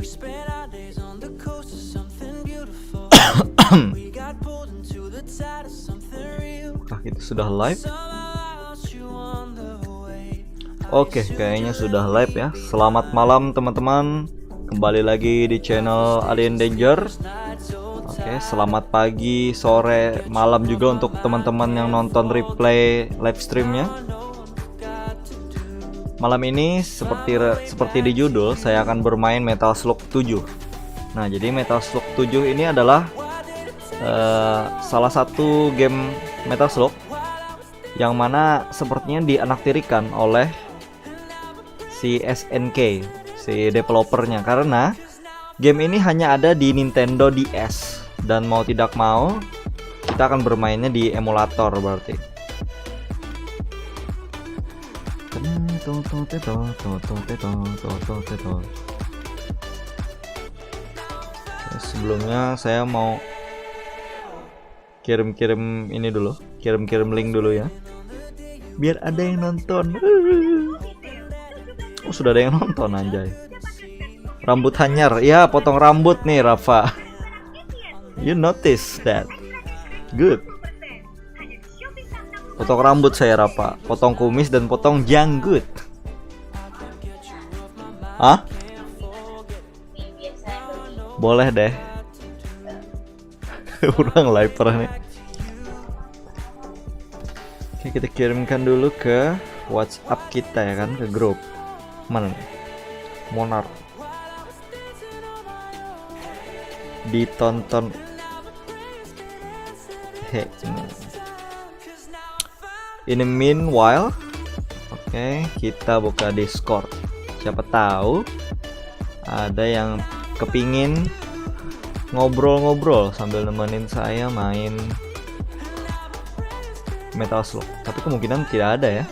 Apakah kita sudah live? Oke, kayaknya sudah live ya. Selamat malam teman-teman. Kembali lagi di channel Alien Danger. Oke, selamat pagi, sore, malam juga untuk teman-teman yang nonton replay live streamnya. Malam ini seperti di judul, saya akan bermain Metal Slug 7. Nah, jadi Metal Slug 7 ini adalah salah satu game Metal Slug yang mana sepertinya dianaktirikan oleh si SNK, si developernya, karena game ini hanya ada di Nintendo DS dan mau tidak mau kita akan bermainnya di emulator berarti. Sebelumnya saya mau kirim ini dulu, kirim link dulu ya, biar ada yang nonton. Oh, sudah ada yang nonton, anjay. Rambut hanyar, ya potong rambut nih Rafa. You notice that? Good. Potong rambut saya Rafa, potong kumis dan potong janggut. Hah? Boleh deh. Udah live nih. Oke, kita kirimkan dulu ke WhatsApp kita ya kan, ke grup. Mana nih? Monarch. Ditonton. In the meanwhile, oke, kita buka Discord. Siapa tahu ada yang kepingin ngobrol-ngobrol sambil nemenin saya main Metal Slug. Tapi kemungkinan tidak ada ya.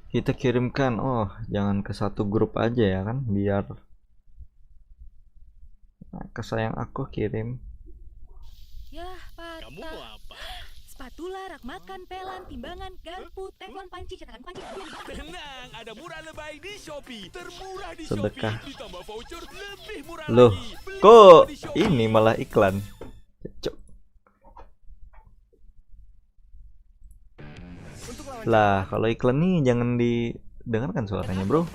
Kita kirimkan, oh jangan ke satu grup aja ya kan, biar kesayang aku kirim. Yah, patah. Kamu mau apa? Spatula, rak makan, pelan, timbangan, garpu, teflon, panci, cetakan panci. Tenang, ada murah lebay di Shopee. Termurah di Sedekah. Shopee. Ditambah voucher lebih murah Loh, lagi. kok ini malah iklan? Lah, kalau iklan nih jangan didengarkan suaranya, bro.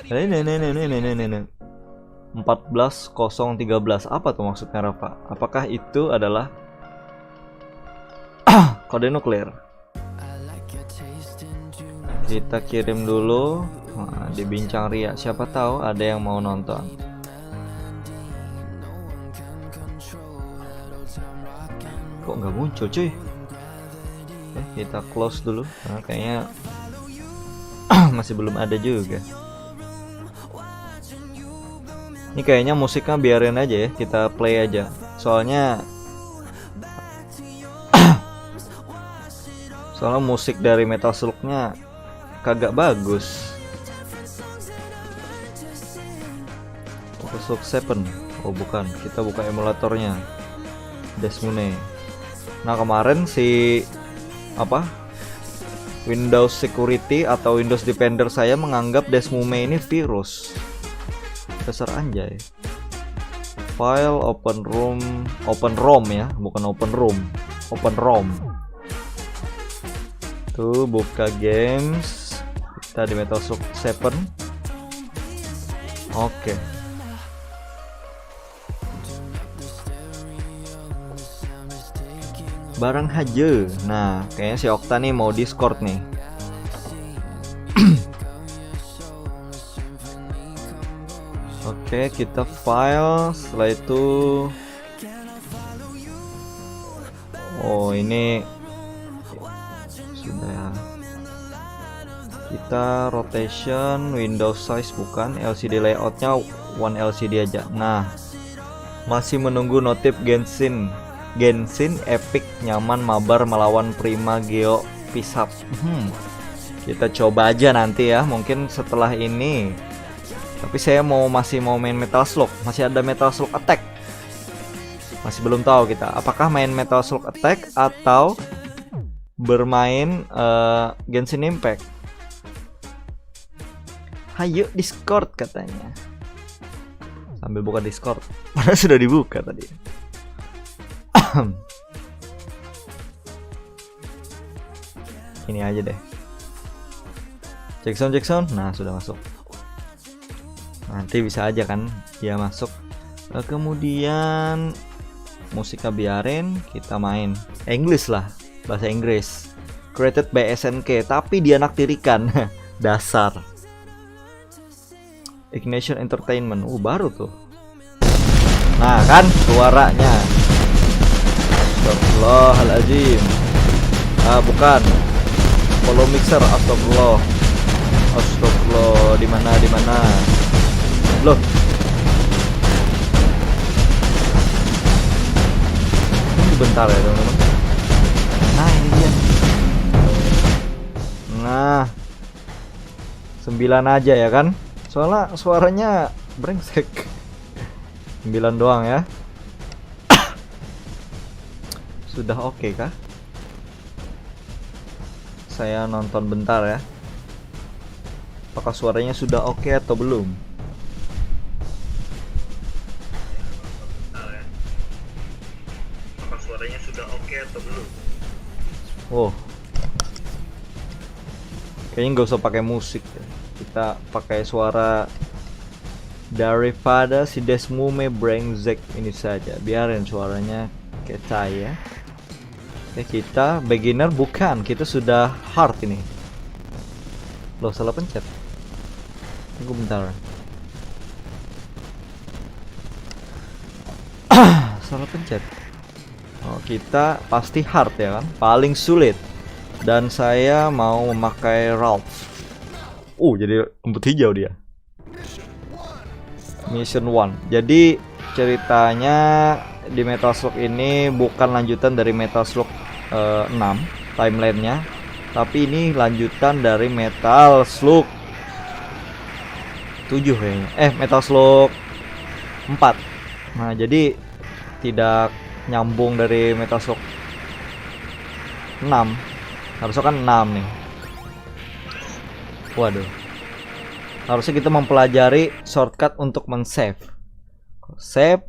Ini. 14013. Apa tuh maksudnya, Rafa? Apakah itu adalah kode nuklir? Kita kirim dulu. Nah, di bincang ria, siapa tahu ada yang mau nonton. Kok nggak muncul, cuy? Kita close dulu karena kayaknya masih belum ada juga. Ini kayaknya musiknya biarin aja ya, kita play aja. Soalnya musik dari Metal Slug-nya kagak bagus. Metal Slug 7. Oh bukan, kita buka emulatornya. Desmune. Nah, kemarin si Windows Security atau Windows Defender saya menganggap Desmume ini virus. Dasar anjay. File open ROM ya, bukan open room, open ROM. Tuh, buka games. Kita di Metal Slug 7. Oke. Barang aja. Nah, kayaknya si Okta nih mau Discord nih. Oke, kita file. Setelah itu, oh ini sudah ya. Kita rotation, Windows size bukan, LCD layoutnya one LCD aja. Nah, masih menunggu notif Genshin Epic nyaman mabar melawan Prima Geo Pisap. Kita coba aja nanti ya, mungkin setelah ini Tapi saya masih mau main Metal Slug. Masih ada Metal Slug Attack. Masih belum tahu kita. Apakah main Metal Slug Attack atau bermain Genshin Impact. Hayo Discord katanya. Sambil buka Discord. Padahal sudah dibuka tadi. Ini aja deh. Jackson. Nah, sudah masuk. Nanti bisa aja kan dia masuk. Kemudian musiknya biarin, kita main English lah, bahasa Inggris. Created by SNK, tapi dianaktirikan. Dasar. Ignition Entertainment. Baru tuh. Nah, kan suaranya. Astagfirullahaladzim. Bukan. Follow mixer. Astagfirullah. Di mana? Loh. Ini bentar ya, teman-teman. Nah, ini dia. Nah. 9 aja ya kan? Soalnya suaranya brengsek. 9 doang ya. Sudah oke kah? Saya nonton bentar ya. Apakah suaranya sudah oke atau belum? Apakah suaranya sudah oke atau belum? Kayaknya nggak usah pakai musik ya. Kita pakai suara daripada si Desmume brengsek ini saja. Biarin suaranya kecai ya. Oke, kita beginner bukan, kita sudah hard ini. Loh, salah pencet. Tunggu bentar. Salah pencet. Kita pasti hard ya kan, paling sulit. Dan saya mau memakai Ralph. Jadi rumput hijau dia. Mission 1. Jadi ceritanya di Metal Slug ini bukan lanjutan dari Metal Slug 6 timelinenya, tapi ini lanjutan dari Metal Slug 7 kayaknya. Metal Slug 4. Nah, jadi tidak nyambung dari Metal Slug 6. Harusnya kan 6 nih. Waduh. Harusnya kita mempelajari shortcut untuk men-save. Save.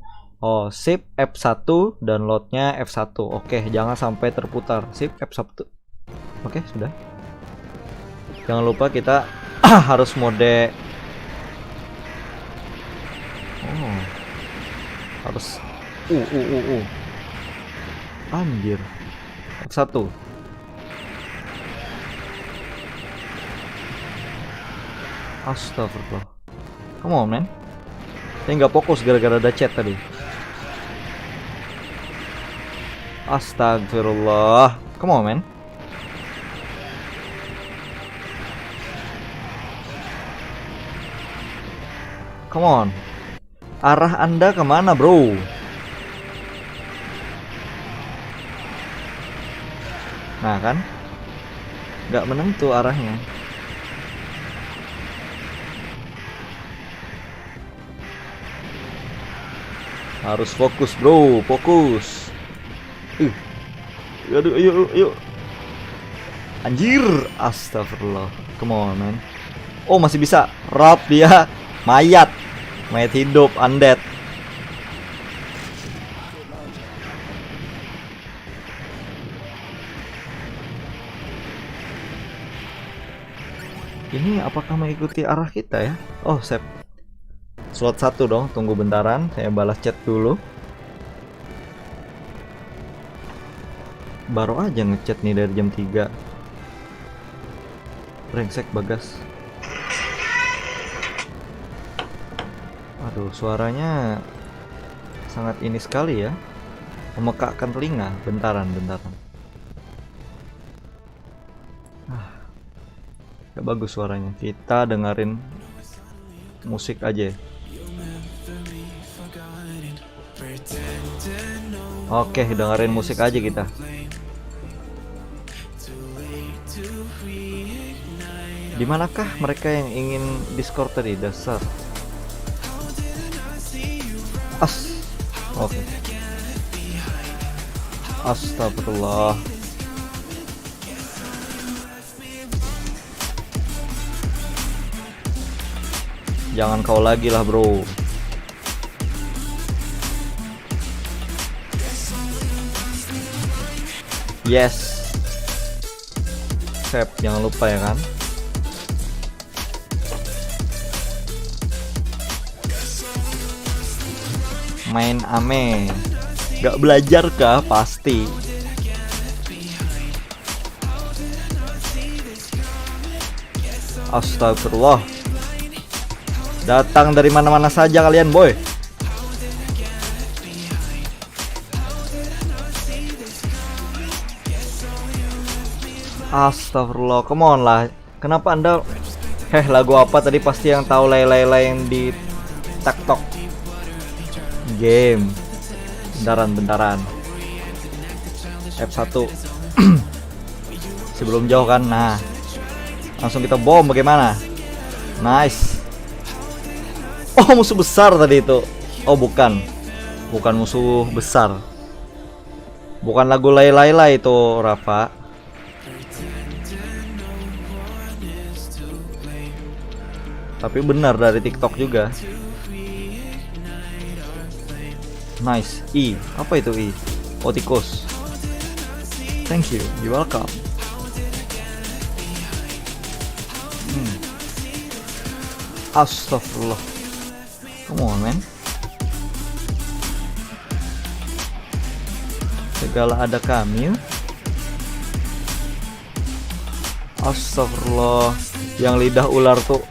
Shift F1 dan loadnya F1. Oke, jangan sampai terputar. Shift F1. Oke, sudah. Jangan lupa kita harus mode. Harus anjir. F1. Astagfirullah. Come on, man. Saya nggak fokus gara-gara ada chat tadi. Astagfirullah. Come on, man. Come on. Arah Anda kemana, bro? Nah kan, nggak menentu arahnya. Harus fokus, bro, fokus. Aduh, ayo. Anjir, astagfirullah. Come on, man. Masih bisa. Rob dia mayat hidup, undead. Ini apakah mengikuti arah kita ya? Save. Slot 1 dong, tunggu bentaran, saya balas chat dulu. Baru aja ngechat nih dari jam 3. Brengsek Bagas. Aduh, suaranya sangat ini sekali ya. Memekakkan telinga. Bentaran. Gak bagus suaranya. Kita dengerin musik aja. Oke, dengerin musik aja kita. Dimanakah mereka yang ingin Discord tadi? Dasar Oke. Astagfirullah. Jangan kau lagi lah, bro. Yes. Save, jangan lupa ya kan. Main ame. Gak belajar kah? Pasti. Astagfirullah. Datang dari mana-mana saja kalian, boy. Astagfirullah, come on lah. Kenapa anda? Lagu apa tadi? Pasti yang tahu lay-lay yang di TikTok. Game. Bentaran. F1. Sebelum jauh kan. Nah, langsung kita bom bagaimana? Nice. Oh, musuh besar tadi itu. Oh, bukan musuh besar. Bukan lagu Layla itu, Rafa. Tapi benar dari TikTok juga. Nice. I. Apa itu I? Oh, tikus. Thank you. You're welcome. Astagfirullah. Come on, man. Segala ada kami. Astagfirullah. Yang lidah ular tuh.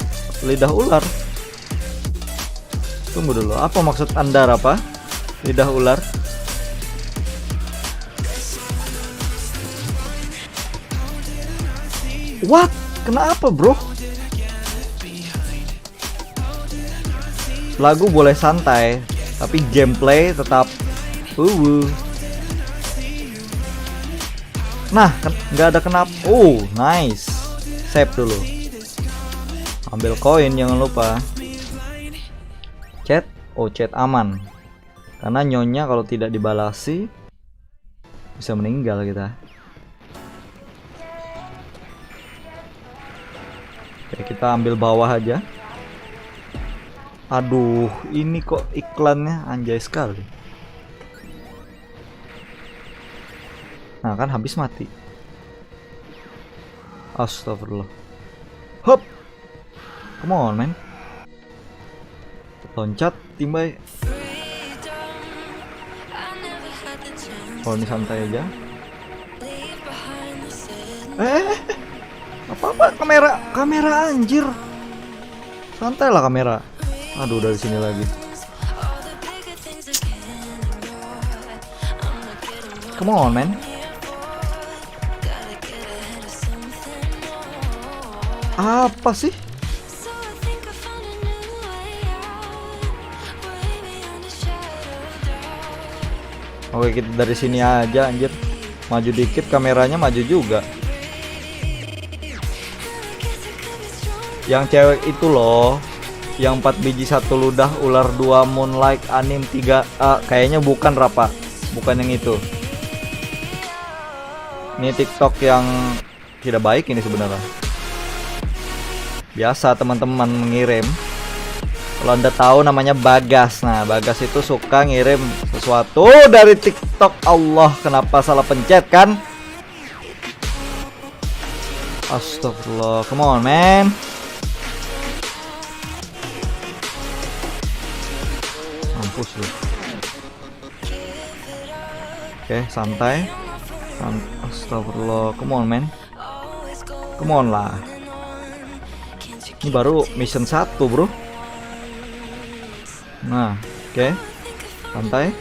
Lidah ular. Tunggu dulu. Apa maksud anda, apa? Lidah ular. What? Kenapa, bro? Lagu boleh santai, tapi gameplay tetap Nah, nggak ada kenapa. Oh, nice. Save dulu. Ambil koin, jangan lupa. Chat. Oh, chat aman. Karena nyonya kalau tidak dibalasi bisa meninggal kita. Oke, kita ambil bawah aja. Aduh, ini kok iklannya anjay sekali. Nah, kan habis mati. Astagfirullah. Hop. Come on, man. Loncat, timbai. Oh, ini santai aja. Apa-apa kamera anjir. Santai lah kamera. Aduh, dari sini lagi. Come on, man. Apa sih? Oke, kita dari sini aja, anjir. Maju dikit kameranya maju juga. Yang cewek itu loh, yang 4 biji 1 ludah, ular 2 moonlight, anim 3 kayaknya bukan, Rapa. Bukan yang itu. Ini TikTok yang tidak baik ini sebenarnya. Biasa teman-teman mengirim. Kalau anda tahu namanya Bagas. Nah, Bagas itu suka ngirim sesuatu dari TikTok. Allah, kenapa salah pencet kan? Astagfirullah. Come on, man. Mampus lu. Oke, santai. Astagfirullah. Come on, man. Come on lah. Ini baru mission 1, bro. Nah, oke. Santai.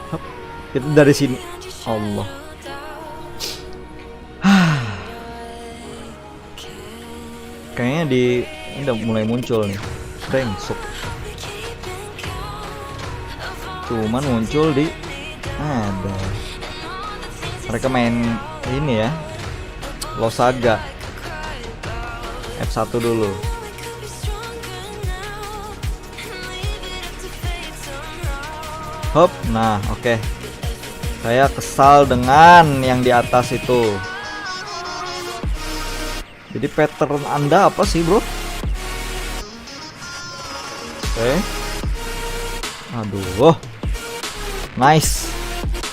Hop. Kita dari sini. Allah. Kayaknya ini udah mulai muncul nih. Brengsek. Cuman muncul di ada. Mereka main ini ya. Losaga. F1 dulu. Hop, nah oke. Saya kesal dengan yang di atas itu. Jadi pattern Anda apa sih, bro? Oke. Aduh. Nice.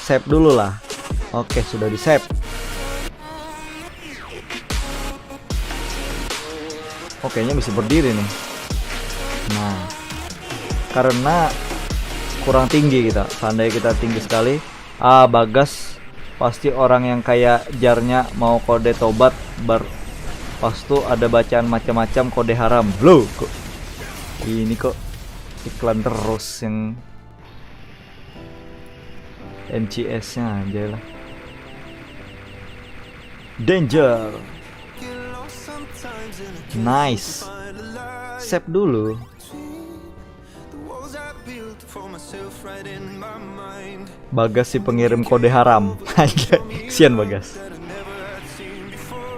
Save dulu lah. Oke, sudah di save. Oke, nya bisa berdiri nih. Nah, karena kurang tinggi kita. Seandainya kita tinggi sekali, Bagas pasti orang yang kayak jarnya mau kode tobat pas tuh ada bacaan macam-macam kode haram. Loh, kok ini kok iklan terus yang NCS-nya aja lah. Danger. Nice. Save dulu. Bagas si pengirim kode haram. Sian Bagas.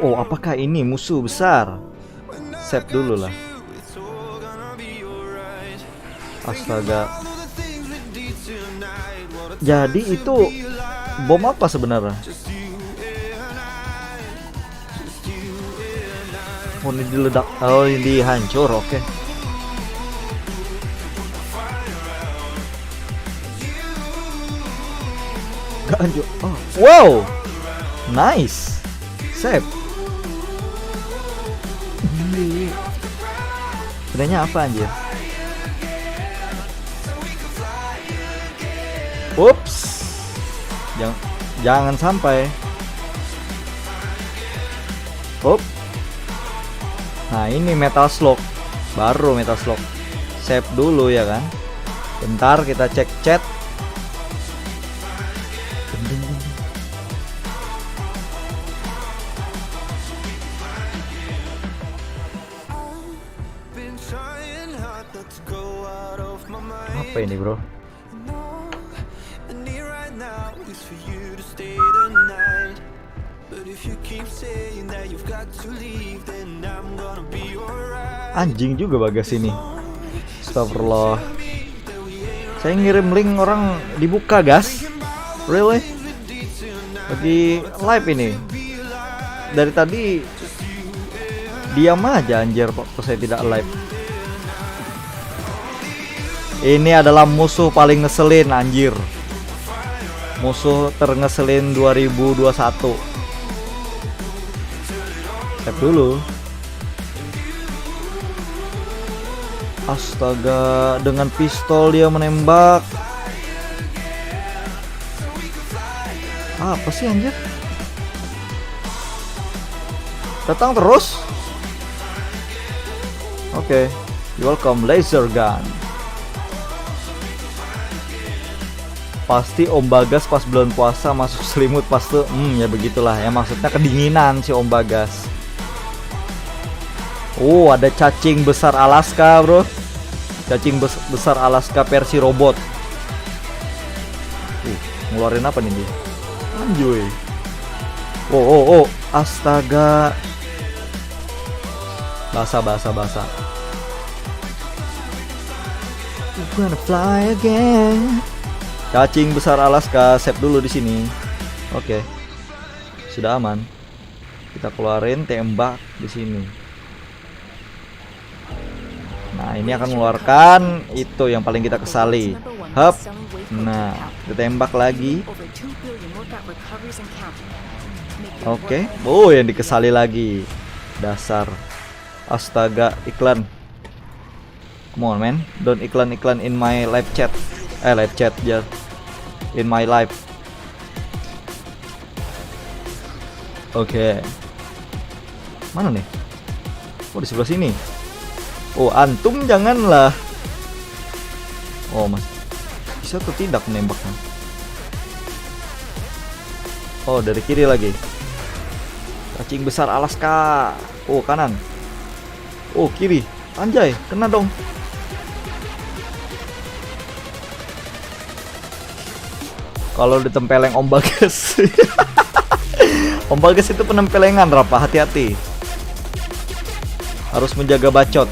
Oh, apakah ini musuh besar? Save dulu lah. Astaga. Jadi itu bom apa sebenarnya? Oh, ini diledak. Oh, ini hancur. Oke. Gak hancur. Oh. Wow. Nice. Save. Sebenarnya apa anjir? Ups. Jangan sampai. Up. Nah, ini metal slug. Baru metal slug. Save dulu ya kan. Bentar kita cek chat. Apa ini, bro? Anjing juga Bagas ini. Astagfirullah. Saya ngirim link orang dibuka, gas. Really? Lagi live ini. Dari tadi diam aja anjir kok saya tidak live. Ini adalah musuh paling ngeselin anjir. Musuh terngeselin 2021. Save dulu. Astaga, dengan pistol dia menembak. Apa sih anjir? Datang terus. Oke, welcome laser gun. Pasti Om Bagas pas bulan puasa masuk selimut pas tuh, ya begitulah ya, maksudnya kedinginan si Om Bagas. Oh, ada cacing besar Alaska, bro. Cacing besar Alaska versi robot. Ngeluarin apa nih dia? Anjoy. Oh, astaga. Basah. We're gonna fly again. Cacing besar Alaska, save dulu di sini. Oke. Sudah aman. Kita keluarin tembak di sini. Nah, ini akan mengeluarkan itu yang paling kita kesali. Hup. Nah, kita tembak lagi. Oke. Oh, yang dikesali lagi. Dasar. Astaga, iklan. Come on, man. Don't iklan in my live chat. Live chat ya. In my life. Oke. Mana nih? Oh, di sebelah sini. Oh, antum janganlah. Oh, mas. Bisa atau tidak menembaknya? Oh, dari kiri lagi. Cacing besar Alaska. Oh, kanan. Oh, kiri. Anjay, kena dong. Kalau ditempeleng Om Bagas. Om Bagas itu penempelengan, Rapa, hati-hati. Harus menjaga bacot.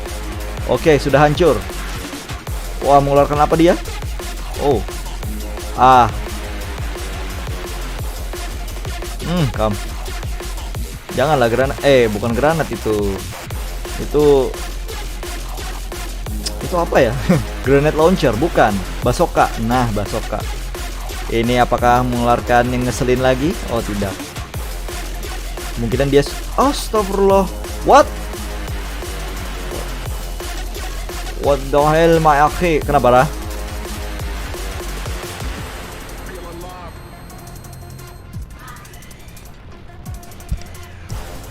Oke, sudah hancur. Wah, mengeluarkan apa dia? Oh, Ah. Kam. Janganlah granat. Bukan granat itu. Itu apa ya? Granat launcher, bukan. Basoka. Nah, basoka. Ini apakah mengeluarkan yang ngeselin lagi? Oh, tidak. Kemungkinan dia astagfirullah. What the hell my akhi? Kenapa lah?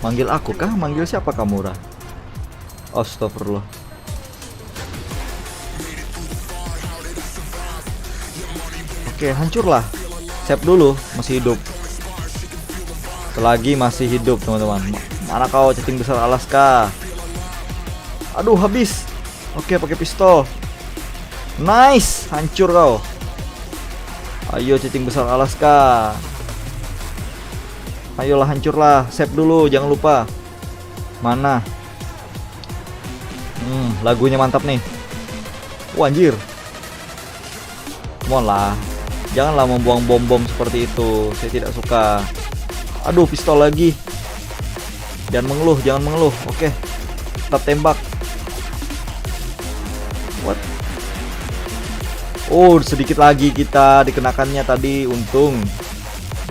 Manggil aku kah? Manggil siapa kamu, Ra? Astagfirullah. Oke, hancurlah. Save dulu, masih hidup. Selagi masih hidup, teman-teman. Mana kau cacing besar Alaska? Aduh, habis. Oke, pakai pistol. Nice, hancur kau. Ayo cacing besar Alaska. Ayolah, hancurlah. Save dulu, jangan lupa. Mana? Lagunya mantap nih. Wah, anjir. Come on lah. Janganlah membuang bom-bom seperti itu. Saya tidak suka. Aduh, pistol lagi. Jangan mengeluh, jangan mengeluh. Oke. Tetap tembak. What? Oh, sedikit lagi kita dikenakannya tadi. Untung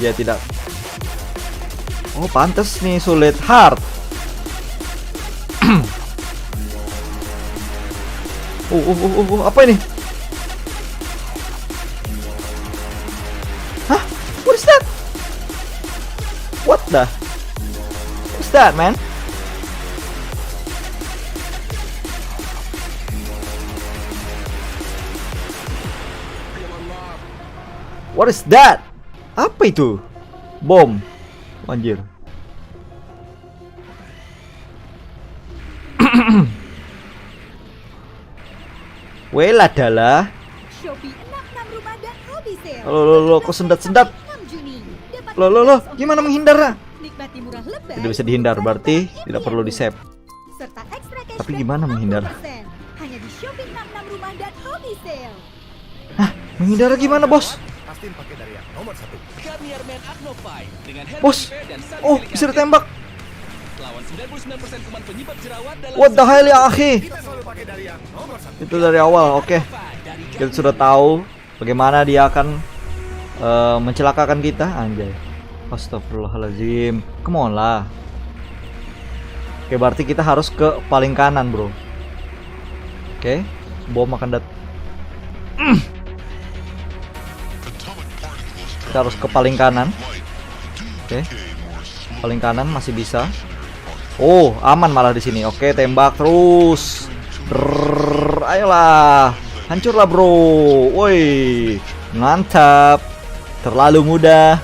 dia tidak. Oh, pantas nih sulit hard. Apa ini? Hah? What is that? What the? What's that, man? What is that? Apa itu? Bom. Anjir. Well adalah. Shopee 66 rumah dan hobi sale. Lo kok sendat-sendat? 6 Juni. Lo gimana menghindar? Nikmati murah lebih. Tidak bisa dihindar, berarti tidak perlu di save. Serta ekstra cashback Tapi gimana menghindar? 60%. Hanya di Shopee 66 rumah dan hobi sale. Hah? Menghindar gimana, bos? Pastiin pakai dari yang nomor 1. Garnier Men Acno 5 dengan Hair Bos. Repair dan Sun Oh, Silica bisa Gel. ditembak. Lawan 99% kuman penyebab jerawat dalam What the hell ya, akhi? Kita selalu pakai dari yang nomor 1. Itu dari awal, oke. Kita sudah tahu bagaimana dia akan mencelakakan kita, anjay. Astagfirullahaladzim. Come on lah. Oke, berarti kita harus ke paling kanan, bro. Oke, bom akan Kita harus ke paling kanan. Oke, paling kanan masih bisa. Oh, aman malah di sini. Oke, tembak terus. Ayolah, hancurlah bro. Woi, mantap. Terlalu mudah.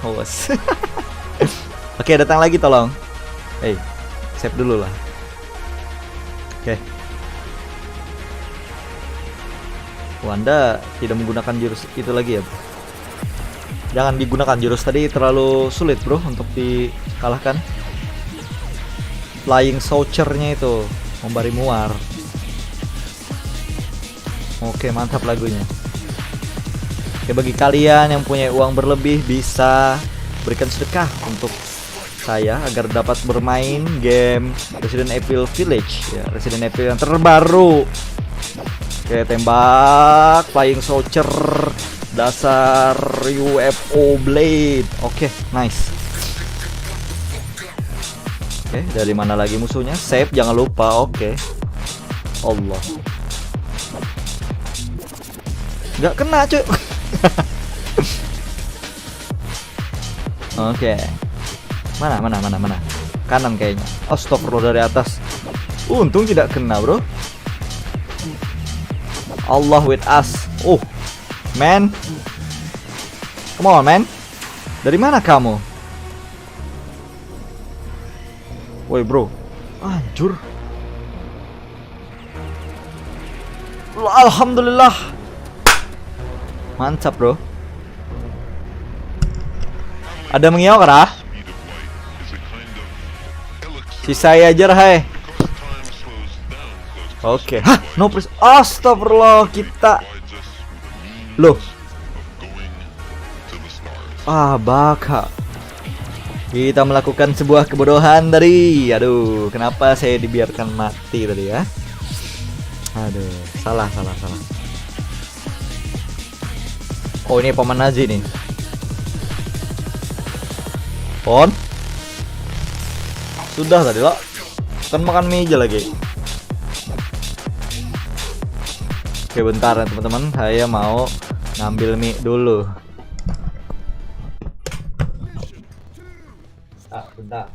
Oke, datang lagi tolong. Save dulu lah. Oke. Anda tidak menggunakan jurus itu lagi ya, bro? Jangan digunakan jurus tadi, terlalu sulit bro untuk dikalahkan. Flying Saucer-nya itu membari muar. Oke, mantap lagunya. Oke, bagi kalian yang punya uang berlebih bisa berikan sedekah untuk saya agar dapat bermain game Resident Evil Village ya, Resident Evil yang terbaru. Oke, tembak Flying Saucer, dasar UFO Blade. Oke, nice. Oke, dari mana lagi musuhnya? Save, jangan lupa. Oke. Allah. Nggak kena, cuy. Oke. Mana? Kanan kayaknya. Oh, stop bro, dari atas. Untung tidak kena, bro. Allah with us. Oh, man. Come on, man. Dari mana kamu? Woi bro, anjur. Alhamdulillah. Mantap bro. Ada mengiok kah? Si saya aja hai. Oke. Hah, no press. Astagfirullah, kita. Loh. Ah, baka. Kita melakukan sebuah kebodohan tadi. Aduh, kenapa saya dibiarkan mati tadi ya? Aduh, salah. Oh, ini paman Nazi nih. Pon. Sudah tadi lo. Kan makan mie aja lagi. Oke, bentar ya teman-teman. Saya mau ngambil mie dulu. Bentar.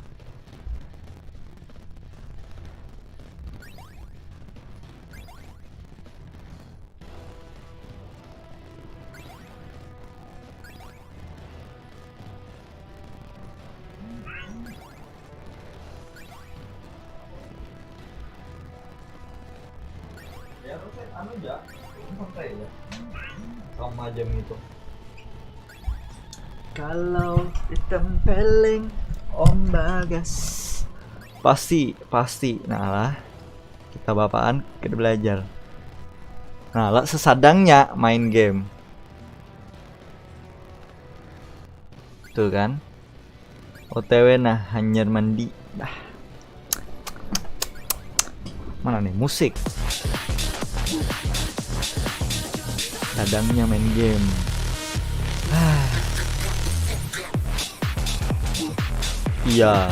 Ya, anu ya, santai ya. Sama jam itu. Kalau ditempeleng Om Bagas pasti nah lah kita bapaan kita belajar nah lah sesadangnya main game tuh kan OTW nah hanyar mandi dah mana nih musik sadangnya main game iya.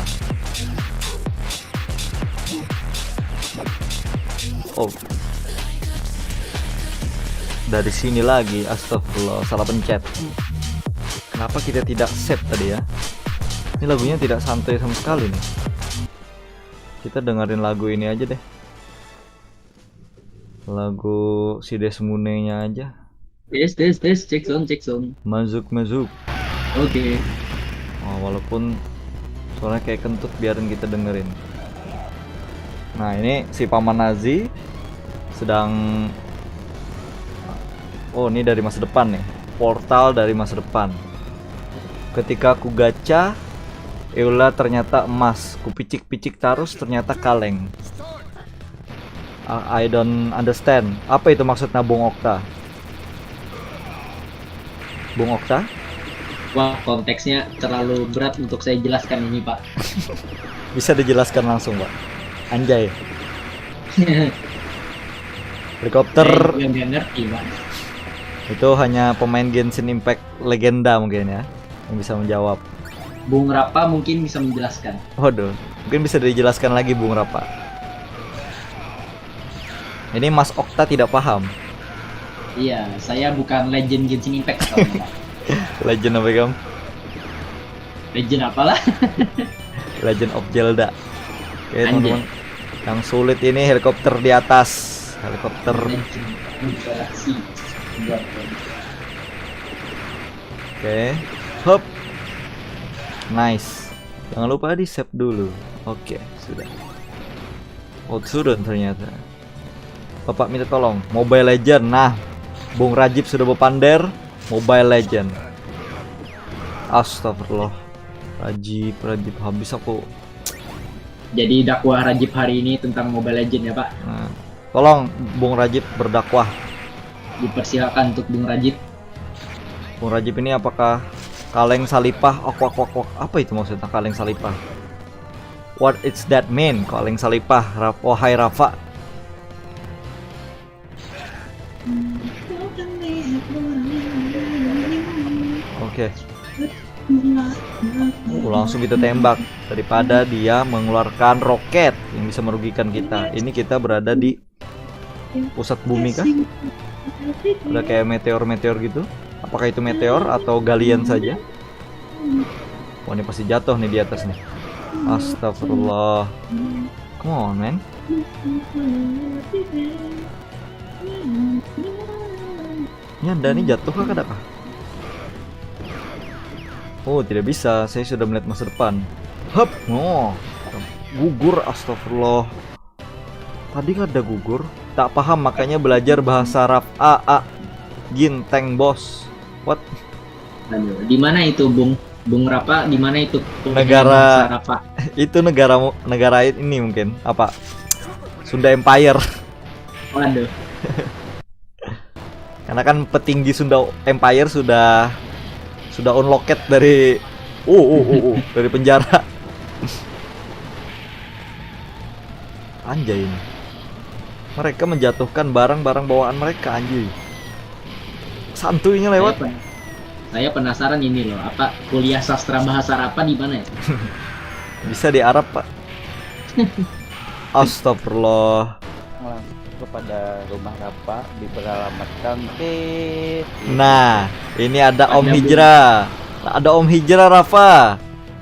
Oh. Dari sini lagi. Astagfirullah, salah pencet. Kenapa kita tidak save tadi ya? Ini lagunya tidak santai sama sekali nih. Kita dengerin lagu ini aja deh. Lagu si Desmune-nya aja. Tes, cek sound. Mazuk. Oke. Oh, walaupun soalnya kayak kentut, biarin kita dengerin. Nah, ini si paman Nazi sedang ini dari masa depan nih. Portal dari masa depan. Ketika aku gacha, Eula ternyata emas. Ku picik-picik terus ternyata kaleng. I don't understand. Apa itu maksudnya Bung Okta? Bung Okta? Wah, konteksnya terlalu berat untuk saya jelaskan ini, Pak. Bisa dijelaskan langsung, Pak. Anjay. Helikopter yang dia ngerti, Pak. itu hanya pemain Genshin Impact legenda mungkin ya yang bisa menjawab. Bung Rapa mungkin bisa menjelaskan. Waduh, mungkin bisa dijelaskan lagi Bung Rapa. Ini Mas Okta tidak paham. Iya, saya bukan legend Genshin Impact soalnya, Pak. Legend apa kamu? Legend apalah? Legend of Zelda. Oke, Anjay. teman-teman. Yang sulit ini helikopter di atas. Helikopter. Oke. Hop. Nice. Jangan lupa di save dulu. Oke, sudah. Oh, turun ternyata. Bapak minta tolong. Mobile Legend. Nah, Bung Rajib sudah berpander. Mobile Legend. Astagfirullah. Rajib habis aku. Jadi dakwah Rajib hari ini tentang Mobile Legend ya, Pak. Nah, tolong Bung Rajib berdakwah. Dipersilakan untuk Bung Rajib. Bung Rajib ini apakah kaleng salipah? Ok. Apa itu maksudnya kaleng salipah? What is that mean? Kaleng salipah. Wahai Rafa. Oke. Langsung kita tembak daripada dia mengeluarkan roket yang bisa merugikan kita. Ini kita berada di pusat bumi kah? Ada kayak meteor gitu. Apakah itu meteor atau galian saja? Wah, ini pasti jatuh nih di atas nih. Astagfirullah. Come on, man. Ini Anda nih jatuh kah kadang? Oh, tidak bisa. Saya sudah melihat masa depan. Hup. Oh. Gugur, astagfirullah. Tadi kan ada gugur. Tak paham makanya belajar bahasa Arab. Ginteng, bos. What? Aduh, di mana itu Bung Rapa? Di mana itu Negara- bahasa Rapa? Itu negara ini mungkin apa? Sunda Empire. Waduh. Karena kan petinggi Sunda Empire sudah Sudah unlocked dari dari penjara. Anjay ini. Mereka menjatuhkan barang-barang bawaan mereka, anjay. Santuinya lewat. Saya penasaran ini loh, apa kuliah sastra bahasa Arab di mana ya? Bisa di Arab, Pak. Astagfirullah. Langsung kepada rumah Rapa diberalamatkan Nah, ini ada Om Ada Hijrah. Ada Om Hijrah, Rafa.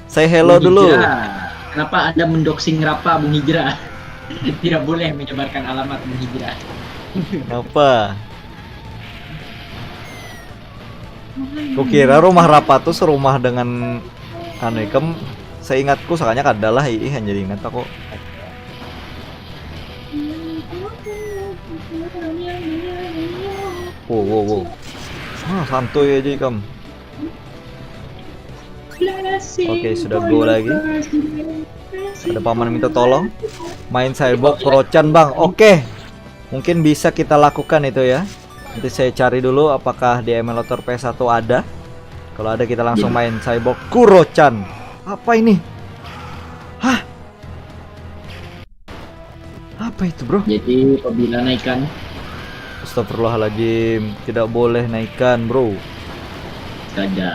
Say hello Bung dulu. Hijrah. Kenapa Anda mendoxing Rapa, Bung Hijrah? Tidak boleh menyebarkan alamat Bung Hijrah. Apa? Kukira rumah Rafa tuh serumah dengan Anekem. Seingatku soalnya kadalah jadi ingat aku. Wow. Santuy aja Kam. Oke, sudah go lagi. Ada paman minta tolong. Main Cyborg Kurochan, Bang. Oke. Mungkin bisa kita lakukan itu ya. Nanti saya cari dulu apakah di emulator PS1 ada. Kalau ada kita langsung main Cyborg Kurochan. Apa ini? Hah? Apa itu, Bro? Jadi apabila naikkan Astagfirullahaladzim, tidak boleh naikkan, Bro. saja.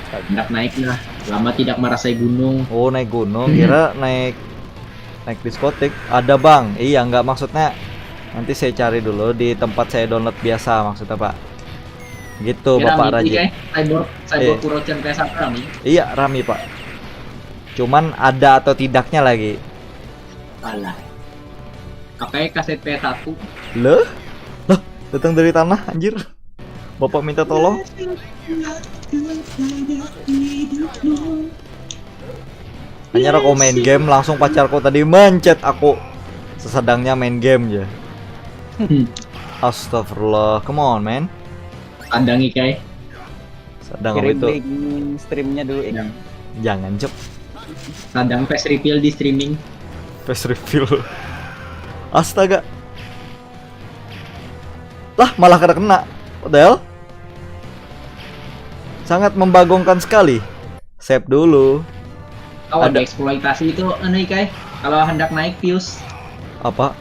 Hendak naik lah, lama tidak merasai gunung. Oh, naik gunung, kira naik diskotik. Ada, Bang. Iya, nggak maksudnya. Nanti saya cari dulu di tempat saya download biasa maksudnya, Pak. Gitu, Bapak Raji. Cyborg Kurochan PS1 Rami. Iya, Rami, Pak. Cuman ada atau tidaknya lagi. Alah. Pakai kaset PS1. Loh? Datang dari tanah, anjir. Bapak minta tolong. Hanya aku main game, langsung pacarku tadi mencet aku. Sesedangnya main game aja. Astagfirullah, come on, man. Pandangi kai. Sedang apa kirim itu? link streamnya dulu. Jangan, Cep. Sadang face reveal di streaming. Face reveal. Astaga. Lah, malah kena. What the hell? Sangat membagongkan sekali. Save dulu. Oh, ada eksploitasi itu aneh kai. Kalau hendak naik views, Apa?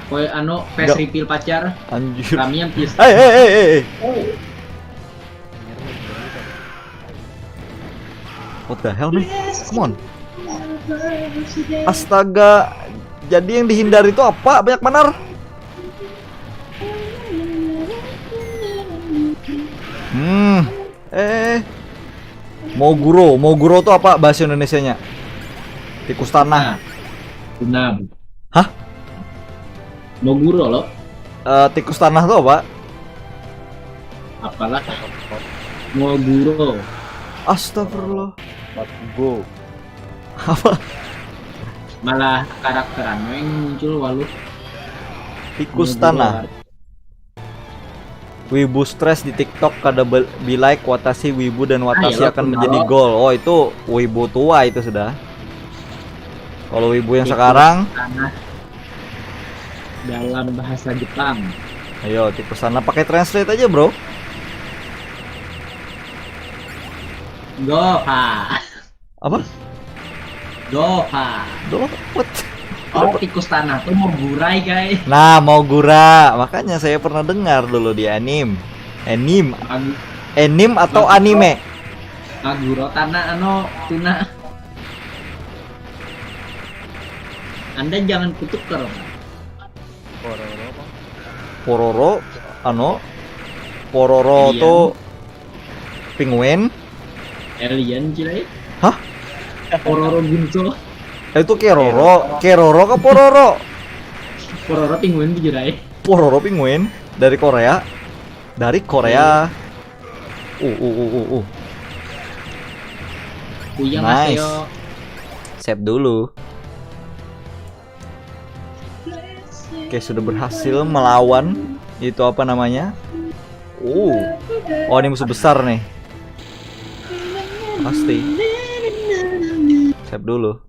koy face Nggak. reveal pacar, Anjir. kami yang views. Hey. What the hell, man? Come on. Astaga. Jadi yang dihindari itu apa? Banyak benar. Moguro tuh apa bahasa Indonesianya? Tikus tanah. Benar. Hah? Moguro loh. Tikus tanah tuh apa? Apalah. Moguro. Astagfirullah. Go. Apa? Malah karakterannya yang muncul walu. Tikus Moguro. tanah. Wibu stress di TikTok kada be like Watashi Wibu dan Watashi Ayo, akan kenal. menjadi goal. Oh, itu Wibu tua itu sudah. Kalau Wibu yang Tikus sekarang, tanah dalam bahasa Jepang. ayo tikus tanah pakai translate aja, Bro. Goha. Apa? Goha. What? Oh, tikus tanah tuh mau gurai guys. Nah, mau gura. Makanya saya pernah dengar dulu di anime atau anime. Maguro tanah tuna. Anda jangan kutukar. Pororo Pororo Alien. tuh penguin. Alien cilai. Hah? Pororo Gunso. Itu Keroro ke Pororo? Pororo penguin dijerai. Pororo penguin dari Korea. Uyang Nice. Aseo. Save dulu. Oke, sudah berhasil melawan itu apa namanya? Oh, ini musuh besar nih. Pasti. Save dulu.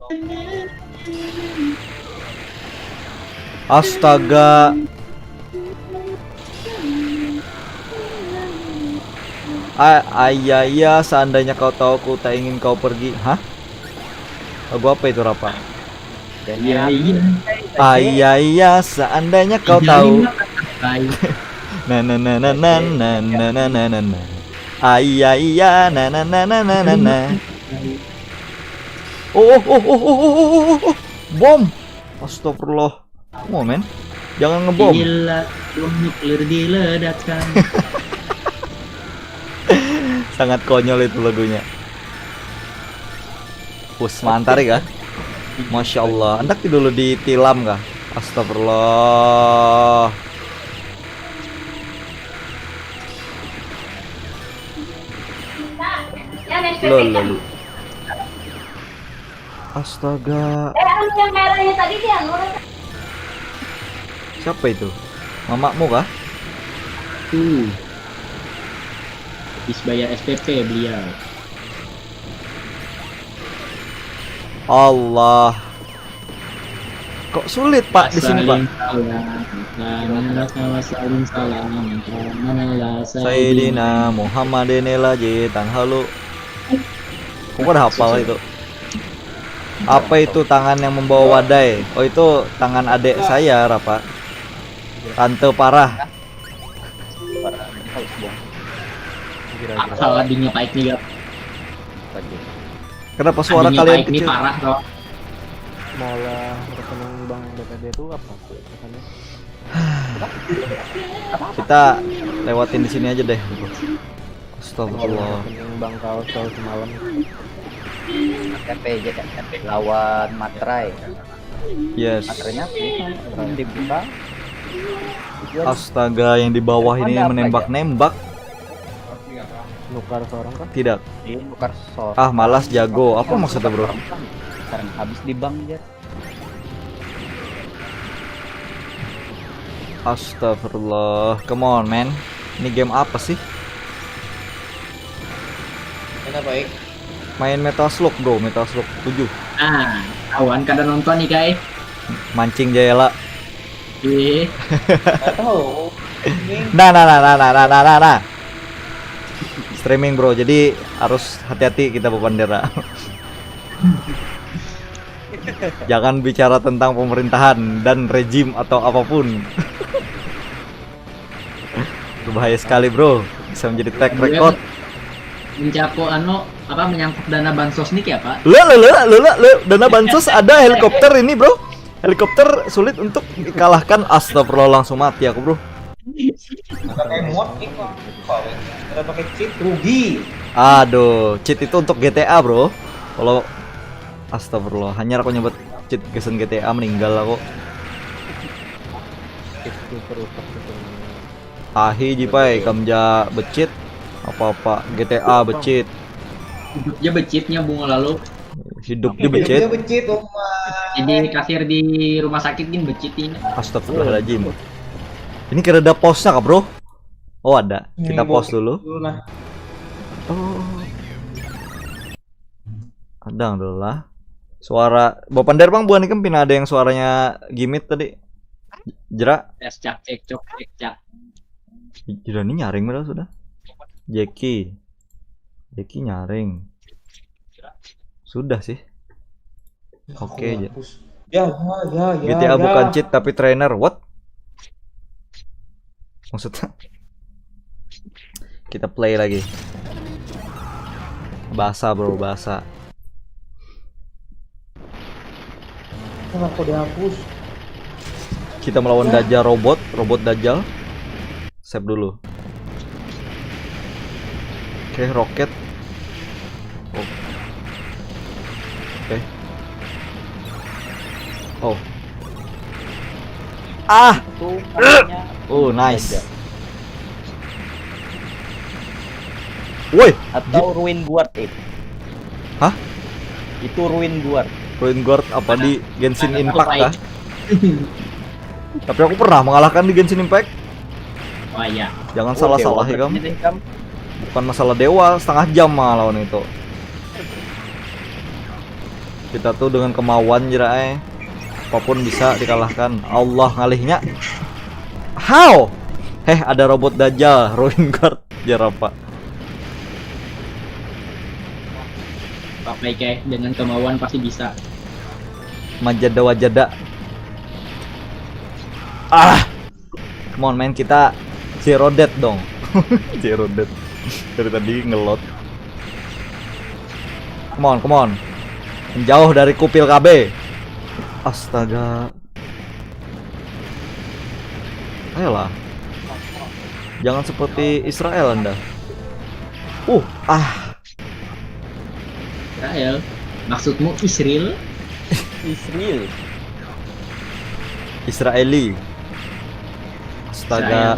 Astaga. Ayaya, seandainya kau tahu ku tak ingin kau pergi. Hah? Lagu apa itu Rapa? Iya, iya. Ayaya, seandainya kau tahu. Tinggalin makan baik. Na na na na na na na na na na na. Ayaya, na na na na na na na. Oh. Bom. Astagfirullah. Come on, men. Jangan ngebom. Bila bom nuklir diledakkan. Sangat konyol itu lagunya. Mantap ya. Masya Allah. Andak dulu ditilam kah? Astagfirullah. Lolo. Astaga. Yang merahnya tadi dia Siapa itu? Mamakmu kah? Habis bayar SPP beliau. Allah. Kok sulit Pak di sini Pak? Saling salam. Sayyidina Muhammadin laji tanghalu. Kok pada hafal itu? Apa itu tangan yang membawa wadai? Oh itu tangan adik saya Rapa. Tante parah. Asal adiknya Pak Ikni gak? Kenapa suara Adiknya kalian Pak Ikni kecil? parah dong. Malah rekening bank BPD itu apa? Katanya. Kita lewatin di sini aja deh. Astagfirullah. Rekening bank kau semalam. KTP lawan Matrai. Yes. Matrainya dibuka. Astaga, yang di bawah ini menembak-nembak. Nukar seorang kan? Tidak. Nukar seorang. Ah, malas jago. Apa maksudnya, Bro? Sekarang habis di bank dia. Astagfirullah. Come on, man. Ini game apa sih? Kenapa Pak Ik? Main Metal Slug, Bro. Metal Slug 7. Ah, kawan kada nonton nih guys. Mancing Jayala. Wih, Tahu. Nah. Streaming, Bro. Jadi harus hati-hati kita berbendera. Jangan bicara tentang pemerintahan dan rejim atau apapun. Berbahaya sekali, Bro. Bisa menjadi track record. mencapo menyangkut dana bansos nih ya Pak? Dana bansos ada helikopter ini, Bro. Helikopter sulit untuk dikalahkan. Astagfirullah, langsung mati aku, Bro. Pakai mod ini kalau pakai cheat rugi. Aduh, cheat itu untuk GTA, Bro. Kalau astagfirullah, hanya aku nyebut cheat gesen GTA meninggal aku. Tahi jipai kamja becit apa-apa GTA becit. Hidupnya becitnya bunga lalu. Hidup di becit. Dia becit, Oma. Jadi kasir di rumah sakit gini becit ini. Astagfirullahaladzim. Ini kira ada pause-nya kah, Bro? Oh, ada. Kita pause dulu. Nah, Oh. Kadang dulu lah. Suara Bapak Pandar Bang bukan ikan pina ada yang suaranya gimit tadi. Jerak. Tes cak cek cok cek cak. Jera ini nyaring padahal sudah. Jeki nyaring. Sudah sih. Oke aja. ya. GTA bukan cheat tapi trainer. What? Maksudnya? Kita play lagi. Bahasa, Bro, bahasa. Kenapa dihapus? Kita melawan Dajjal robot Dajjal. Save dulu. Oke, roket. Oh. Oke. Oh. Ah. Itu namanya Oh, nice. Woi, atau Ruin Guard itu. Hah? Itu Ruin Guard. Ruin Guard apa di Genshin Ada Impact apa, kah? Tapi aku pernah mengalahkan di Genshin Impact. Oh iya. Jangan salah-salah ya kamu. Bukan masalah dewa, setengah jam mah lawan itu. Kita tuh dengan kemauan jerae apapun bisa dikalahkan. Allah ngalihnya. How? Ada robot Dajjal, Ruin Guard, jar apa? apa-apa kayak dengan kemauan pasti bisa. Majada wajada. Come on man, kita zero death dong. Zero death. Dari tadi ngelot. Come on. Menjauh dari kupil KB. Astaga. Ayolah. Jangan seperti Israel Anda. Israel. Maksudmu Israel? Israel. Israeli. Astaga.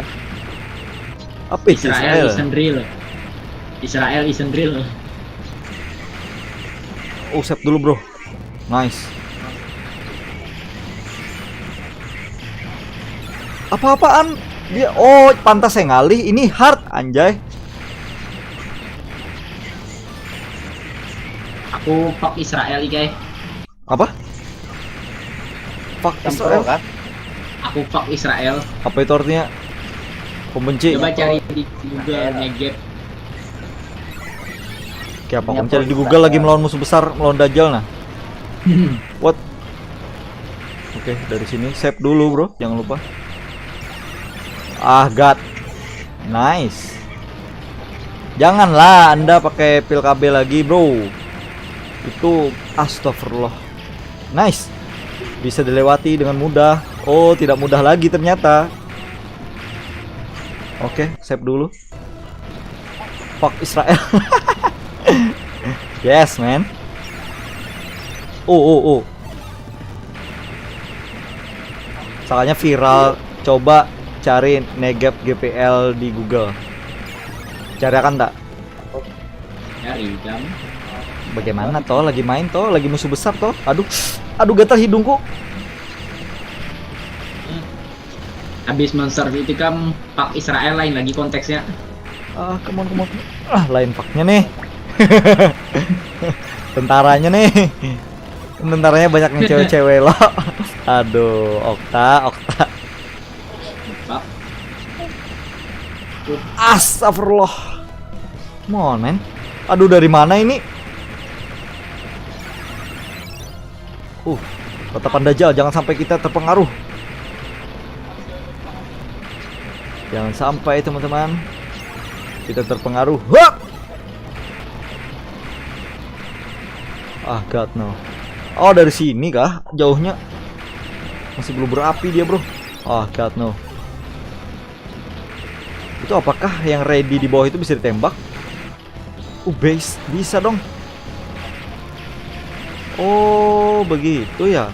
Apa itu Israel Israel? isn't real. Israel isn't real. Save dulu bro. Nice. Apa-apaan? Dia pantas saya ngalih. Ini hard anjay. Aku fuck Israel guys. Apa? Fuck Israel kan? Aku fuck Israel. Apa itu artinya? Pembenci. Coba cari di Google Negev. Kayak apa? Mencari di Google lagi melawan musuh besar, melawan Dajjal nah. What? Oke, dari sini save dulu bro, jangan lupa. God. Nice. Janganlah Anda pakai pil KB lagi bro. Itu astagfirullah. Nice. Bisa dilewati dengan mudah. Oh, tidak mudah lagi ternyata. Oke, save dulu. Fuck Israel. Yes, man. Soalnya viral. Coba cari Negev GPL di Google. Cari akan tak? Cari jam. Bagaimana toh? Lagi main toh? Lagi musuh besar toh? Aduh gatal hidungku. Habis monster itu kan fuck Israel lain lagi konteksnya. Come on. Lain fucknya nih. Tentaranya nih. Tentaranya banyak yang cewek-cewek loh. Aduh, Okta. Fuck. Astagfirullah. Come on, man. Aduh, dari mana ini? Tatapan Dajjal, jangan sampai kita terpengaruh. Jangan sampai teman-teman kita terpengaruh. God no. Dari sini kah? Jauhnya masih belum berapi dia bro. God no. Itu apakah yang ready di bawah itu bisa ditembak? Base bisa dong. Begitu ya.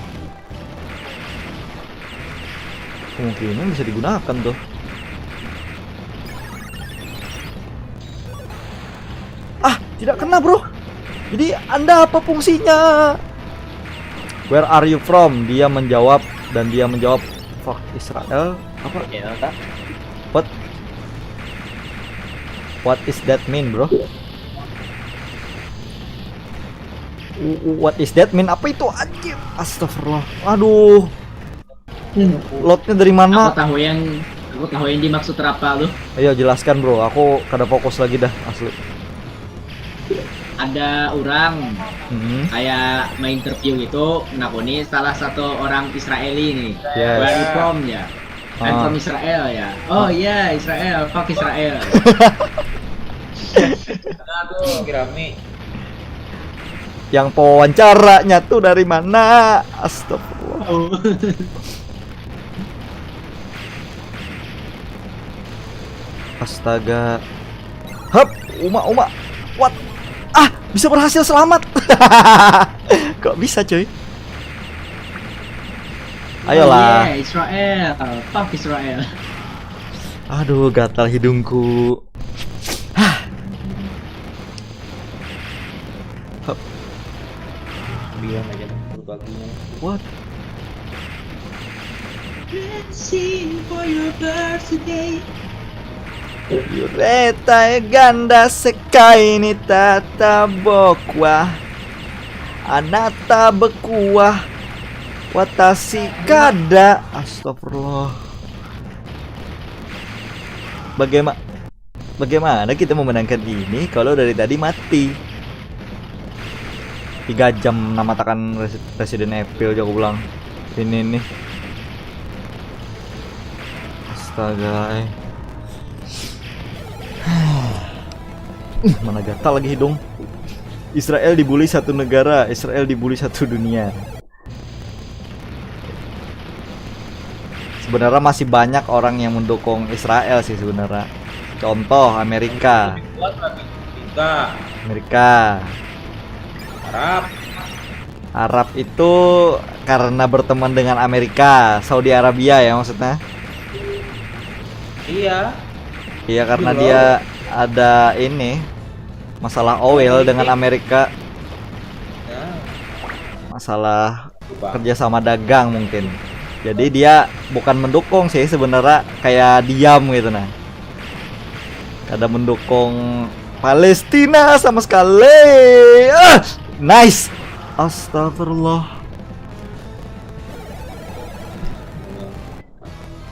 Kemungkinan bisa digunakan tuh. Tidak kena bro. Jadi Anda apa fungsinya? Where are you from? Dia menjawab fuck Israel. Apa? What is that mean bro? What is that mean? Apa itu anjir? Astagfirullah. Aduh. Lotnya dari mana? Aku tahu yang dimaksud apa lu. Ayo jelaskan bro. Aku kada fokus lagi dah asli. Ada orang kayak main interview itu menakuni salah satu orang Israeli nih. Yes. Where you from ya? I'm from Israel ya. Oh iya, Israel, fuck Israel. Aduh, Kirami. Yang pewawancaranya tuh dari mana? Astagfirullah. Astaga. Hup, Uma. What? Bisa berhasil selamat. Kok bisa cuy? Ayolah. Oh yeah, Israel. Fuck Israel. Aduh, gatal hidungku. Hup. Bilang aja berbaginya. What? Sing for your birthday. Yureta ganda sekai ni tata bokwa anata bekuah watashi kada. Astagfirullah. Bagaimana kita memenangkan ini kalau dari tadi mati? 3 jam namatakan Resident Evil aja aku bilang. Ini nih. Astaga. Mana gatal lagi hidung. Israel dibully satu negara, Israel dibully satu dunia. Sebenarnya masih banyak orang yang mendukung Israel sih sebenarnya. Contoh Amerika. Amerika. Arab itu karena berteman dengan Amerika, Saudi Arabia ya maksudnya. Iya. Iya karena dia ada ini masalah oil dengan Amerika, masalah kerjasama dagang mungkin. Jadi dia bukan mendukung sih sebenarnya, kayak diam gitu nah. Ada mendukung Palestina sama sekali. Nice. Astagfirullah.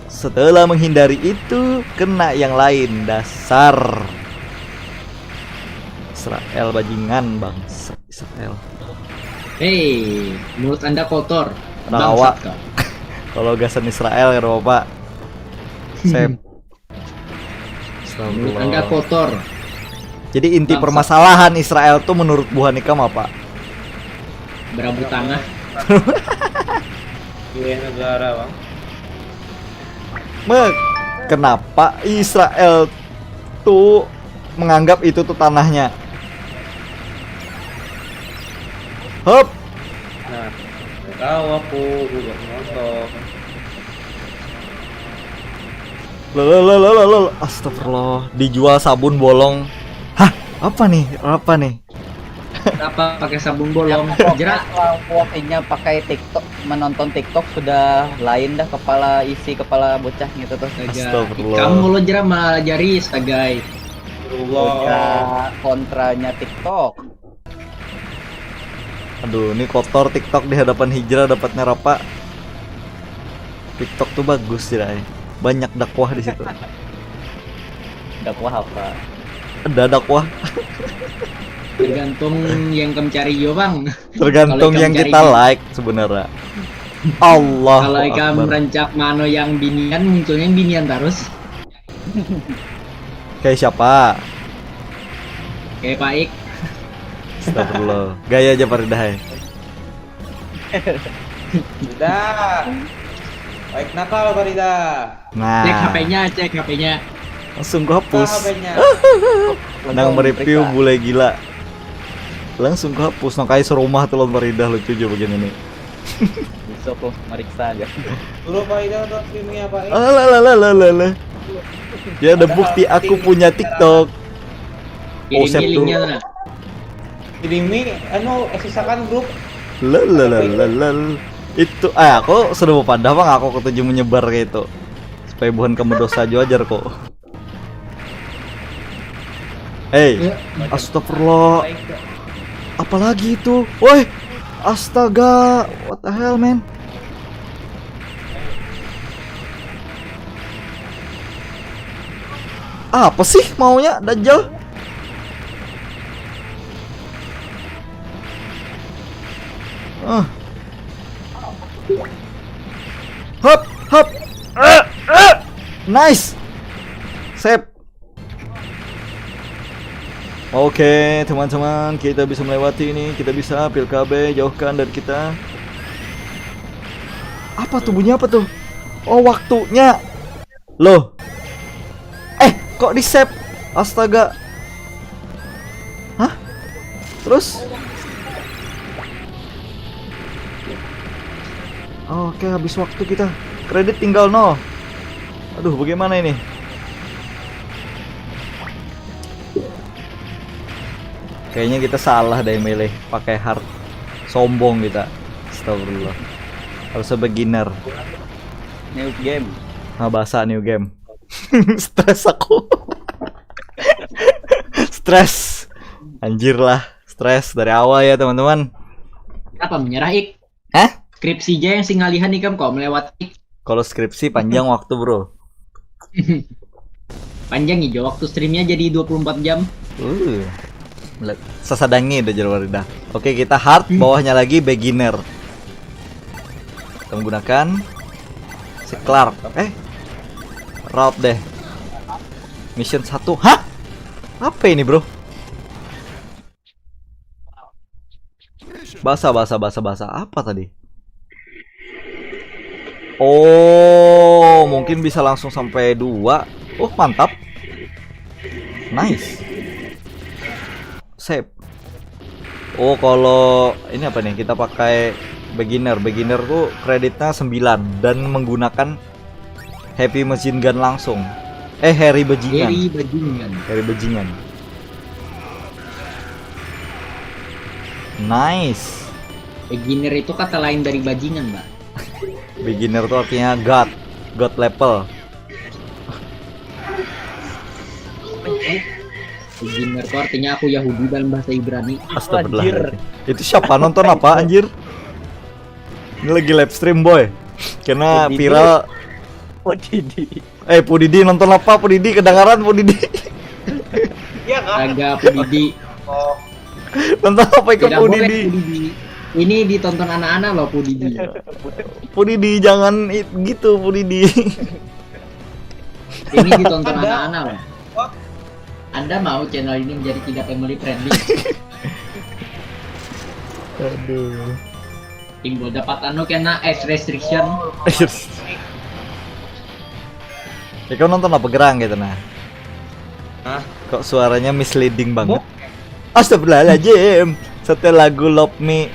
Setelah menghindari itu, kena yang lain. Dasar Israel bajingan bang. Israel. Hei, mulut Anda kotor. Rawa. Bangsat kau. Kalau gasan Israel ya bapak. Sep. Mulut Anda kotor. Jadi inti Bangsat. permasalahan Israel tuh menurut Bu Hanikam apa? Berebut tanah. Pilih negara bang. Kenapa Israel tuh menganggap itu tuh tanahnya? Hop. Nah, nggak tahu aku juga nonton. Lalalalalalal. Astagfirullah. Dijual sabun bolong. Hah? Apa nih? Apa nih? Apa pakai sabun bolong? Jerak. Waktunya pakai TikTok, menonton TikTok sudah lain dah kepala bocah gitu tuh. Astagfirullah. Kamu lo jerak malah jari sebagai Bocah kontranya TikTok. Aduh, ini kotor TikTok di hadapan Hijrah dapatnya Rapa. TikTok tuh bagus sih, Ray. Banyak dakwah di situ. Dakwah apa? Ada dakwah. tergantung yang kamu cari yo bang. Tergantung Kalau yang kamu kita cari- like sebenarnya. Allah. Kalau kamu rancak mano yang binian, munculnya yang binian terus. Kayak siapa? Kayak Pak Ik. Astagfirullah. Gaya aja Faridah. Sudah. Baik nakal Farida. Nah, Cek HP-nya, cek HP-nya. langsung gua hapus. HP-nya. Nang mereview bule gila. Langsung gua hapus. Nang kayak serumah telon Faridah lucu aja begini nih. Besok lo meriksa aja. Dulu Farida udah streaming apa? Alalalalalala. Ya ada bukti aku punya TikTok. Oh, save Kirim dulu. linknya sana. Streaming, sisakan grup. Lalalalalalal. Itu aku sudah mau pada bang, aku ketujuh menyebar kayak itu supaya bukan kamu dosa aja wajar kok. Hey, astagfirullah. Apalagi itu? Woi, astaga, what the hell man? Apa sih maunya Dajjal? Hop, hop. Nice. Sip. Oke, teman-teman, kita bisa melewati ini. Kita bisa pil KB jauhkan dari kita. Apa tuh bunyi apa tuh? Oh, waktunya. Loh. Kok di save? Astaga. Hah? Terus? Oke, habis waktu kita. Kredit tinggal 0. Aduh, bagaimana ini? Kayaknya kita salah deh milih pakai hard. Sombong kita. Astagfirullah. Harusnya beginner. New game. Nah, bahasa new game. Stres aku. Stres. Anjir lah. Stres dari awal ya, teman-teman. Apa menyerah Ik? Hah? Skripsi aja yang singgalihan nih kamu kok melewati. Kalau skripsi panjang waktu, Bro. Panjang hijau waktu streamnya jadi 24 jam. Sasadangi udah jalur dah. Oke, kita hard, bawahnya lagi beginner. Kita menggunakan si Clark. Route deh. Mission 1. Hah? Apa ini, bro? Bahasa apa tadi? Oh, mungkin bisa langsung sampai 2. Oh, mantap. Nice. Save. Oh, kalau ini apa nih? Kita pakai beginner. Beginner tuh kreditnya 9 dan menggunakan heavy machine gun langsung. Harry bajingan. Harry bajingan. Nice. Beginner itu kata lain dari bajingan, Mbak. Beginner tuh artinya God level. Beginner itu artinya aku Yahudi dalam bahasa Ibrani. Astagfirullah. Itu siapa nonton apa anjir? Ini lagi live stream, boy. Karena viral. Podidi. Pudidi nonton apa? Pudidi kedengaran Pudidi. Iya kan? Agak Pudidi. Oh, Nonton apa ikut Tidak boleh Pudidi? Pudidi. Ini ditonton anak-anak loh Pudidi. Pudidi jangan gitu Pudidi. Ini ditonton anak-anak loh. Anda mau channel ini menjadi tidak family friendly? Aduh. Timbul dapat kena age restriction. Ya kau nonton apa gerang gitu nah? Hah? Kok suaranya misleading banget? Astagfirullahaladzim. Setel lagu Love Me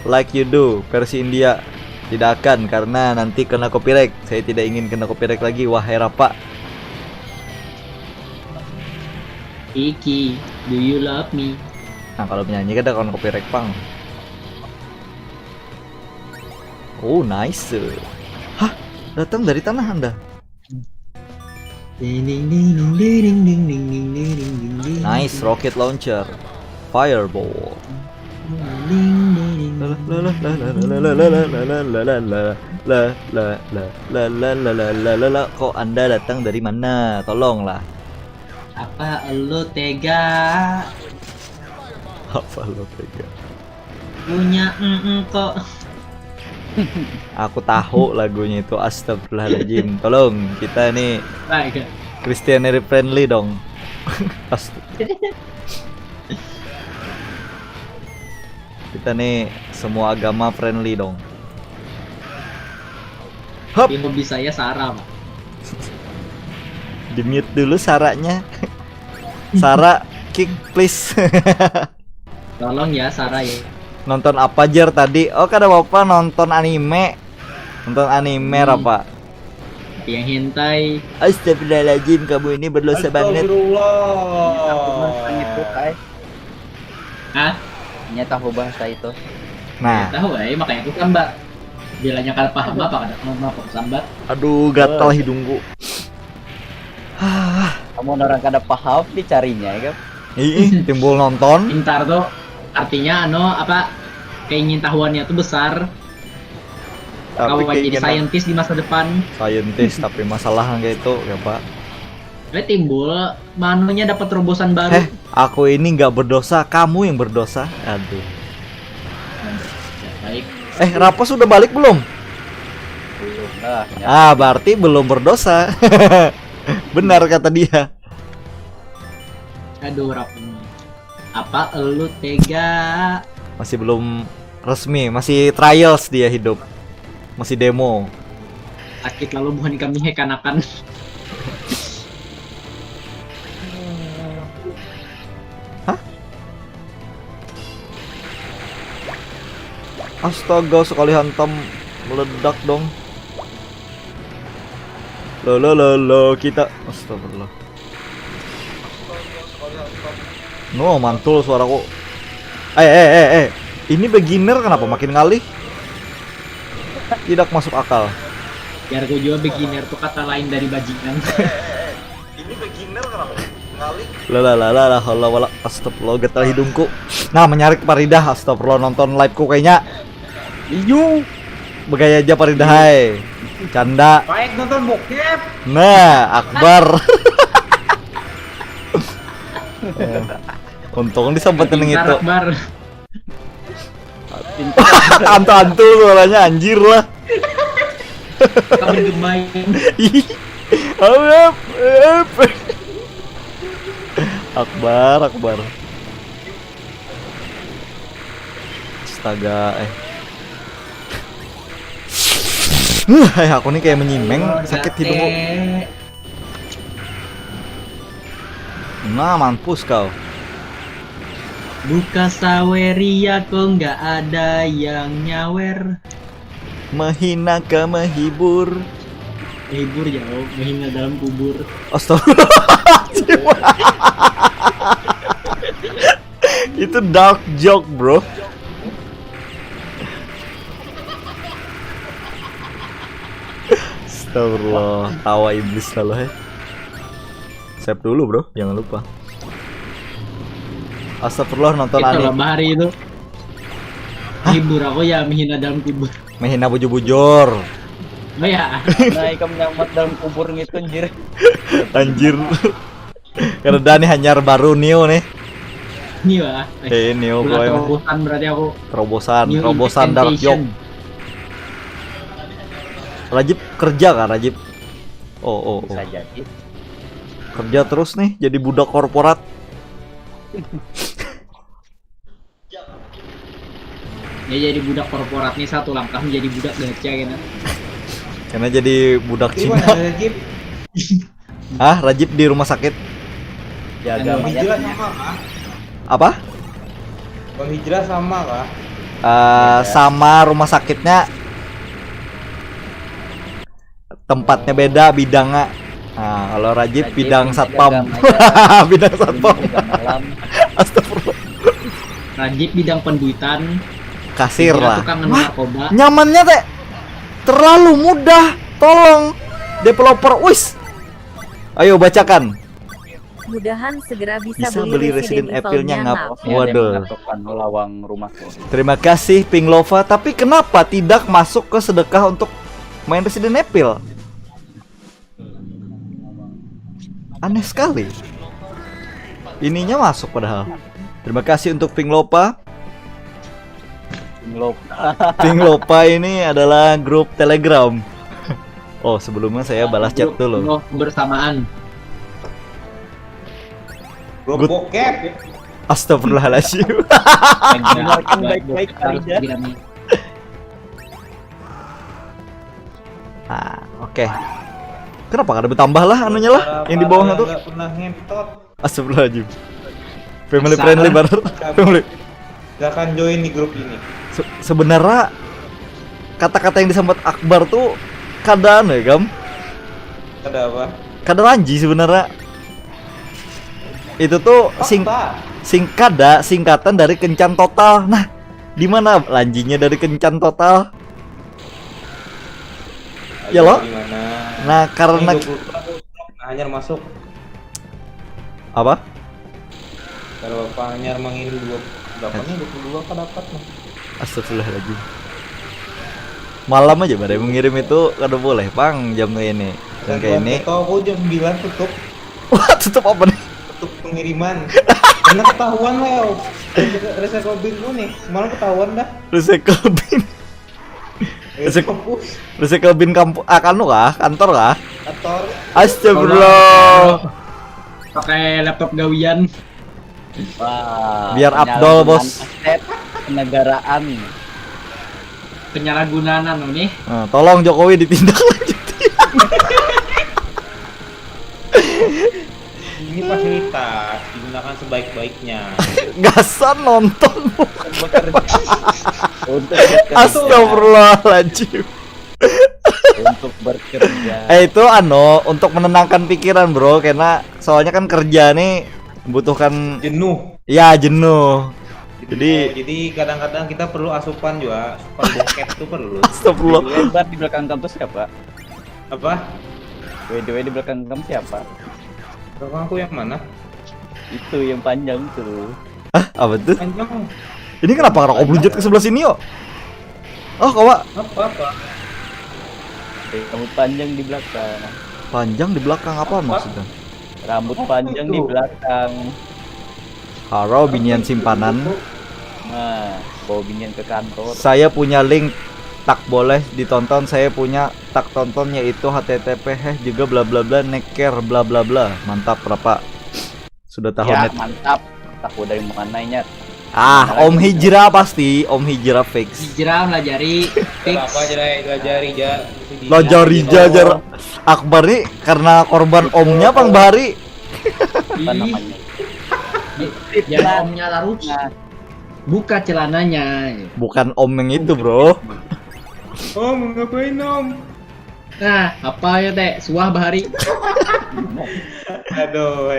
Like You Do versi India tidak akan karena nanti kena copyright. Saya tidak ingin kena copyright lagi. Wahai Rapa. Iki, do you love me? Nah kalau penyanyi kan ada kena copyright pang. Oh nice. Hah? Datang dari tanah Anda? Nice rocket launcher. Fireball. Kok Anda datang dari mana? Tolonglah. Apa lo tega Apa lo tega? punya kok? Aku tahu lagunya itu. Astagfirullahaladzim. Tolong kita nih Baik. Christianity friendly dong. Kita nih semua agama friendly dong. Hop. Ini hobi saya Sarah, Pak. Di mute dulu Saranya. Sarah kick please. Tolong ya Sarah ya. Nonton apa Jer tadi? Oh kada apa nonton anime. Nonton anime apa? Yang hentai. Astagfirullahaladzim, kamu ini berdosa banget. Astagfirullah. Hah? Nya tahu bahasa itu. Nah, Tahu makanya aku sambat. Bilanya kalau paham apa kada mau sambat. aduh gatal hidungku. Kamu orang kada paham dicarinya ya kan? Ih, timbul nonton. Pintar tuh artinya keingin tahuannya tuh besar. Kamu mau jadi scientist di masa depan. Scientist tapi masalah kayak itu ya Pak. Timbul manunya dapat terobosan baru. Aku ini nggak berdosa, kamu yang berdosa. Aduh. Ya, baik. Rapa sudah balik belum? Belum lah. Berarti belum berdosa. Benar kata dia. Aduh Rapi. Apa elu tega? Masih belum resmi, masih trials dia hidup. Masih demo. Sakit lalu bukan kami hekanakan. Astaga, sekali hantam meledak dong. Lo kita. Astagfirullah. No, mantul suaraku. Ini beginner kenapa makin ngalih? Tidak masuk akal. Biar gue juga beginner tuh kata lain dari bajingan. Ini beginner kenapa ngalih? Wala. Astagfirullah, gatal hidungku. Nah, menyarik Paridah. Astagfirullah, nonton liveku kayaknya. Iyo. Begaya aja Paridah, hai. Canda. Baik nonton bokep. Nah, Akbar. Untung disempetin Pintar, itu. Akbar. Antu-antu suaranya anjir lah. Kamu gemain. Ih. Alap, alap. Akbar. Astaga, aku nih kayak menyimeng, sakit hidungku. Nah, mampus kau. Buka saweria kok nggak ada yang nyawer. Menghina ke menghibur. Hibur jauh, menghina dalam kubur. Astagfirullahaladzim. Itu dark joke, bro. Astagfirullah, tawa iblis lalu. Save dulu, bro, jangan lupa. Astagfirullah, nonton Itu anime. lah bahari itu. Hibur aku ya menghina dalam kubur. Menghina bujur-bujur. Oh ya. Nah, ikam nyambat dalam kubur gitu anjir. Anjir. Karena nih hanyar baru Neo nih. Ini wah. Neo Bulan gue terobosan berarti aku. terobosan New dark implementation. joke. Rajib kerja kan Rajib? Oh. Bisa jadi. Kerja terus nih jadi budak korporat. Ya jadi budak korporat nih satu langkah menjadi budak gacha gitu. Karena jadi budak Cina. Gimana Rajib? Ah, Rajib di rumah sakit. Jaga Bang mayat. Hijrah sama kah? Apa? Bang Hijrah sama kah? Sama rumah sakitnya tempatnya beda, bidangnya. Nah, kalau Rajib Rajib bidang jaga satpam. mayat. Bidang satpam. Jaga malam. Astagfirullah. Rajib bidang penduitan. Kasir Kira lah. tukang Wah, narkoba. nyamannya teh terlalu mudah. Tolong developer, wis. Ayo bacakan. Mudahan segera bisa, Bisa beli Resident Evil-nya ngap. Waduh. Waduh. Lawang rumahku. Terima kasih Pinglova, tapi kenapa tidak masuk ke sedekah untuk main Resident Evil? Aneh sekali. Ininya masuk padahal. Terima kasih untuk Pinglova. Pinglova ini adalah grup Telegram. Oh, sebelumnya saya balas chat dulu. Oh, bersamaan. Bro Good. bokep. Astagfirullahaladzim. Dengarkan baik-baik Farida. Nah, oke. Kenapa kada bertambah lah anunya lah yang di bawahnya tuh? Nggak pernah ngentot. Astagfirullahaladzim. Family friendly banget. Family. Gak akan join di grup ini. Sebenarnya kata-kata yang disambat Akbar tuh kadang ya, Gam. Ada apa? Kadang lanji sebenarnya. Itu tuh Fakta. singkatan dari kencan total. Nah, di mana lanjinya dari kencan total? Ya Ayo, lo? Gimana? Nah, karena Ini 20 hanya masuk. apa? Kalau Bapak hanya mengirim 22 kan dapat lah. Astagfirullahaladzim. Malam aja pada mengirim itu kada boleh, Bang, jam ini. Dan kayak ini. Tahu aku jam 9 tutup Wah, tutup apa nih? pengiriman. Karena ketahuan lah ya. Recycle bin gue nih. Semalam ketahuan dah. Recycle bin. Resek- Kampus, Recycle bin kampus kanu kah? Kantor kah? kantor. Astagfirullah. Pakai laptop gawian. Wah, Biar Abdol, Bos. Aset kenegaraan. Penyalahgunaan nih. Nah, tolong Jokowi ditindaklanjuti. Ini fasilitas digunakan sebaik-baiknya. Gasan nonton. Untuk bekerja. Astagfirullahaladzim. Untuk bekerja. Itu untuk menenangkan pikiran, Bro, karena soalnya kan kerja nih membutuhkan Jenuh. ya jenuh. Jadi kadang-kadang kita perlu asupan juga. Asupan bokep itu perlu. astagfirullah. Lebar di belakang kamu tuh siapa? Apa? WDW di belakang kamu siapa? Belakang aku yang mana? Itu yang panjang tuh. Ah, apa tuh? Panjang. Ini kenapa rokok belunjut ke sebelah sini, yo? Oh, kawa Apa? Kamu panjang di belakang. panjang di belakang apa maksudnya? Rambut panjang di belakang. Haro binian simpanan. Nah, bawa binian ke kantor. Saya punya link tak boleh ditonton. Saya punya tak tonton yaitu http juga bla bla bla neker bla bla bla. Mantap berapa? Sudah tahu Ya, net. mantap. Tahu dari mananya. Om Hijrah pasti, Om Hijrah fix. Hijrah melajari fix. Apa aja lah belajar ja. Lajari jajar Akbar nih karena korban omnya Bang Bahari. Apa namanya? Jangan omnya larut. Buka celananya. Bukan om yang itu, Bro. Om, ngapain om? Nah, apa ya teh? Suah Bahari. Aduh,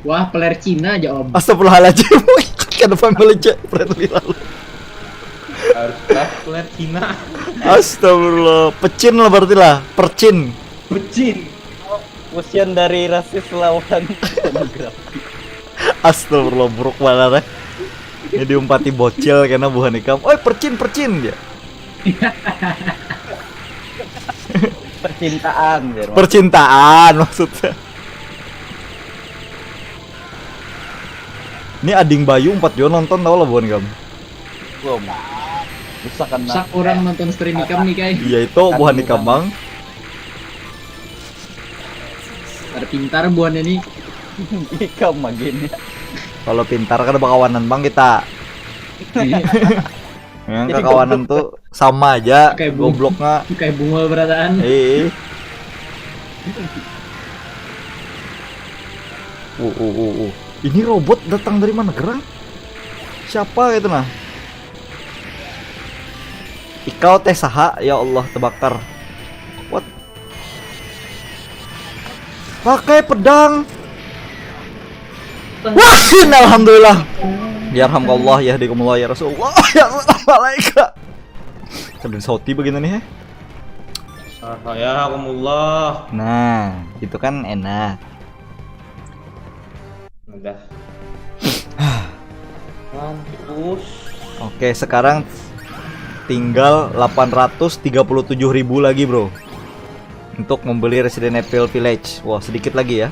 Wah, peler Cina aja om. Astagfirullahaladzim. Kenapa melecet friendly lalu? harus kuliah Cina. Astagfirullah. Pecin lah berarti lah. Percin. Becin. Fusion dari rasis lawan pornografi. Astagfirullah buruk banget ya. Ini diumpati bocil karena buah nikam. Oi percin dia. Percintaan, Jerman. Percintaan maksudnya. Ini Ading Bayu 4 Jon nonton tau lah bukan kamu? Belum. Bisa kan? Sak orang nonton stream ikam nih kai. Iya itu buah nikam bang. Terpintar buan ini. Ikam magin. Kalau pintar kan bakawanan bang kita. Yang kekawanan tuh sama aja. Kayak Gobloknya. Kayak bunga berataan. Ini robot datang dari mana gerang? Siapa gitu nah? Ikau teh saha? Ya Allah terbakar. What? Pakai pedang. Wah, alhamdulillah. Yarhamkallah yahdikumullah ya Rasulullah. Ya malaika. Kadang sauti begini nih ya. Ya kumullah. Nah, itu kan enak. Udah. Mampus. Oke, sekarang tinggal 837.000 lagi, Bro. Untuk membeli Resident Evil Village. Wah, sedikit lagi ya.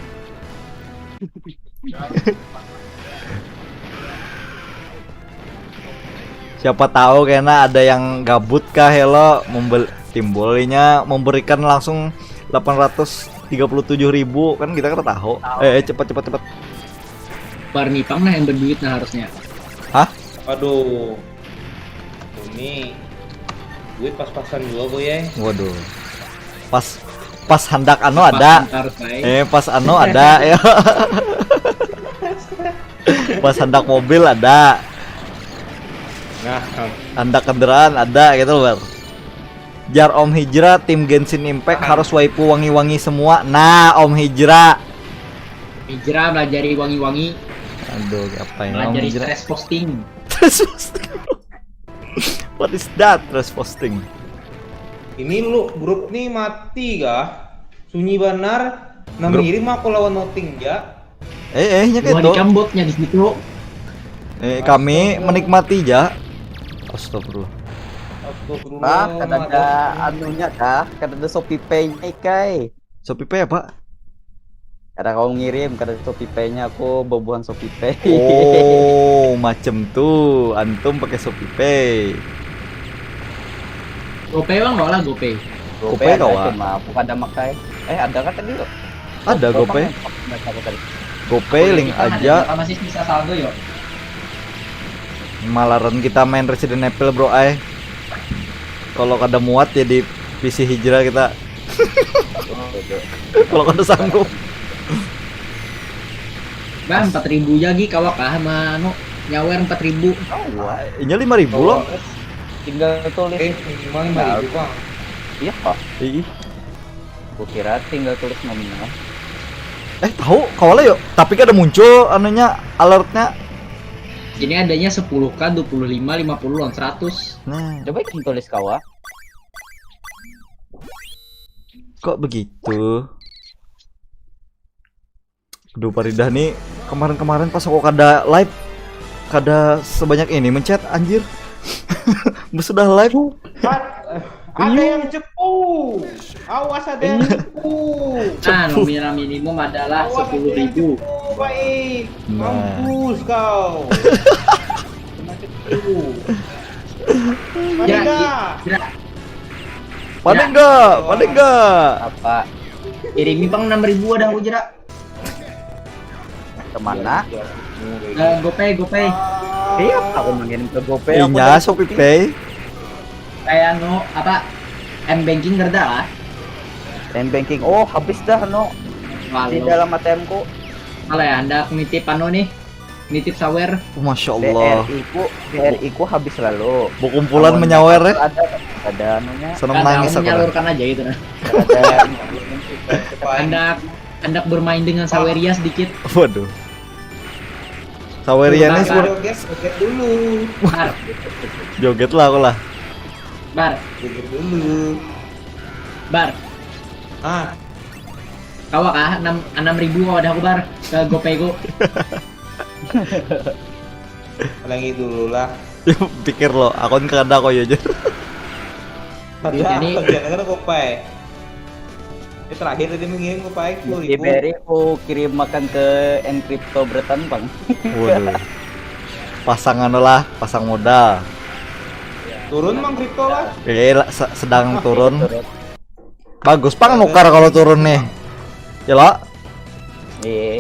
Siapa tahu karena ada yang gabut kah Hello timbulnya memberikan langsung 837.000 kan kita kan tahu. Cepat. Parnipang nah yang berduit nah harusnya. Hah? Aduh. Ini duit pas-pasan juga gue ya. Waduh. Pas hendak anu ada. Pas anu ada ya. Pas hendak mobil ada. Nah, Hendak kendaraan ada gitu loh. Jar Om Hijrah tim Genshin Impact harus waifu wangi-wangi semua. Nah, Om Hijrah. Hijrah melajari wangi-wangi. Aduh, apa yang Om Melajari Hijrah? stress posting. What is that? Stress posting. ini lu grup nih mati kah? Sunyi benar. Nah mengirim aku lawan noting ya. Nya Bukan gitu. ikam botnya di situ. Kami menikmati ya. Astagfirullah. Nah, kan ada anunya kah? Kan ada Shopee Pay-nya kai. Shopee Pay apa? Karena kau ngirim, karena Shopee Pay-nya aku bobohan Shopee Pay. Oh, macem tuh. Antum pakai Shopee Pay. GoPay bang nggak lah GoPay. GoPay ada kau, ah? cuma aku pada makai. Ada kan tadi yuk? Ada GoPay. GoPay link aja. Masih bisa saldo yuk. Malaran kita main Resident Evil bro kalau kada muat ya di PC Hijrah kita. Kalau kada sanggup. Bang 4.000 lagi kawak kah sama anu nyawer 4.000. Ini 5.000 loh. Tinggal tulis. Minimal 5.000 bang. Iya kok. Ih. Gua kira tinggal tulis nominal. Tahu kawala yuk. Tapi kada muncul anunya alertnya. Ini adanya 10k, 25, 50, 100. Nah, Coba kita tulis kawa. kok begitu? Aduh Paridah nih kemarin-kemarin pas aku kada live kada sebanyak ini mencet anjir. Sudah live. Ada yang cepu. Awas ada yang cepu. Nah, nominal minimum adalah 10.000. baik. Nah. Mampus kau. Macet itu. Mati Ya, enggak? Jera, Panik enggak? Panik enggak? Apa? kirimi bang 6.000 ada aku Jera. Kemana? GoPay. Iya, aku mengirim ke GoPay. Iya, Shopee Pay. Kayak apa? M-banking gerda lah. Dan banking. Oh, habis dah no. Di Kalau dalam ATM ku. kalau ya anda nitip nih, nitip sawer. Masya Allah. BRI ku habis lalu. Bu kumpulan menyawer ya. Ada anunya. Seneng Anda nangis aku. menyalurkan aja gitu nah. Ada Anda bermain dengan saweria sedikit. Waduh. Saweriannya Bar, Joget dulu. bar, joget lah aku lah. Joget dulu. bar. Ah, Kawak 6.000 wadah aku bar ke GoPay ku. lagi dulu lah. Pikir lo, akun kada kok ya Jar. Dia Ini- kerjaan kok pai. Terakhir tadi mengirim ke pai di BRI ku kirim makan ke Encrypto Breton bang. Waduh. Pasangan lo lah, pasang modal. Turun mang kripto lah. Sedang turun. Bagus pang nukar kalau turun nih. Ya lo,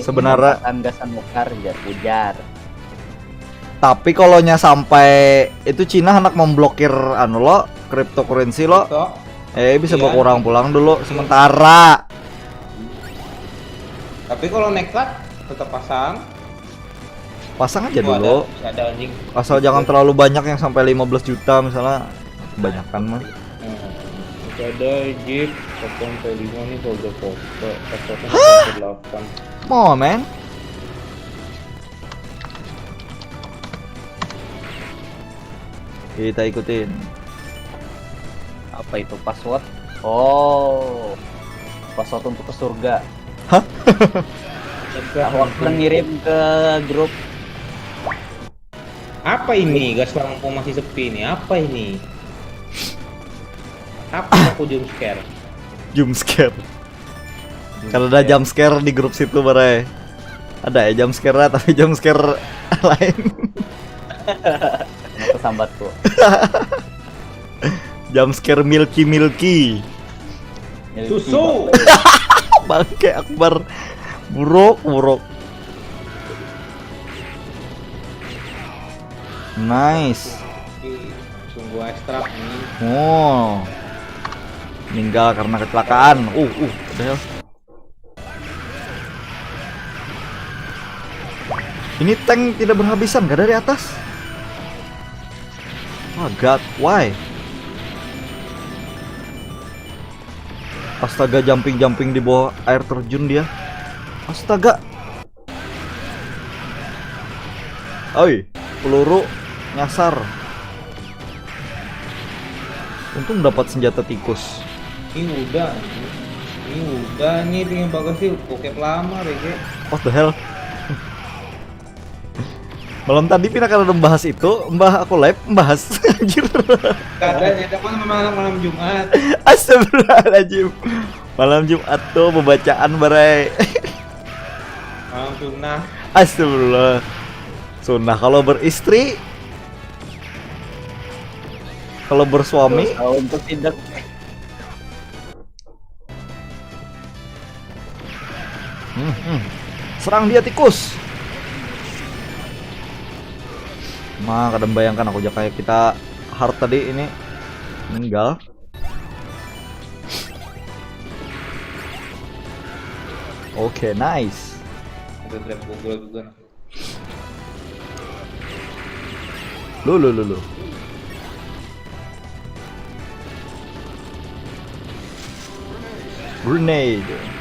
Sebenarnya- gasan nukar ujar. tapi kalau nya sampai itu Cina hendak memblokir anu lo, cryptocurrency lo. Kripto. Bisa Iya. berkurang pulang dulu sementara. Tapi kalau nekat tetap pasang. Pasang aja Oh, dulu. ada anjing. Asal jangan terlalu banyak yang sampai 15 juta misalnya. Kebanyakan mah. Ada Jeep 1.5 nih kalau udah foto. Fotonya 8. Mau men. Kita ikutin. Apa itu password? Oh, password untuk ke surga. Hah? Aku akan ngirim ke grup. Apa ini? Gas lampu masih sepi nih. Apa ini? Apa aku jump scare? Jump scare. Kalau ada jump scare di grup situ barai. Ada ya jump scare tapi jump scare lain. Kesambatku. Jump scare milky. Susu. Bangke Akbar. Buruk. Nice. Sungguh ekstrak nih. Oh. Meninggal karena kecelakaan. Udah. Ini tank tidak berhabisan, gak dari atas. Oh god, why? Astaga, jumping di bawah air terjun dia. Astaga. Oi, peluru nyasar. Untung dapat senjata tikus. Ini udah. Ini yang bagus sih bokep lama Rege. What the hell? Malam tadi Pina kalau membahas itu, aku live membahas anjir. Katanya kan malam Jumat. Astagfirullahaladzim. Malam Jumat tuh pembacaan barai. Malam sunnah. Astagfirullah. Sunnah kalau beristri, kalau bersuami. Untuk tidak Serang dia tikus. Kadang bayangkan aku aja kayak kita hard tadi ini meninggal. Oke, nice. Ada trap Google juga. Lu. Grenade.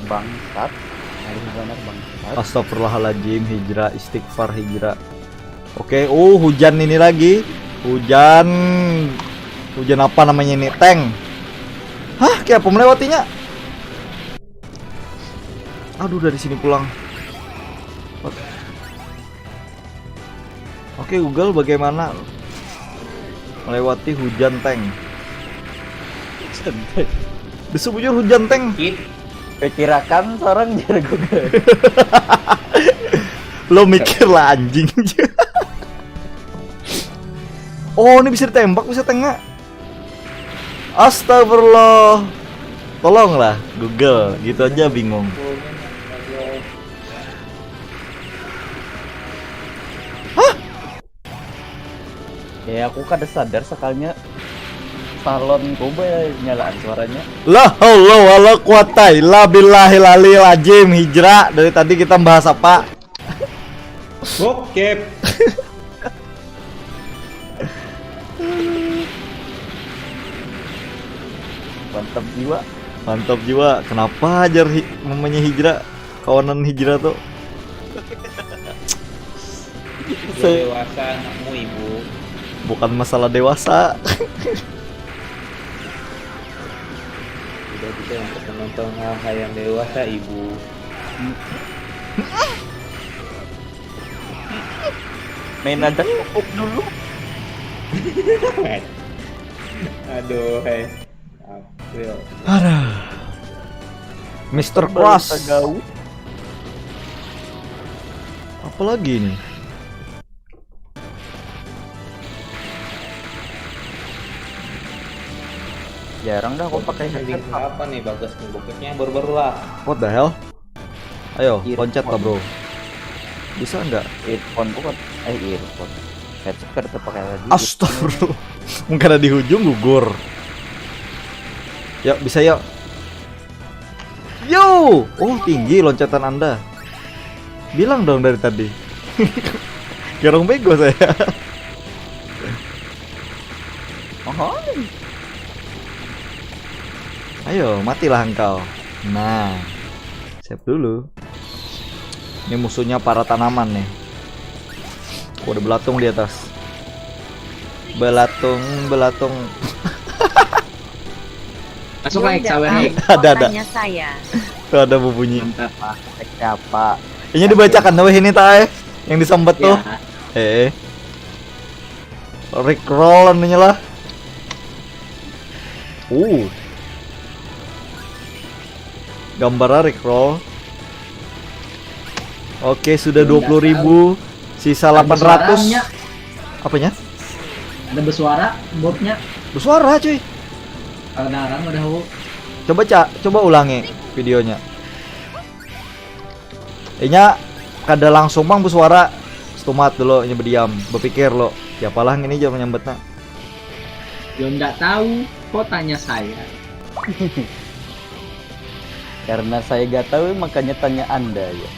bangsat. Harus benar bangsat. Astagfirullahaladzim, hijrah, istighfar, hijrah. Oke, hujan ini lagi. Hujan apa namanya ini? Tank. Hah, kayak apa melewatinya? Aduh, dari sini pulang. Oke, Google bagaimana melewati hujan tank? Desu bujur hujan tank. Perkirakan seorang jago. Lo mikir lah anjing. Oh, ini bisa ditembak, bisa tengah. Astagfirullah. Tolonglah Google, gitu aja bingung. Ya aku kada sadar sekalinya salon coba ya nyalaan suaranya. La haula wala quwata illa billahil aliyil azim. Hijrah, dari tadi kita bahas apa? Bokep. Mantap jiwa. Mantap jiwa. Kenapa ajar namanya hijrah? Kawanan hijrah tuh. Dewasa anakmu ibu. Bukan masalah dewasa. Tidak bisa untuk menonton hal-hal yang dewasa ibu. Main aja cukup dulu. Aduh, April. Aduh. Mr. Cross. Apa lagi nih? Jarang dah aku pakai Heading apa nih bagus nih bokepnya baru-baru lah. What the hell? Ayo, Earphone. loncat lah bro. Bisa nggak? earphone bukan earphone. Headset kan terpakai lagi. Astagfirullah. Mungkin ada di ujung gugur. Yuk, bisa yuk. Yo! Oh, tinggi loncatan Anda. Bilang dong dari tadi. Garong bego saya. Oh, Ayo, matilah engkau. Nah, save dulu. Ini musuhnya para tanaman nih. Oh, ada belatung di atas. Belatung, belatung. Masuk like sawer Tahu like. Ada. kotanya saya. Tuh ada bunyi. Mantap. siapa? Ini dibacakan tuh ini tae yang disambat tuh. Ya. Rickroll anunya lah. Gambarnya Rickroll. Oke, sudah 20.000, sisa 800. Apanya? Ada bersuara botnya. Bersuara cuy. Kedengaran udah hu. Coba ulangi videonya. Inya kada langsung bang bersuara. Stumat dulu, ini berdiam, berpikir lo. Siapalah ini aja menyambetnya. Yo nggak tahu, kok tanya saya. Karena saya gak tahu makanya tanya Anda ya.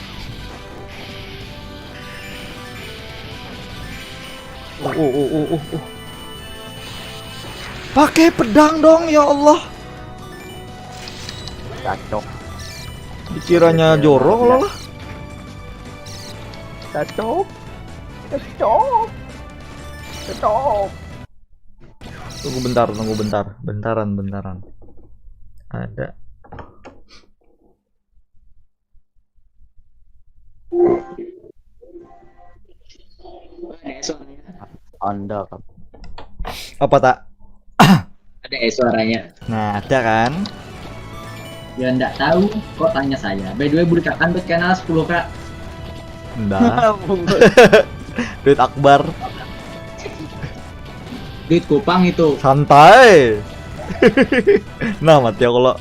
Pakai pedang dong ya Allah. Cacok. Dikiranya jorok lah. Cacok. Cacok. Cacok. Tunggu bentar. Bentaran. Ada. Anda kan. Apa tak? Ada suaranya. Nah, ada kan? Ya nggak tahu, kok tanya saya. By the way, berikan ke channel 10k. Enggak. Duit Akbar. Duit kupang itu. Santai. Nah, mati aku lo.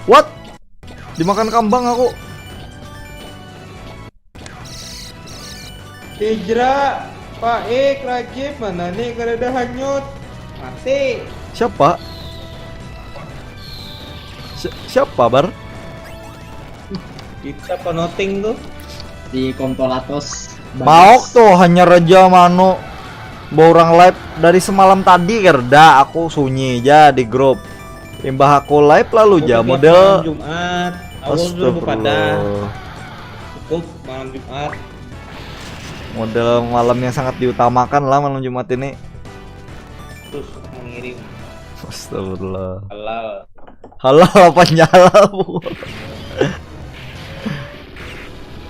What? Dimakan kambang aku. Hijrah, Pak Rajib mana nih kada ada hanyut. Mati. Siapa? Siapa, Bar? Kita penoting tuh. Di Kompolatos. Mau tuh hanya Raja Mano. Orang live dari semalam tadi kerja aku sunyi aja di grup. Imbah aku live lalu aja model Jumat. Awal dulu pada Astagfirullah. cukup malam Jumat. Model malam yang sangat diutamakan lah malam Jumat ini. Terus mengirim Astagfirullah. halal. Halal apa nyala bu?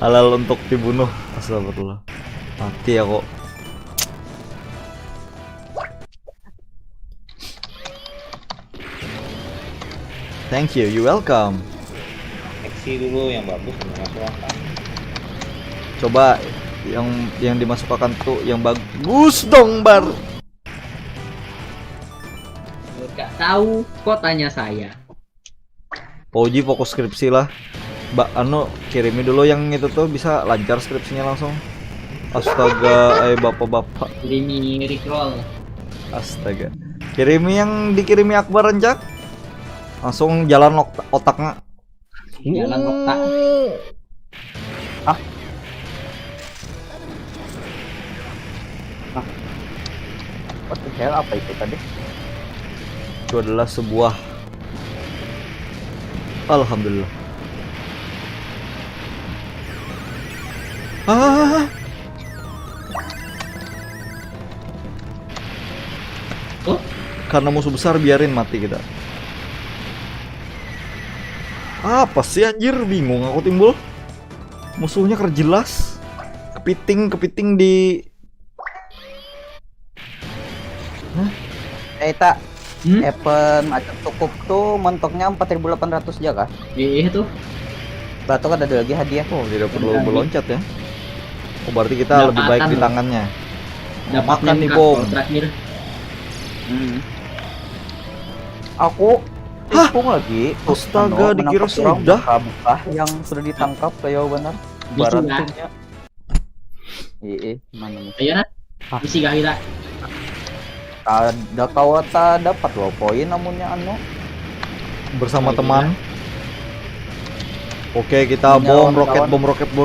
Halal untuk dibunuh. Astagfirullah. Mati aku. Thank you, you welcome. Seksi dulu yang bagus dimasukkan. Coba yang dimasukkan tuh yang bagus dong, Bar. Gak tahu, kok tanya saya. Pauji fokus skripsi lah. Mbak Anu kirimi dulu yang itu tuh bisa lancar skripsinya langsung. Astaga, bapak-bapak. Kirimi recroll. Astaga. Kirimi yang dikirimi Akbar Rencak. Langsung jalan otaknya. Jalan otak. What the hell, apa itu tadi? Itu adalah sebuah alhamdulillah. Oh, Karena musuh besar biarin mati kita. Apa sih anjir, bingung aku timbul. Musuhnya jelas. Kepiting di Tak Hmm? Evan macam cukup tuh mentoknya 4.800 aja kah? iya tuh. Batu kan ada lagi hadiah. Oh, tidak perlu meloncat ya. Oh, berarti kita lebih baik di tangannya. Dapatnya Makan nih, nih Bom. terakhir. Aku hitung lagi. Astaga, dikira sudah. Buka yang sudah ditangkap kayak benar. Bisa, Baratnya. Iya, mana nih? Ayo nah. Misi gahira. Ada kawata dapat 2 poin namunnya anu. Bersama Oh, teman. Oke, kita Punya bom roket, lawan-lawan.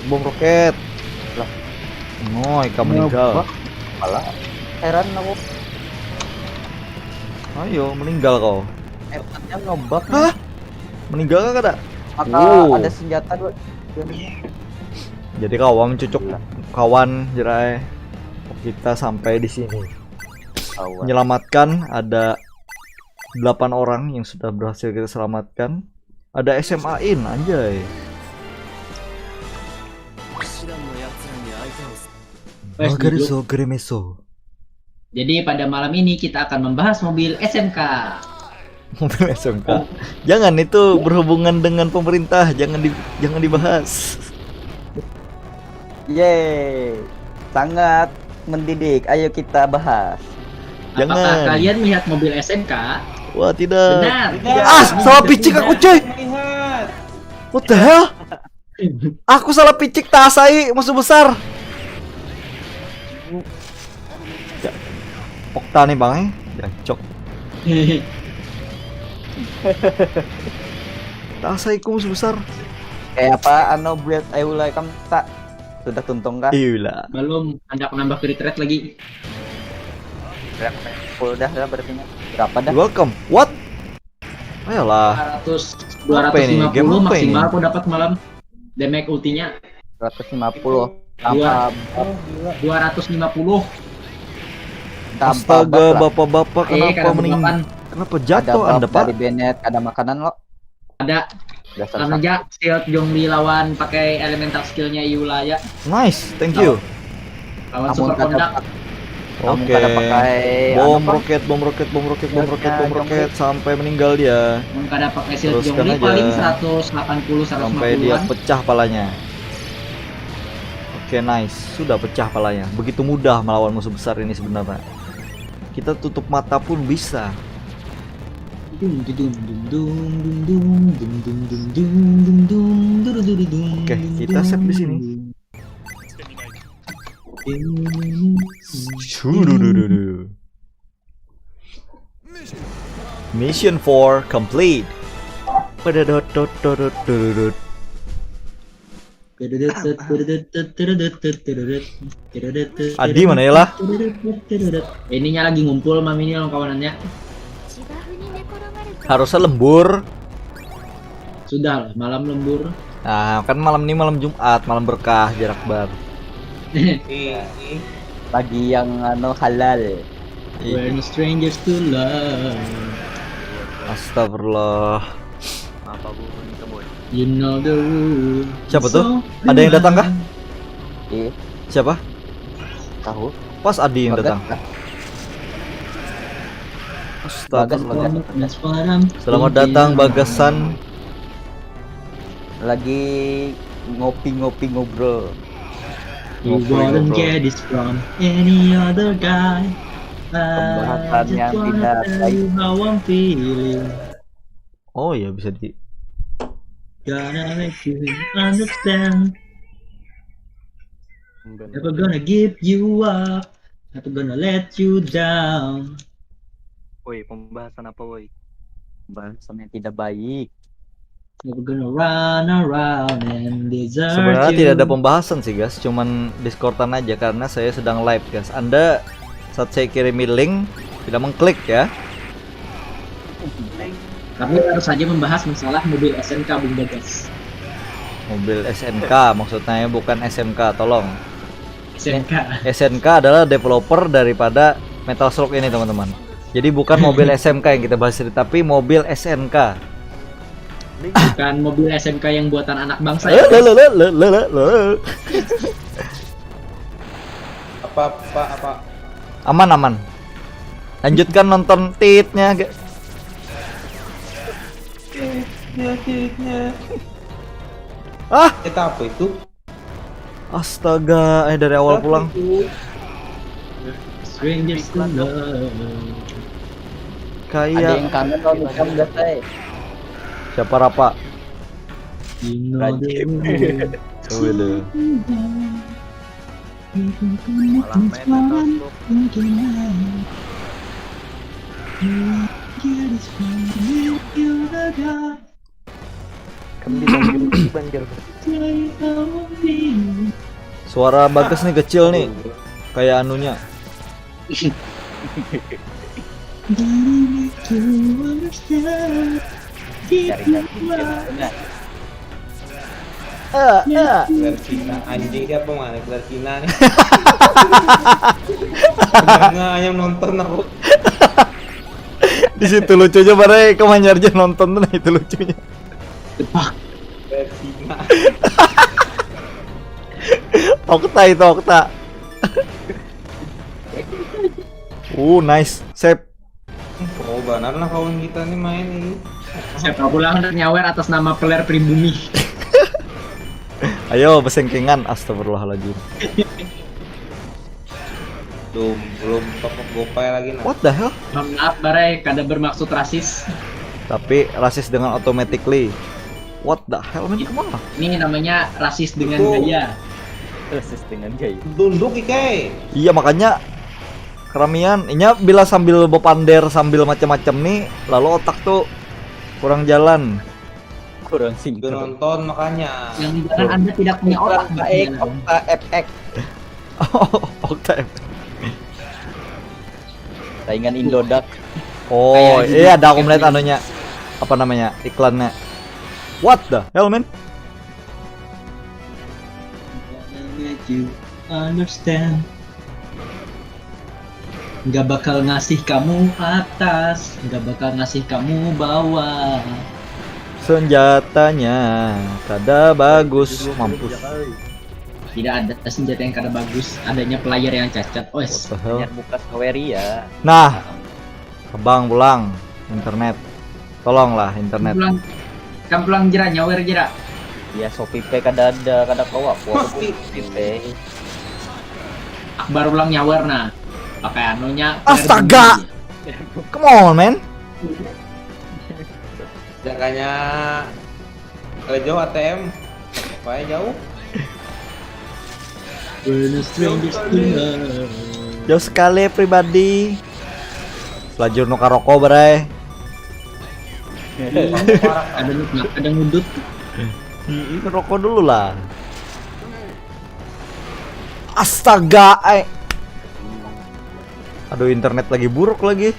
bom roket. Lah. No, Ika meninggal. Malah heran aku. Ayo, meninggal kau. Evannya ngebug. Hah? Meninggal kah ada? Maka ada senjata 2. Jadi kawan cucuk kawan jerai. Kita sampai di sini. Menyelamatkan ada 8 orang yang sudah berhasil kita selamatkan. Ada SMA-in anjay. Magarizo Gremeso. Jadi pada malam ini kita akan membahas mobil SMK. Mobil SMK. Jangan, itu berhubungan dengan pemerintah, jangan dibahas. Yeay, sangat mendidik. Ayo kita bahas. Jangan. Apakah kalian melihat mobil SMK? Wah, tidak. Benar. Salah picik aku, coy. Lihat. What the hell? Aku salah picik Tasai musuh besar. Ya. Okta nih bang, ya cok. Tasai ku musuh besar. Kayak apa? Ano build Eula kan tak sudah tuntung kan? Iya. Belum, Anda nambah crit rate lagi. Full dah berarti. Berapa dah? Welcome. What? Ayolah. 250 Apa ini? Game apa maksimal ini? kok dapat malam. Damage ultinya 150 tanpa 250. Astaga, bapak-bapak kenapa kada meninggal? makan. Kenapa ada jatuh Anda, buff dari Pak? Bennett, ada makanan lo. Ada Dasar karena aja shield Zhongli lawan pakai elemental skillnya Eula ya. Nice, thank you. Lawan Namun super kada kondak. Namun Oke. kada pakai Bom anu, roket sampai meninggal dia. Kada pakai shield Teruskan Zhongli aja. paling 180 Sampai dia 150-an. pecah palanya. Oke, nice. Sudah pecah palanya. Begitu mudah melawan musuh besar ini sebenarnya. Kita tutup mata pun bisa. Oke, kita save di sini. Shududududu. Mission 4 complete. Padadototototototot. Adi mana ya lah? Ininya lagi ngumpul mami ini kawanannya. Harusnya lembur. Sudah lah, malam lembur. Nah, kan malam ini malam Jumat, malam berkah jarak bar. bagi yang anu halal. When strangers to love. Astagfirullah. You know the rule. Siapa tuh? Ada yang datang kah? Siapa? Tahu? Pas Adi yang Bagat datang. kah? Astaga. Bagas. Selamat datang Bagasan. Lagi ngopi-ngopi ngobrol. You wouldn't get this from any other guy. Pembahasan I yang just wanna tidak tell baik. you how I'm feeling. Oh ya bisa di. Gonna make you understand. Never gonna give you up. Never gonna let you down. Woi, pembahasan apa woi? Pembahasan yang tidak baik. Never gonna run around and desert Sebenarnya you. tidak ada pembahasan sih guys, cuman Discordan aja karena saya sedang live guys. Anda saat saya kirimi link tidak mengklik ya. Kami harus saja membahas masalah mobil SNK Bung Bagas. Mobil SNK maksudnya ya, bukan SMK, tolong. SNK. SNK adalah developer daripada Metal Slug ini teman-teman. Jadi bukan mobil SMK yang kita bahas, tapi mobil SNK. Bukan mobil SNK yang buatan anak bangsa. Apa? Aman. Lanjutkan nonton titnya guys. Ah, Kita apa itu? astaga, dari awal pulang. Strangers to love. Ada yang Kayak kangen kalau nikah enggak teh? siapa Rapa? You know Rajib. the Waduh. Malah main Metal Slug. Kembali banjir. Suara Bagas nih kecil nih. Kayak anunya. Gelar Cina anjing siapa mana gelar Cina nih? Jangan hanya nonton aku. Di situ lucunya bare kemanjarnya nonton tuh, nah itu lucunya. Gelar Cina. Okta. Nice. Save. Oh benar lah kawan kita nih main ini. Siapa pulang dan nyawer atas nama peler pribumi. Ayo besengkengan, astagfirullahaladzim. Belum topok gopay lagi nah. What the hell? Maaf Barai, kada bermaksud rasis. Tapi rasis dengan automatically. What the hell man, kemana? Ini namanya rasis dengan Itu. gaya. Persis dengan gaya. Tunduk Ike. Iya makanya keramian, inya bila sambil bepander sambil macam-macam nih, lalu otak tuh kurang jalan. Kurang Udah sinkron. nonton makanya. Yang jangan Anda tidak punya otak. Baik, Okta FX. Okta. Saingan Indodax. Oh, Kayak iya ada aku melihat anunya. Apa namanya? Iklannya. What the hell man? Let you understand. Nggak bakal ngasih kamu atas, nggak bakal ngasih kamu bawah. Senjatanya kada bagus, mampus. Tidak ada senjata yang kada bagus, adanya player yang cacat. What Wes, the hell? Banyak buka Saweri ya. Nah, Bang pulang internet. Tolonglah internet. pulang jera nyawer jera. Ya Shopee Pay kada ada, kada kawa. Pasti. Shopee Pay. Akbar ulang nyawer nah. Pakai anunya. Astaga! Come on man. Jangkanya jauh ATM. Supaya jauh. Jauh sekali pribadi. Selajur nuka rokok berai. Ada ngudut. Rokok dulu lah. Astaga, aduh internet lagi buruk lagi.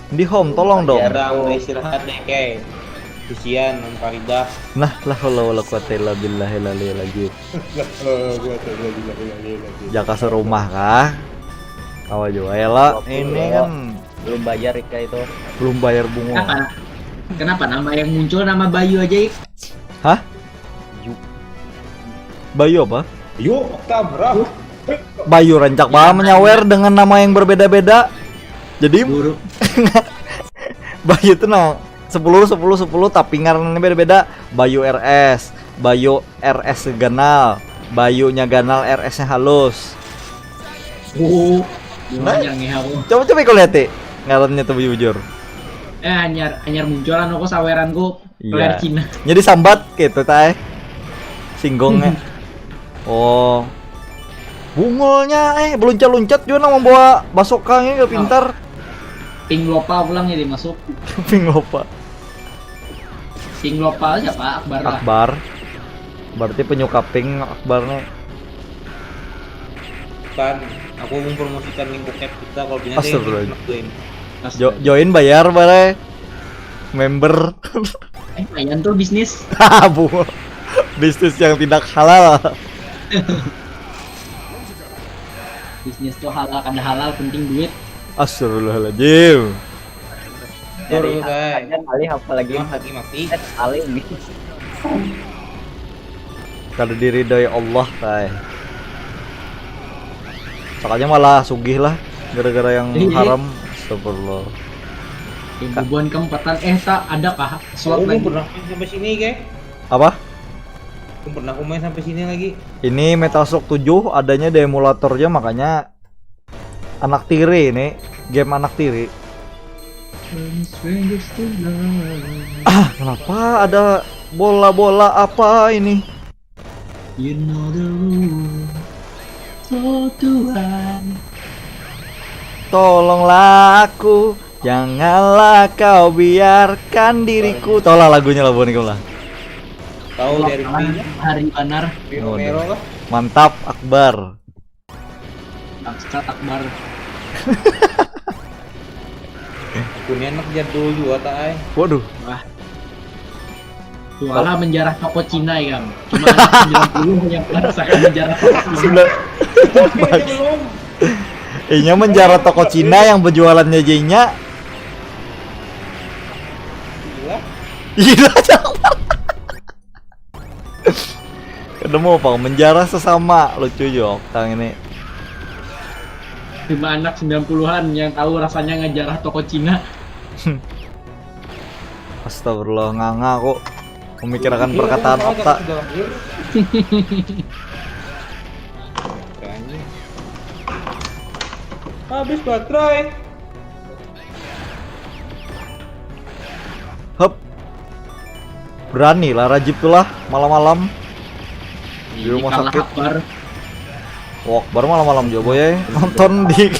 Di home tolong dong. Sedang istirahat deh kayak. Kesian non Farida. Nah, la haula wala quwata illa billahi lagi. Jaka serumah kah? Kawa juga Ela. Ini kan Belum bayar Ika itu. belum bayar bunga. Kenapa nama yang muncul nama Bayu aja? Hah? Bayu apa? Yuk, Okta berapa? Bayu rancak banget menyawer dengan nama yang berbeda-beda. Jadi buruk. Bayu itu nah 10 tapi ngarannya beda-beda. Bayu RS, Bayu RS ganal, Bayunya ganal RS-nya halus. Anyar ngehaw. Coba kau lihat deh ngarannya tuh jujur. Anyar munculan aku saweran ku player Iya. Cina. Jadi sambat gitu tay. Singgongnya. Oh. Bungulnya beluncat-luncat juga nang membawa basokanya gak pintar. Ping Lopa pulang jadi masuk. Ping lupa. Ping Lopa siapa? Akbar lah. Akbar. Berarti penyuka ping Akbarnya. Kan aku mempromosikan link bokep kita kalau punya Astagfirullah. Astagfirullah. Join bayar bare. Member. Lumayan tuh bisnis. Bu. Bisnis yang tidak halal. Bisnis tuh halal kada halal penting duit. Astagfirullahaladzim. Dari Turun, guys. aja kali apalagi Mati. kali ini. Kada diridhoi Allah tay. Soalnya malah sugih lah gara-gara yang Iya. haram. Astagfirullah. Ribuan keempatan tak ada kah? Slot Aku lagi. pernah main sampai sini, guys. Apa? Aku pernah main sampai sini lagi. Ini Metal Slug 7 adanya di emulatornya, makanya anak tiri ini, game anak tiri. Kenapa ada bola-bola apa ini? You know the rule. Oh Tuhan. Tolonglah aku, janganlah kau biarkan diriku. Tolong lagunya lah bukan lah. Tahu dari Bino Hari Banar. Mero lah. Mantap Akbar. Bangsat Akbar. Aku ini anak jadul juga tay. Waduh. Tualah menjarah toko Cina ya, Kang. Cuma anak 90 yang merasakan menjarah toko Cina. Belum. Ini menjarah toko Cina yang berjualannya jenya. Gila. Gila jangan. Ketemu apa? Menjarah sesama lucu jok tang ini. Cuma anak 90-an yang tahu rasanya ngejarah toko Cina. Astagfirullah nganga kok memikirkan perkataan Okta. Habis baterai. Hup. Berani lah Rajib tuh lah malam-malam di rumah Kalah sakit. Akbar. Wah, baru malam-malam juga ya nonton di.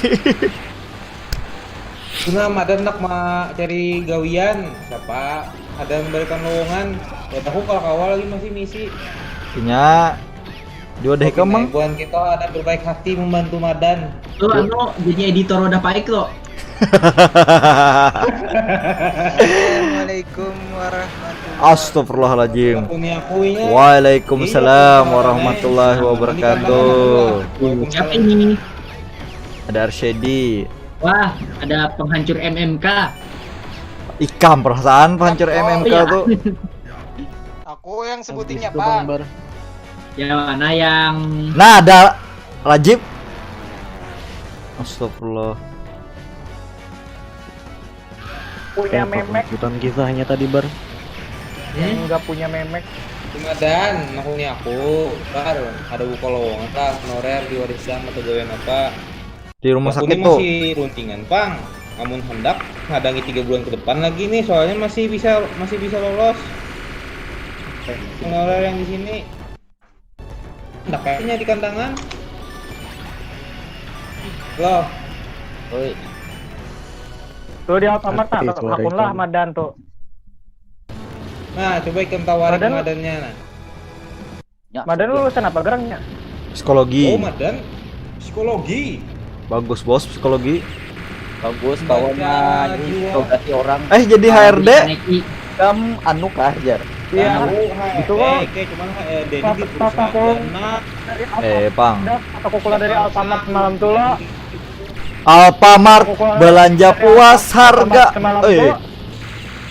Kuna ada nak ma cari gawian siapa ada memberikan lowongan buat aku kalau kawal lagi masih misi. Punya juga deh kemang. Buan kita ada berbaik hati membantu Madan. Tuh anu jadi editor udah baik loh. Assalamualaikum warahmatullahi Astagfirullahaladzim. Akunya Waalaikumsalam warahmatullahi wabarakatuh. Siapa ini? Ada Arsyedi. Wah, ada penghancur MMK. Ikam perasaan pancur MMK iya. tuh. Aku yang sebutinnya Habis itu, Bang Pak. Bar. Yang mana yang Nah, ada Rajib. Astagfirullah. Punya memek. Hutan kisahnya tadi Bar. Yang nggak punya memek. Madan, aku bar ada buka lowongan lah honorer di warisan atau gawean apa. Di rumah Aku sakit ini tuh. masih runtingan, Pang. Namun hendak ngadangi 3 bulan ke depan lagi nih, soalnya masih bisa lolos. Honorer yang di sini. Hendak kayaknya di kandangan. Loh, Oi, Tuh di Alfamart tak, Aktif, akun lah Waalaikumsalam. Madan tuh. nah coba ikan tawarin ke Madan- Madannya nah. ya, Madan sudah. lulusan apa gerangnya? Psikologi. Oh, Madan psikologi. Bagus bos psikologi. Bagus kawannya interogasi orang. Jadi HRD. Nike. Kamu anu kah ajar? Iya. Itu Itu kok. cuman HRD ini di Pas perusahaan aku dana. dari Alfamart. Pang. Aku keluar dari Alfamart malam tuh lo. Alfamart belanja puas harga. Semalam tuh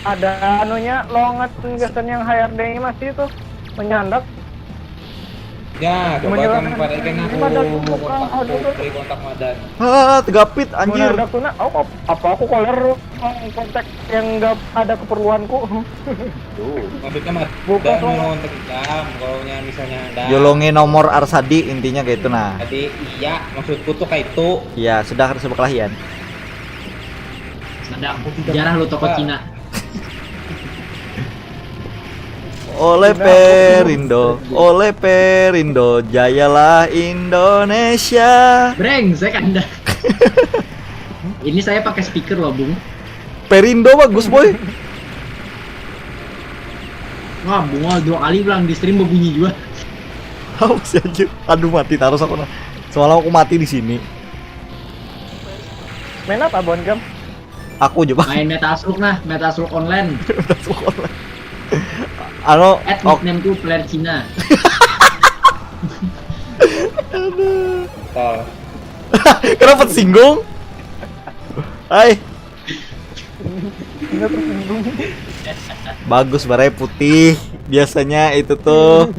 ada anunya lowongan tugasan yang HRD ini masih itu menyandak. Ya, coba Menyerahkan. kamu pada ikan aku beri kontak Madan. Tegapit anjir. Ada tuna, apa aku koler kontak yang nggak ada keperluanku. Maksudnya Bukan, Madan Bang. mau kontak jam, kalau misalnya ada. Jolongi nomor Arsadi intinya kayak itu nah. Jadi iya, maksudku tuh kayak itu. Ya, sudah sebekelahian. Ada jarang lu toko Cina. Oleh Perindo, jayalah Indonesia. Brengsek Anda. Ini saya pakai speaker loh, Bung. Perindo bagus boy. Wah, Bung, 2 kali bilang di stream berbunyi juga. Apa sih anjir? Aduh mati taruh aku nah. Soalnya aku mati di sini. Main apa Bon Gam? Aku coba. Main Metaslook nah, Metaslook online. Ano, Nickname ku player Cina. Tol. kenapa tersinggung? Hai. Bagus barai putih. Biasanya itu tuh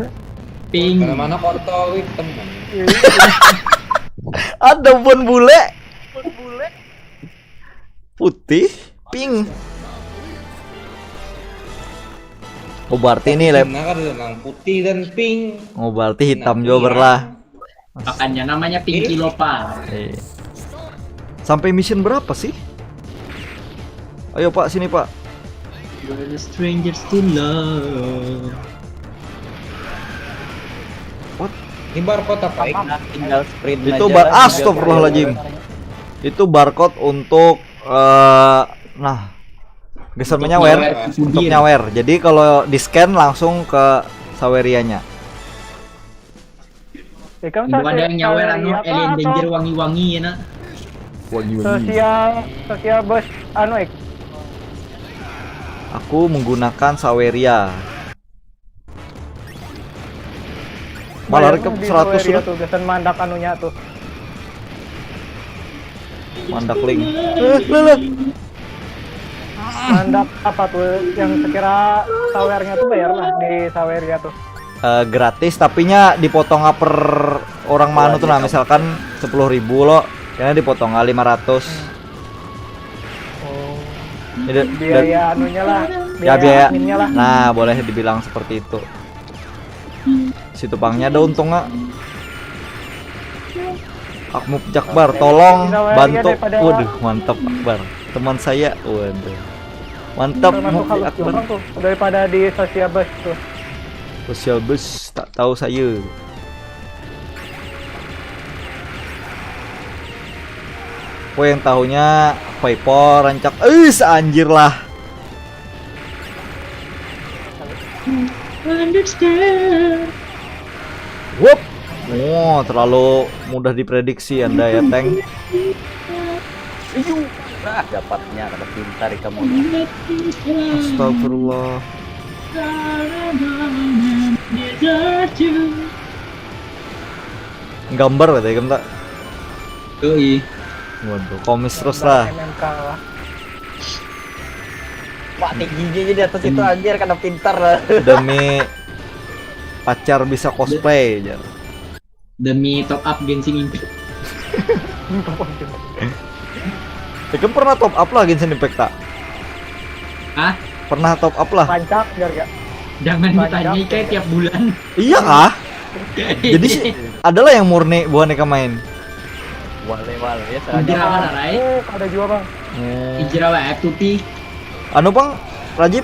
Pink. Mana-mana korto hitam. ada bon bule. Putih, pink. Oh berarti ini lab. Nah kan yang putih dan pink. Oh berarti hitam juga berlah. Makanya namanya Pinky Lopa. Sampai mission berapa sih? Ayo Pak, sini Pak. We're the strangers to love. Ini barcode apa? Tinggal sprint Itu aja. astagfirullahaladzim. Itu barcode untuk nah geser menyawer untuk nyawer. Jadi kalau di scan langsung ke sawerianya. Kan Bukan ada yang nyawer anu alien danger wangi-wangi ya nak. Sosial bus anu ek. Aku menggunakan saweria. Malah ke 100 sudah. tuh gesan mandak anunya tuh. Mandak link. Mandak apa tuh yang sekira sawernya tuh bayar lah di saweria tuh. Gratis tapi nya dipotong per orang mana tuh nah misalkan 10.000 lo karena dipotong 500. Biaya anunya lah. Ya biaya. adminnya lah. Nah, boleh dibilang seperti itu. Si tupangnya ada untung nggak? Akmub Jakbar, tolong bantu. Waduh, mantap Akbar. Teman saya, waduh. Mantap Termasuk Akmub halus Akbar. gampang tuh daripada di sosial bus tuh. Sosial bus tak tahu saya. Aku yang tahunya Viper rancak. Anjir lah. Wup. Oh, terlalu mudah diprediksi Anda ya, Tank. Dapatnya kada pintar kamu. Astagfirullah. Gambar katanya kamu tak? Yoi. Waduh, komis terus lah. MMK lah. Pak tingginya di atas itu anjir kada pintar lah. Demi pacar bisa cosplay aja. Demi top up Genshin Impact. Kamu pernah top up lah Genshin Impact tak? Hah? Pernah top up lah? Pancak biar gak. Jangan ditanya kayak tiap bulan. Iya kah? Jadi sih adalah yang murni bukan mereka main. Wale ya Injira mana, Rai? Oh, ada juga bang. Injira wa Tuti. Anu bang, Rajib?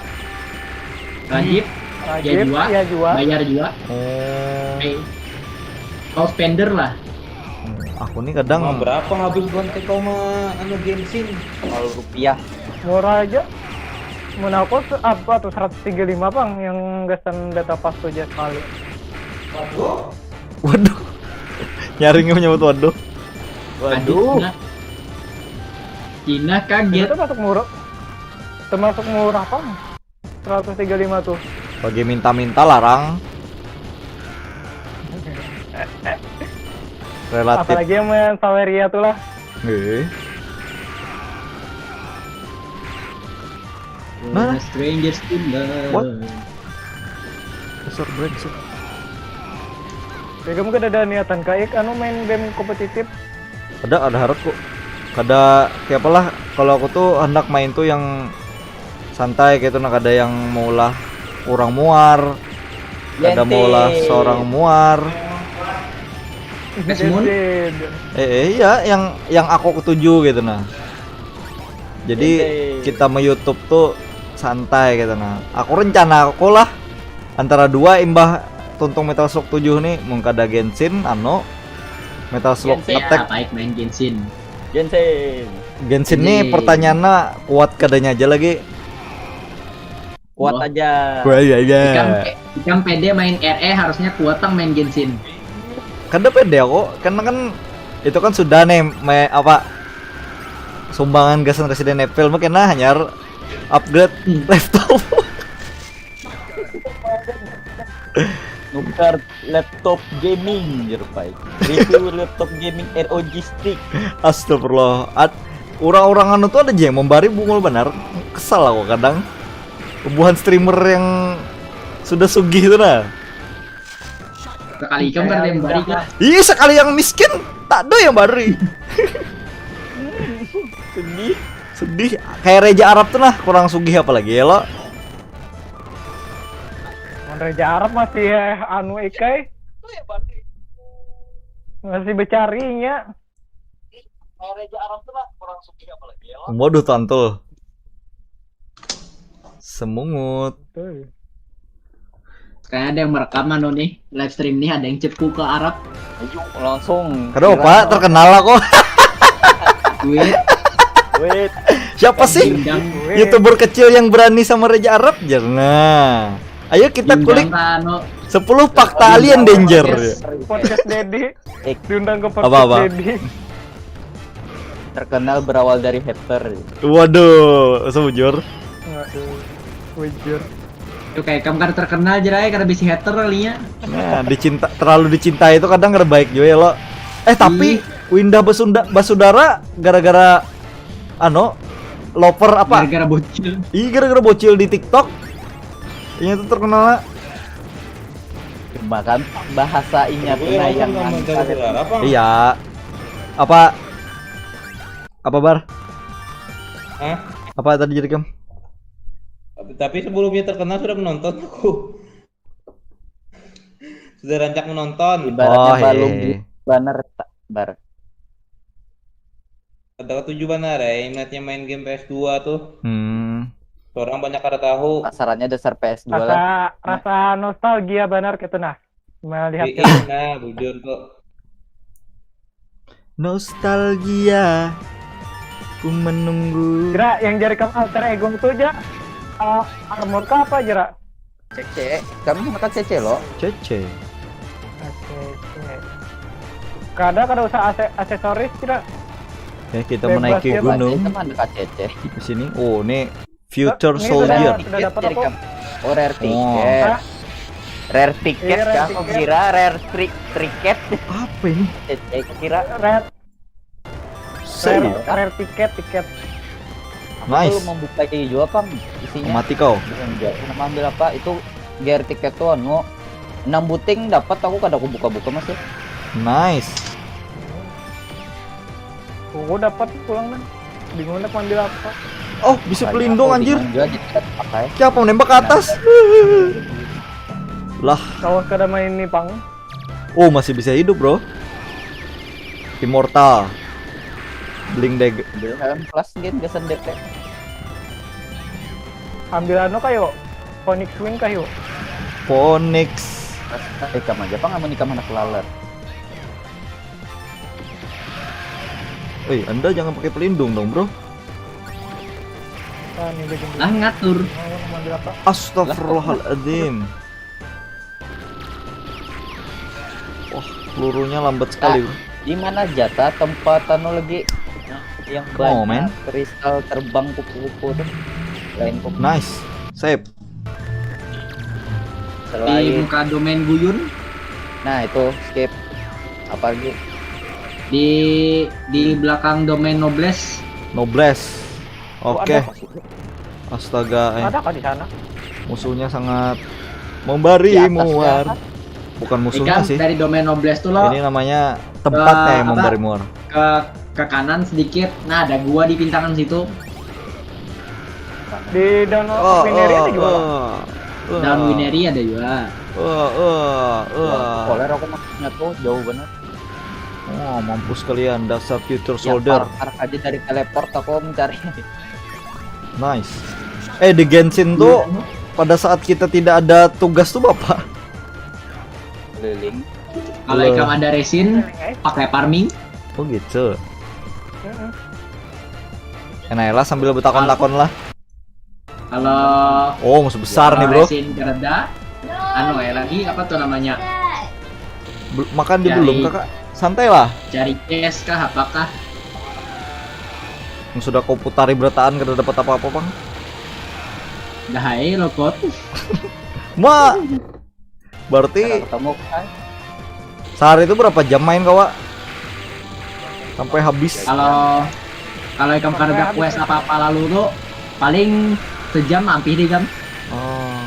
Rajib. Rajib, juga. ya juga. Bayar juga. Kau spender lah. Aku nih kadang Mah berapa habis buat kau mah anu Genshin? Rupiah. Murah aja. Monaco apa tuh 135 bang yang gasan data pas tuh aja sekali. waduh. Nyaringnya menyebut waduh. Aduh. Cina kaget. Itu masuk murah. Termasuk murah bang. 135 tuh. Bagi minta-minta larang. Relatif. Apalagi yang main Saweria tuh lah. Nah. Strangers to love. What? Besar brengsek. kamu kan ada niatan kayak anu main game kompetitif. Ada harap kok. Kada kayak apalah kalau aku tuh hendak main tuh yang santai kayak itu, nah ada yang maulah orang muar, ada maulah seorang muar. Desmond? Iya, yang aku ketuju gitu nah. Jadi kita me YouTube tuh santai gitu nah. Aku rencana aku lah antara dua imbah tuntung Metal Slug 7 nih, mungkin ada Genshin, Metal Slug Attack. Baik main Genshin. Genshin nih pertanyaannya kuat kadanya aja lagi. Kuat aja. Ikan pede main RE harusnya kuat tang main Genshin. Kada pede kok, karena kan itu kan sudah nih sumbangan gasan Resident Evil, makanya hanya upgrade laptop. Nukar laptop gaming jerpai. Review laptop gaming ROG stick. Astagfirullah. Orang-orang anu tuh ada aja yang membari bungul benar. Kesal aku kadang. Buhan streamer yang sudah sugih itu nah. Sekali kan yang bari kan. Iya, sekali yang miskin tak ada yang bari. Sedih. Kayak Reja Arab tuh nah, kurang sugih apalagi ya lo. Reja Arab masih anu ikai. Masih bercarinya. Reja Arab tuh lah kurang sugih apalagi ya lo. Waduh tantul. Semungut. Kayak ada yang merekam anu nih, live stream nih ada yang cepu ke Arab. Ayo langsung. Kenapa Pak? Terkenal lah kok. Wait. Siapa sih YouTuber kecil yang berani sama Reja Arab? Jarna. Ayo kita kulik 10 fakta alien danger. Podcast Dedi. Diundang ke podcast Apa-apa? Dedi. Terkenal berawal dari hater. Waduh, sebujur. Waduh. Wujur. Itu kayak kamu kan terkenal jerai karena bisa hater kalinya. Nah, terlalu dicintai itu kadang nggak baik juga ya lo. Tapi Windah Basudara gara-gara loper apa? Gara-gara bocil. Iya, gara-gara bocil di TikTok. Ini tuh terkenal. Bahkan bahasa inya pernah yang Iya. Apa Bar? Hah? Apa tadi jadi kamu? Tapi sebelumnya terkenal sudah menonton aku. Sudah rancak menonton. Ibaratnya balung banner bar. Ada 7 benar ya, ingatnya main game PS2 tuh. Orang banyak kada tahu. Pasarannya dasar PS2 lah. Rasa nostalgia benar gitu nah. Melihat Nah, bujur kok. Nostalgia. Ku menunggu. Jera yang jari kamu alter ego itu aja. Armor ka apa Jera? CC, kami makan CC lo. CC. Kada usah aksesoris Jera. Kita menaiki gunung. Teman dekat CC. Di sini. Oh, ini Future Soldier. Sudah dapat apa? Oh, rare ticket. Rare ticket ya, aku kira rare ticket. Apa ini? CC kira rare tiket. Nice. Aku mau buka kayak juga Pang, isinya. Mati kau. Nama ambil apa? Itu gear tiket tuh 6 buting dapat, aku kada aku buka-buka masih. Nice. Aku dapat pulang kan. Bingung nak ambil apa. Oh, bisa pelindung anjir. Pakai. Siapa menembak ke atas? Lah. Kawan kada main nih Pang. Oh, masih bisa hidup, Bro. Immortal. Blink Dag. Plus game gasan DP. Ambil kayo. Phoenix Wing kayo. Phoenix. Ikam aja Pang, amun ikam anak lalat. Anda jangan pakai pelindung dong, Bro. Ngatur. Astagfirullahaladzim. Wah, pelurunya lambat sekali, Bro. Di mana jatah tempat lagi yang banyak kristal terbang kupu-kupu tuh? Lain kupu. Nice. Save. Di muka domain Guyun. Nah, itu skip. Apa lagi? Di belakang domain Nobles. Oke. Astaga. Ada kan di sana? Musuhnya sangat membari muar. Bukan musuhnya Ikan sih. dari domain Nobles tuh lo Ini namanya tempatnya yang apa? Barrymore. ke kanan sedikit. Nah, ada gua di pintaran situ. Di Danau Winery ada juga. Dan Winery ada juga. Poler aku maksudnya tuh jauh banget. Oh, mampus kalian dasar future Yang soldier. park aja dari teleport aku mencari. Nice. Di Genshin tuh pada saat kita tidak ada tugas tuh Bapak. Keliling. Kalau Ikam ada resin, pakai farming. Oh gitu. Enak lah sambil bertakon-takon lah. Kalau Oh, musuh besar nih, Bro. resin kereda, lagi apa tuh namanya? Makan dia Cari- belum, Kakak. Santai lah. Cari cash kah apakah? Yang sudah kau putari berataan kada dapat apa-apa, Bang. Dahai robot. Ma. Berarti Ketemu kan? sehari itu berapa jam main kau, Wak? Sampai habis. Kalau Ikam kereda quest apa-apa lalu tuh paling sejam hampir deh kan. Oh.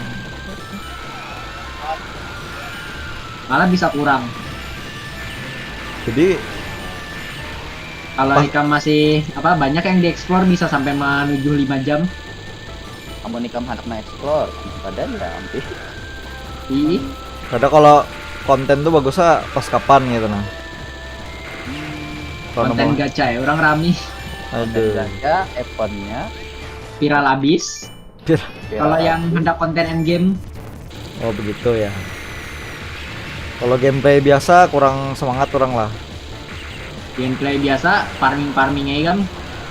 Malah bisa kurang. Jadi Kalau Ikam masih banyak yang dieksplor bisa sampai menuju 5 jam. Kamu nikah anak explore. Padahal ya hampir. Ih, kadang kalau konten tuh bagusnya pas kapan gitu nah. Kalau konten mau- gacha ya, orang rame Aduh. Jaga eventnya. viral abis. Kalau yang hendak konten endgame, Oh begitu ya. Kalau gameplay biasa kurang semangat orang lah. gameplay biasa, farming aja kan.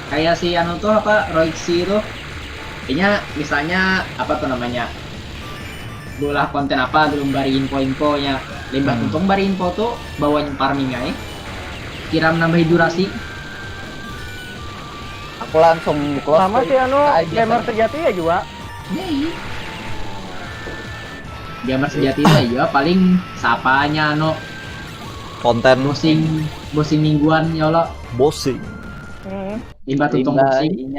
Kayak si anu tuh Roixi itu. Kayaknya misalnya apa tuh namanya? Bolah konten apa belum bari info-infonya. Lembat untung bari info tuh bawain farming aja. Kira menambah durasi. Aku langsung close. Sama si gamer sejati ya juga. Gamer sejati itu aja paling sapanya Konten bossing mingguan ya Allah. bossing. Limbat untung bossing.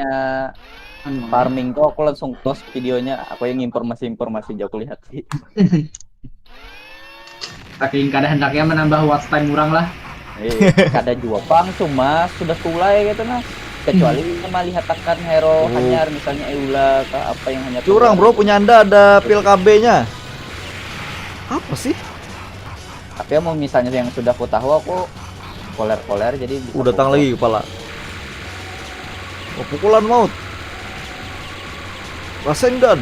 Farming tuh aku langsung close videonya. Aku yang informasi aja aku lihat sih. Saking kada hendaknya menambah watch time kurang lah. Kada juga pang cuma sudah tulai gitu nah. Kecuali cuma lihat akan hero hanyar misalnya Eula ke apa yang hanya Curang bro, punya anda ada pil KB-nya. Apa sih? Tapi ya mau misalnya yang sudah aku tahu aku poler jadi bisa Datang fokus. lagi kepala. Oh, pukulan maut. Rasengan.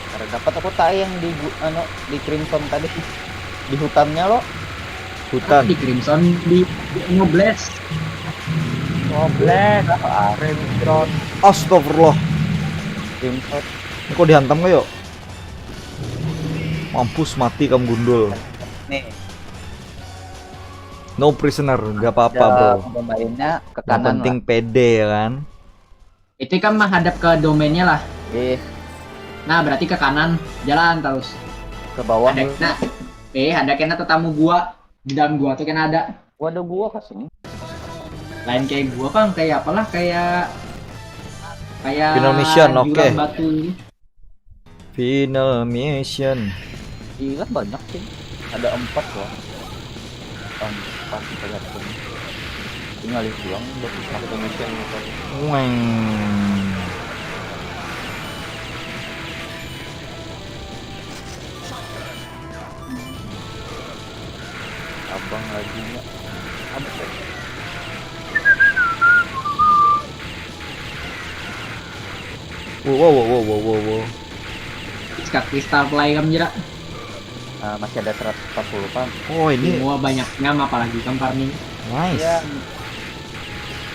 Karena dapat aku tayang di Crimson tadi di hutannya lo. Hutan. Di Crimson di Nobles. Crimson. Astagfirullah. Crimson. Ini kok dihantam kayo? Mampus mati kamu gundul. Nih. No prisoner, gak apa-apa bro. Pemainnya ke Yang kanan penting pede ya kan. Itu kan menghadap ke domainnya lah. lah. Nah, berarti ke kanan, jalan terus. Ke bawah. Ada kena tetamu gua. Di dalam gua tuh kena ada. Waduh gua kesini. Lain kayak gua Bang, kayak apalah kayak Final mission, jurang oke. batu. Final mission. Gila banyak sih. Ada 4 loh. 4 kita lihat sini. Tinggal pulang udah satu mission gitu. Weng. Abang lagi nggak? Apa sih? Wow. Kristal play kamu jerak. Masih ada 140 Bang. Oh ini Semua banyaknya apalagi kan farming. nice. Iya.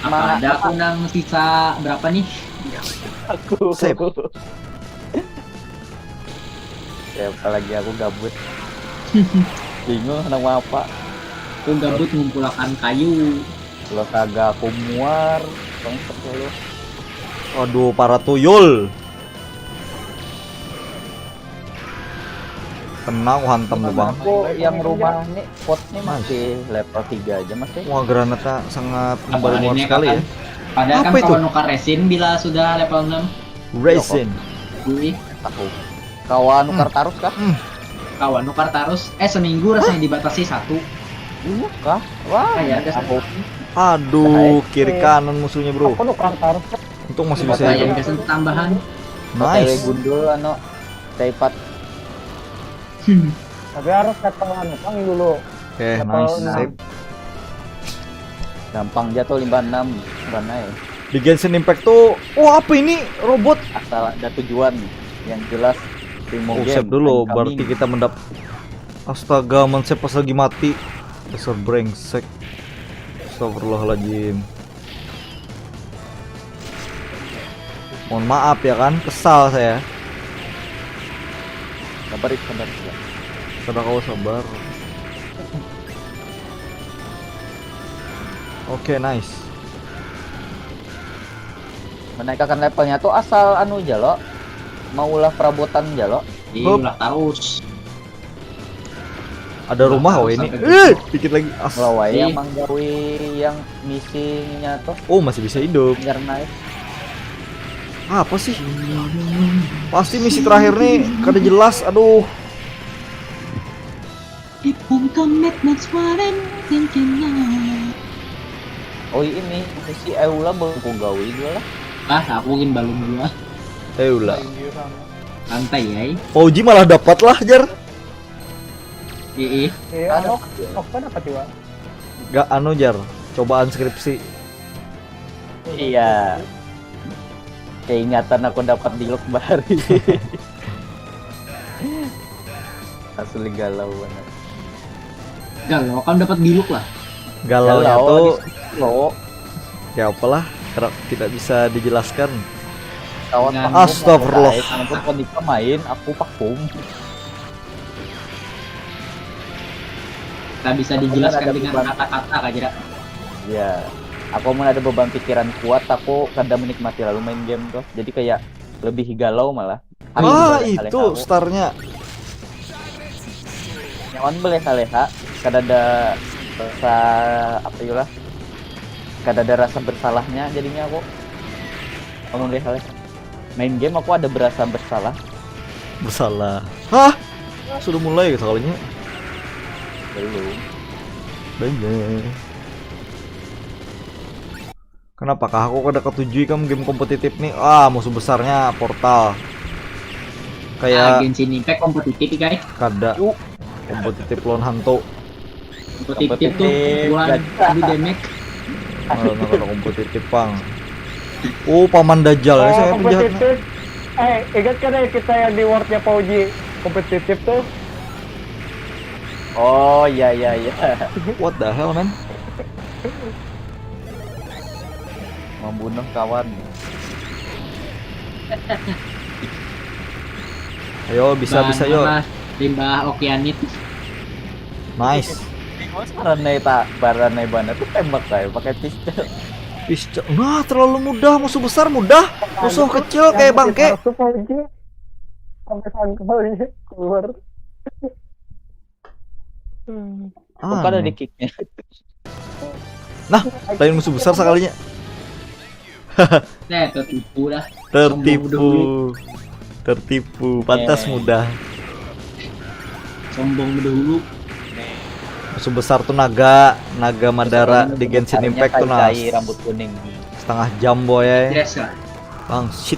Apa ada aku nang sisa berapa nih? Aku. Sip. Ya apalagi aku gabut. Bingung nama apa. Aku gabut ngumpulkan kayu. Kalau kagak aku muar, bangsat lu. Aduh para tuyul. Kena aku hantam tuh bang. Aku yang rumah nih potnya masih level 3 aja Mas. Wah granatnya sangat Apa membarimor ini sekali ya. Padahal Apa kan itu? kalau nukar resin bila sudah level 6. Resin. Wih, Aku. Kawan nukar tarus kah? kawan nukar terus seminggu rasanya dibatasi 1. Iya kah? Wah, Ya, ada aku Aduh, kiri kanan musuhnya bro. Aku nuker terus. Untung masih bisa saya hidup. dikasih tambahan. Nice. Nice. Gundul ano Taipat. Tapi harus ketemu nukang dulu. Oke, nice. Sip. Gampang jatuh 56 mana ya. Di Genshin Impact tuh, wah apa ini robot? Asal ada tujuan yang jelas primo Oh, game. save dulu, Incoming. berarti kita Astaga, men-save pas lagi mati. Dasar brengsek. Astagfirullahaladzim. Mohon maaf ya kan, kesal saya. Sabar. Sabar kau sabar. Oke, nice. Menaikkan levelnya tuh asal anu jalo. Maulah perabotan jalo. Iya, ulah terus. Ada rumah oh ini. Sampai Dikit lagi. Melawai Iya. yang manggawi yang misinya tuh Oh, masih bisa hidup. biar naik. Apa sih? Pasti misi terakhir nih kada jelas. Aduh. Oh ini misi Eula belum ku gawi juga lah. Aku ingin balon gua. Ulah. Santai ya. Fauji malah dapat lah, Jar. Iya. Anu, apa dapat juga? Gak anu, Jar. Cobaan skripsi. Iya. Keingatan aku dapat di Lokbari. Asli galau banget. Galau kan dapat diluk lah. Galaunya tuh lo ya apalah, tidak bisa dijelaskan. kawan Dengan- Astagfirullah. Aku ketika main aku vakum. Tak bisa Aku dijelaskan kan ada dengan beban. kata-kata aja. Ya. Aku mau ada beban pikiran kuat, aku kadang menikmati lalu main game tuh. Jadi kayak lebih galau malah. Itu startnya. Nyawan boleh saleha, kada ada rasa apa yulah. Kada ada rasa bersalahnya jadinya aku. Kamu boleh saleha. Main game aku ada berasa bersalah. Bersalah. Hah? Sudah mulai soalnya. Belum. Banyak. Kenapakah aku kada ketujui kamu game kompetitif nih? Musuh besarnya Portal. Kayak Genshin Impact kompetitif guys. kada kompetitif lawan hantu. Kompetitif tuh Kompetitif, bulan gak- di damage. Malah kada kompetitif pang. Paman Dajjal ya saya penjahatnya. Kompetitif. Ingat kan ya kita yang di wordnya Pauji kompetitif tuh. Oh iya. What the hell man? Membunuh kawan. Ayo bisa yo. Limbah okeanit. Nice. Baranai banget tuh tembak kayak pakai pistol. Pistol. Nah, terlalu mudah, musuh besar mudah. Musuh kecil kayak bangke. Masuk Pauji. Sampai sangkalnya keluar. Bukan ada di kicknya. Nah, lain musuh besar sekalinya. Tertipu dah. Tertipu. Pantas mudah. Sombong dahulu. Musuh besar tuh naga Madara di Genshin Impact tuh nas. Rambut kuning. Setengah jam boy. Yes lah. Bang shit.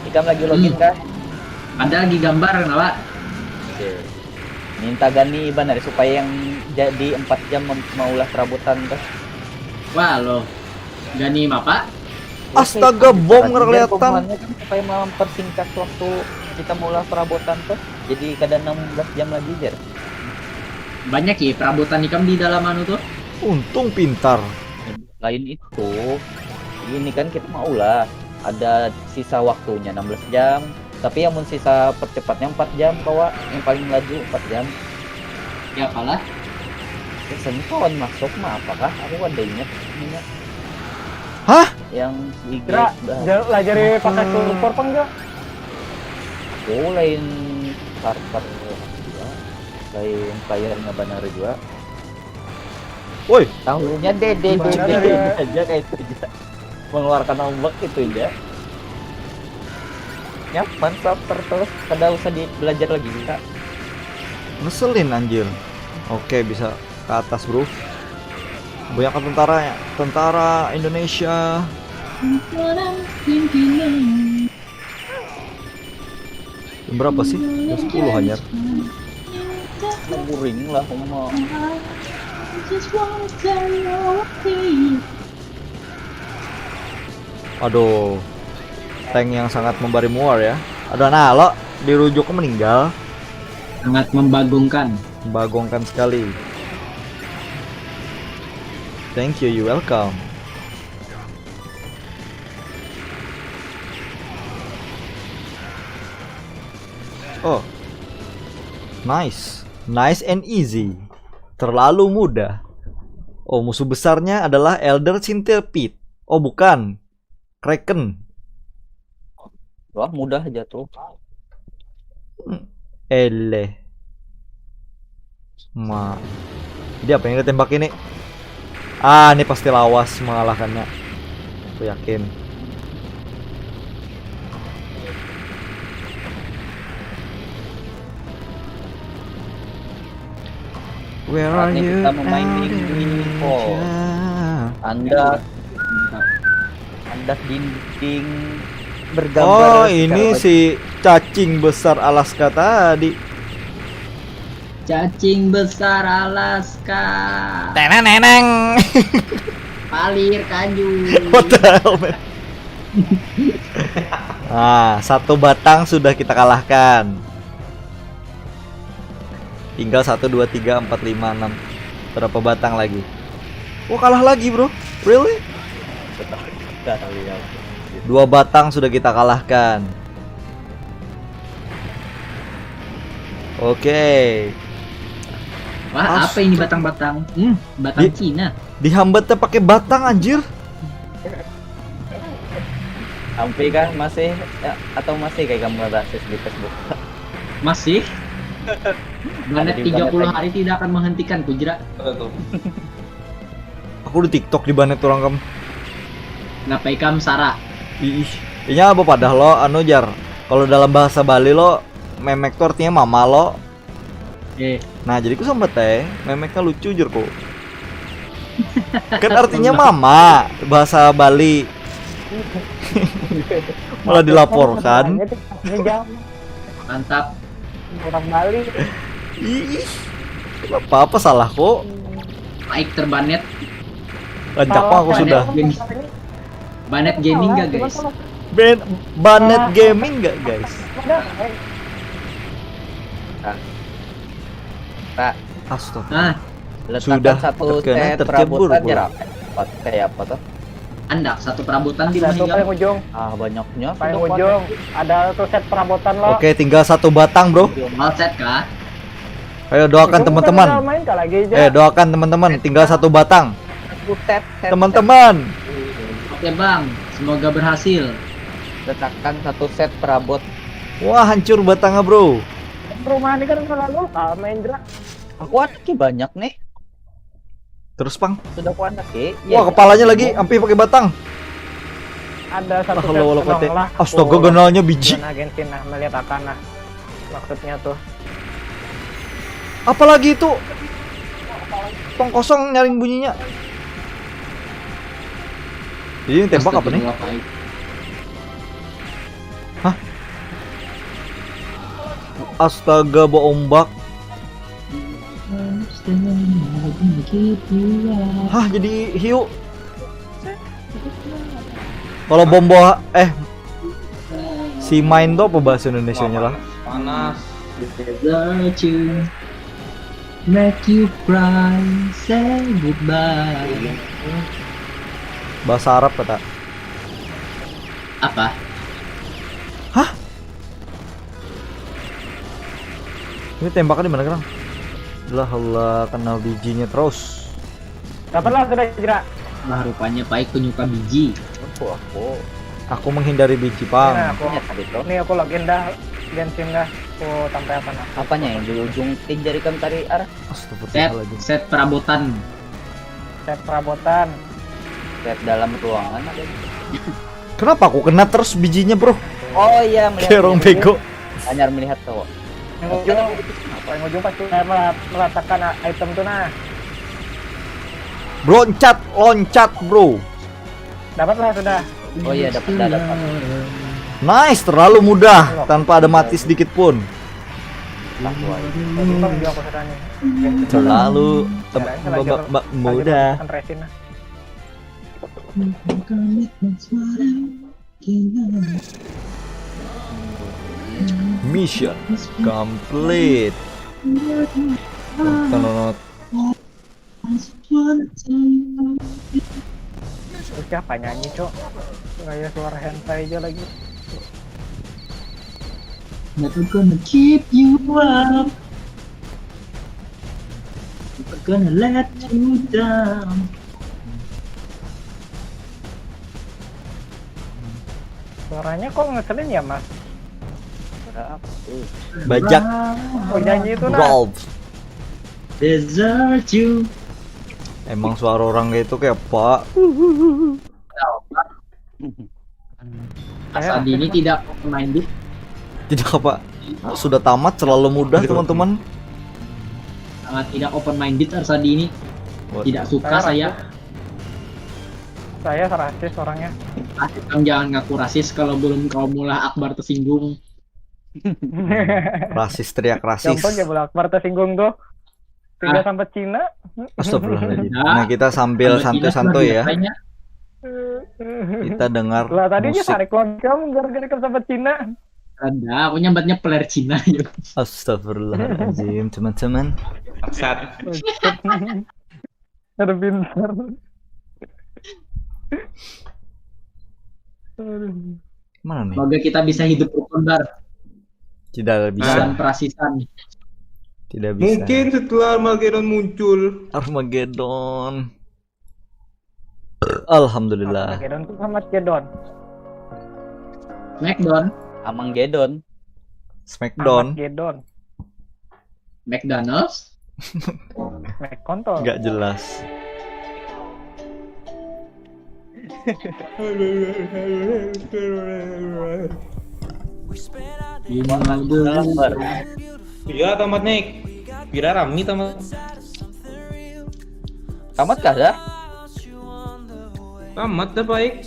Ikam lagi login kah? Ada lagi gambar kenapa? Minta Gani Iban dari supaya yang jadi 4 jam maulah perabotan tuh. Wah lo. Gani apa? Astaga, bom kelihatan. Kan supaya mempersingkat waktu kita maulah perabotan tuh. Jadi kadang 16 jam lagi jar. Banyak ya perabotan ikam di dalam anu tuh. Untung pintar. Lain itu, ini kan kita maulah ada sisa waktunya 16 jam. Tapi yang sisa percepatnya 4 jam kawan, yang paling laju 4 jam. Ya kalah. Biasanya kawan masuk mah apakah? Aku ada ingat. Hah? Yang IG Kira lah jadi pakai support apa enggak? oh lain starter juga, lain playernya benar juga. Woi, Tahunya dede Benar ya. aja kayak itu aja. Mengeluarkan ombak itu aja. Nyaman saper terus, kada usah belajar lagi Kak. Ngeselin anjir. Oke, bisa ke atas, bro. Banyak tentara ya. Tentara Indonesia. Jam berapa sih? Jam 10 hanya. Boring lah ngomong. Aduh. Tank yang sangat memberi muar ya. Aduh, nah lo dirujuk ke meninggal. Sangat membagongkan. Membagongkan sekali. Thank you, you welcome. Oh, nice, nice and easy. Terlalu mudah. Oh, musuh besarnya adalah Elder Centipede. Oh, bukan, Kraken. Wah, mudah aja tuh. Eleh. Jadi apa yang ditembak ini? Ah, ini pasti lawas mengalahkannya. Aku yakin. Where are Saatnya you? kita memainin info. Anda dinding bergambar. Oh, ini secara- si cacing besar Alaska tadi. Cacing besar Alaska. Neneng. Palir kayu. What the hell, man? Nah, satu batang sudah kita kalahkan. Tinggal 1, 2, 3, 4, 5, 6. Berapa batang lagi? Oh, kalah lagi, bro. Really? Dua batang sudah kita kalahkan. Oke. Wah, apa ini batang-batang? Batang Cina. Dihambatnya pakai batang, anjir. Sampai kan masih ya, atau masih kayak kamu rasis di Facebook? Masih? Banet Ada di 30 Banet hari tidak akan menghentikan Kujra. Aku di TikTok di banet orang kamu. Ngapai kam Sara? Ih, iya apa padah lo anu jar. Kalau dalam bahasa Bali lo memek itu artinya mama lo. Nah, jadi ku sambet teh, memeknya lucu jur kok. Kan artinya mama bahasa Bali. Malah dilaporkan. Mantap. Orang Bali. Ih, apa salah kok? Baik terbanet. Lancak mah aku sudah. Banet gaming gak guys? Banet gaming gak guys? Pak, Astaga. Nah, letakkan Sudah satu terkena set tercebur perabotan gua. ya. Kayak apa tuh? Anda satu perabotan di Satu mana? paling ujung, Ah, banyaknya. paling sudah ujung. Ada tuh set perabotan lo. Oke, tinggal satu batang, bro. Mal set kah? Ayo doakan teman-teman. Main kah lagi aja. Doakan teman-teman, tinggal satu batang. satu set Teman-teman. Oke bang, semoga berhasil. letakkan satu set perabot. Wah, hancur batangnya, bro. Rumah ini kan selalu main Indra. Aku anaknya banyak nih. Terus, Pang. Sudah aku anak Wah, kepalanya lagi sampai pakai batang. Ada satu Ah, lo set kate. lah. Astaga, genalnya biji. Agensi nah melihat akan nah. Maksudnya tuh. Apalagi itu? Tong kosong nyaring bunyinya. Jadi ini tembak apa nih? Hah? Astaga, bawa ombak. Hah, jadi hiu. Kalau bom bawa si main tuh apa bahasa Indonesianya lah? Panas. Make you cry, say goodbye. Bahasa Arab kata. Apa? Hah? Ini tembakan di mana kan? Allah, kenal bijinya terus. Dapatlah sudah Indra. Nah rupanya Paik penyuka biji. Aku menghindari biji, Pang. Nah, aku login dah, Genshin dah. Aku sampai apa nah? Apanya yang di ujung ting jarikan tari arah? Set perabotan. Set perabotan. Set dalam ruangan ada. Kenapa aku kena terus bijinya, bro? Oh iya, melihat. Kayak orang bego. Anyar melihat cowok. Yang ujung pasti meletakkan item tuh nah. Loncat bro. Dapatlah sudah. Oh iya, dapat. Nice, terlalu mudah tanpa ada mati sedikit pun. Bang juga aku sedang nih. Terlalu mudah. Resin lah. Mission complete. Tonton. Terus siapa nyanyi cok? Kayak suara hentai aja lagi. Never gonna keep you up. Never gonna let you down. Suaranya kok ngeselin ya mas? Bajak. Oh nyanyi itu nah. Golf. Desert you. Emang suara orang kayak itu kayak apa? Asadi ini tidak main beat. Tidak apa? Sudah tamat, terlalu mudah teman-teman. Sangat tidak open minded Arsadi ini. Tidak suka saya. Saya rasis orangnya. Kamu jangan ngaku rasis kalau belum kau mulai Akbar tersinggung. Rasis, teriak rasis. Contoh ya boleh Akbar tersinggung tuh. Tidak sampai Cina. Astagfirullahaladzim. Nah kita sambil santuy-santuy ya. Kita dengar Lah tadi dia musik. tarik kamu gara-gara sampai Cina. Ada, aku nyambatnya player Cina ya. Astagfirullahaladzim teman-teman. Maksat. Ada pintar. Mana nih? Semoga kita bisa hidup rukun bar Tidak bisa. dan perasisan. Tidak bisa. Mungkin setelah Armageddon muncul. Armageddon. Alhamdulillah. Armageddon tuh sama Armageddon. Smackdown, Armageddon. Smackdown. Armageddon. McDonald's, McContol. Nggak jelas. Lambar. Iya tamat nih. Kira Rami tamat. Tamat kah dah? Tamat dah baik.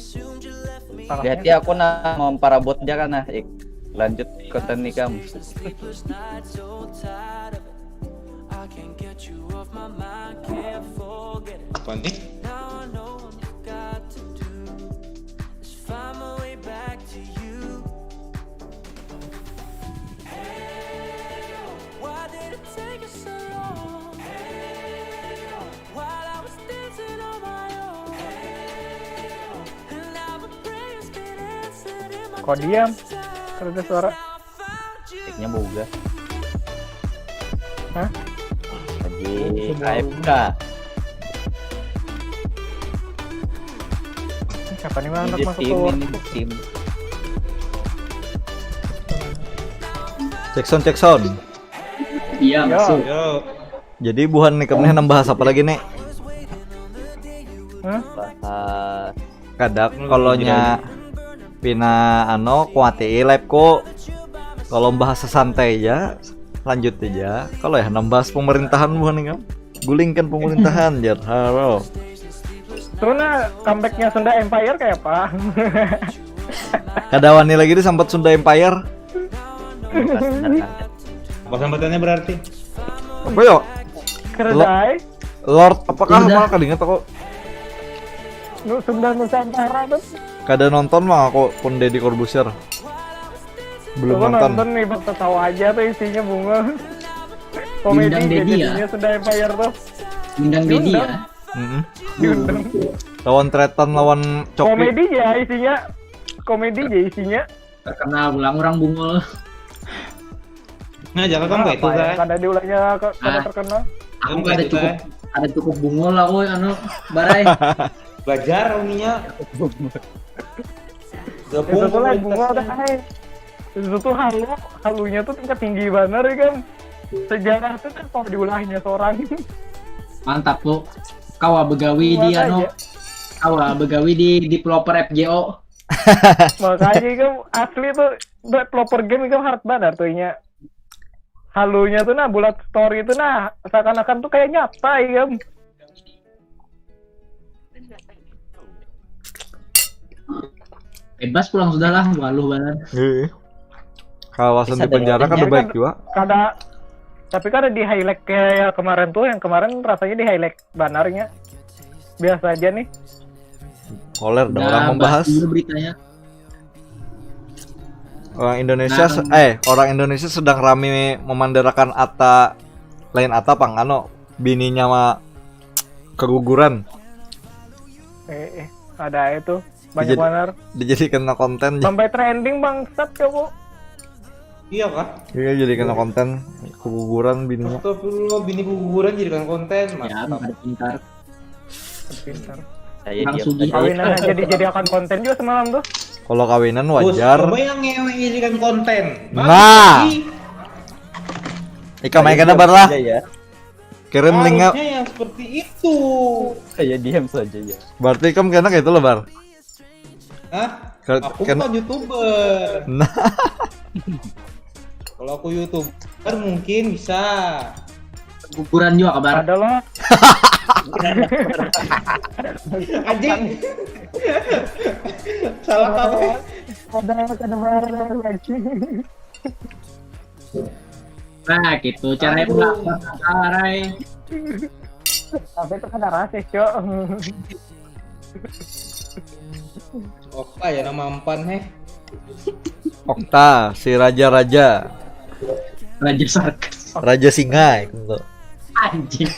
Hati aku mau parabot aja kan nah. Lanjut konten nih kamu. Apa nih? Kok diam? Kalau ada suara. Teknya boga. Hah? Lagi AFK. Siapa nih mana Ini masuk tim ke ini tim. Cek sound. iya Yo. masuk. Yo. Jadi buhan nih kemana nambah apa lagi nih? Bahas Kadang kalau nya pina kuati live kok. Kalau bahasa santai ya lanjut aja. Kalau ya nambah pemerintahan buhan nih kan. Gulingkan pemerintahan jar. Halo. Terus comebacknya Sunda Empire kayak apa? Kadawani lagi di sampat Sunda Empire. Apa sambatannya berarti? Apa yo? Keredai. Lord apakah malah kadinget aku Sunda Nusantara tuh. kada nonton mah aku pun Deddy Corbuzier. Belum Gua nonton. nonton nih bakal tahu aja tuh isinya bunga. Komedi Bintang Dedi ya? jadinya Sunda Empire tuh. Bintang Dedi ya. Diundang. Lawan Tretan lawan Coki. Komedi ya isinya. Komedi ya isinya. Terkenal ulang orang bungul. Nah, jangan kamu kayak itu Apa ya? kan. Kada diulangnya kada terkenal. Aku ada cukup bungul lah woy barai. Belajar uninya. Itu tuh lah bunga udah hai. Itu tuh halunya tuh tingkat tinggi banget ya kan. Sejarah tuh kan kalau diulahnya seorang. Mantap lo. Kau begawi di Buat aja. Kau begawi di developer FGO. Makanya kan asli tuh developer game itu hard banget tuh nya. Halunya tuh nah bulat story itu nah seakan-akan tuh kayak nyata ya. Bebas pulang sudahlah, waluh banget. Kawasan di penjara kan udah baik juga. Tapi kan ada di highlight kayak kemarin tuh, yang kemarin rasanya di highlight banarnya. Biasa aja nih. Koler dong orang membahas. Beritanya. Orang Indonesia sedang rame memandarakan Atta pang bininya mah keguguran. Ada itu banyak banar. Dijadikan konten. Sampai trending bangsat coba. Iya kah? Iya jadi kena konten keguguran bininya. Astagfirullah, bini keguguran jadikan konten. Ya, ada pintar. Pintar. Saya Langsung diam. Kawinan aja dijadikan konten juga semalam tuh. Kalau kawinan wajar. Coba yang ngewe jadikan konten. Nah. Ika main kena bar lah. Ya. Kirim linknya. Harusnya yang seperti itu. Saya diam saja ya. Berarti kamu kena kayak itu lah bar. Hah? Ke- Aku ken- bukan YouTuber. Nah. Kalau aku YouTuber mungkin bisa. Ukuran juga kabar. Ada loh. Anjing. Salah kamu. Ada banar lagi. Nah, gitu caranya Rai. Sampai itu kan rasis, Cok. Oke ya nama empan Okta, si raja-raja. Raja sarkas. Raja singa gitu. Anjing.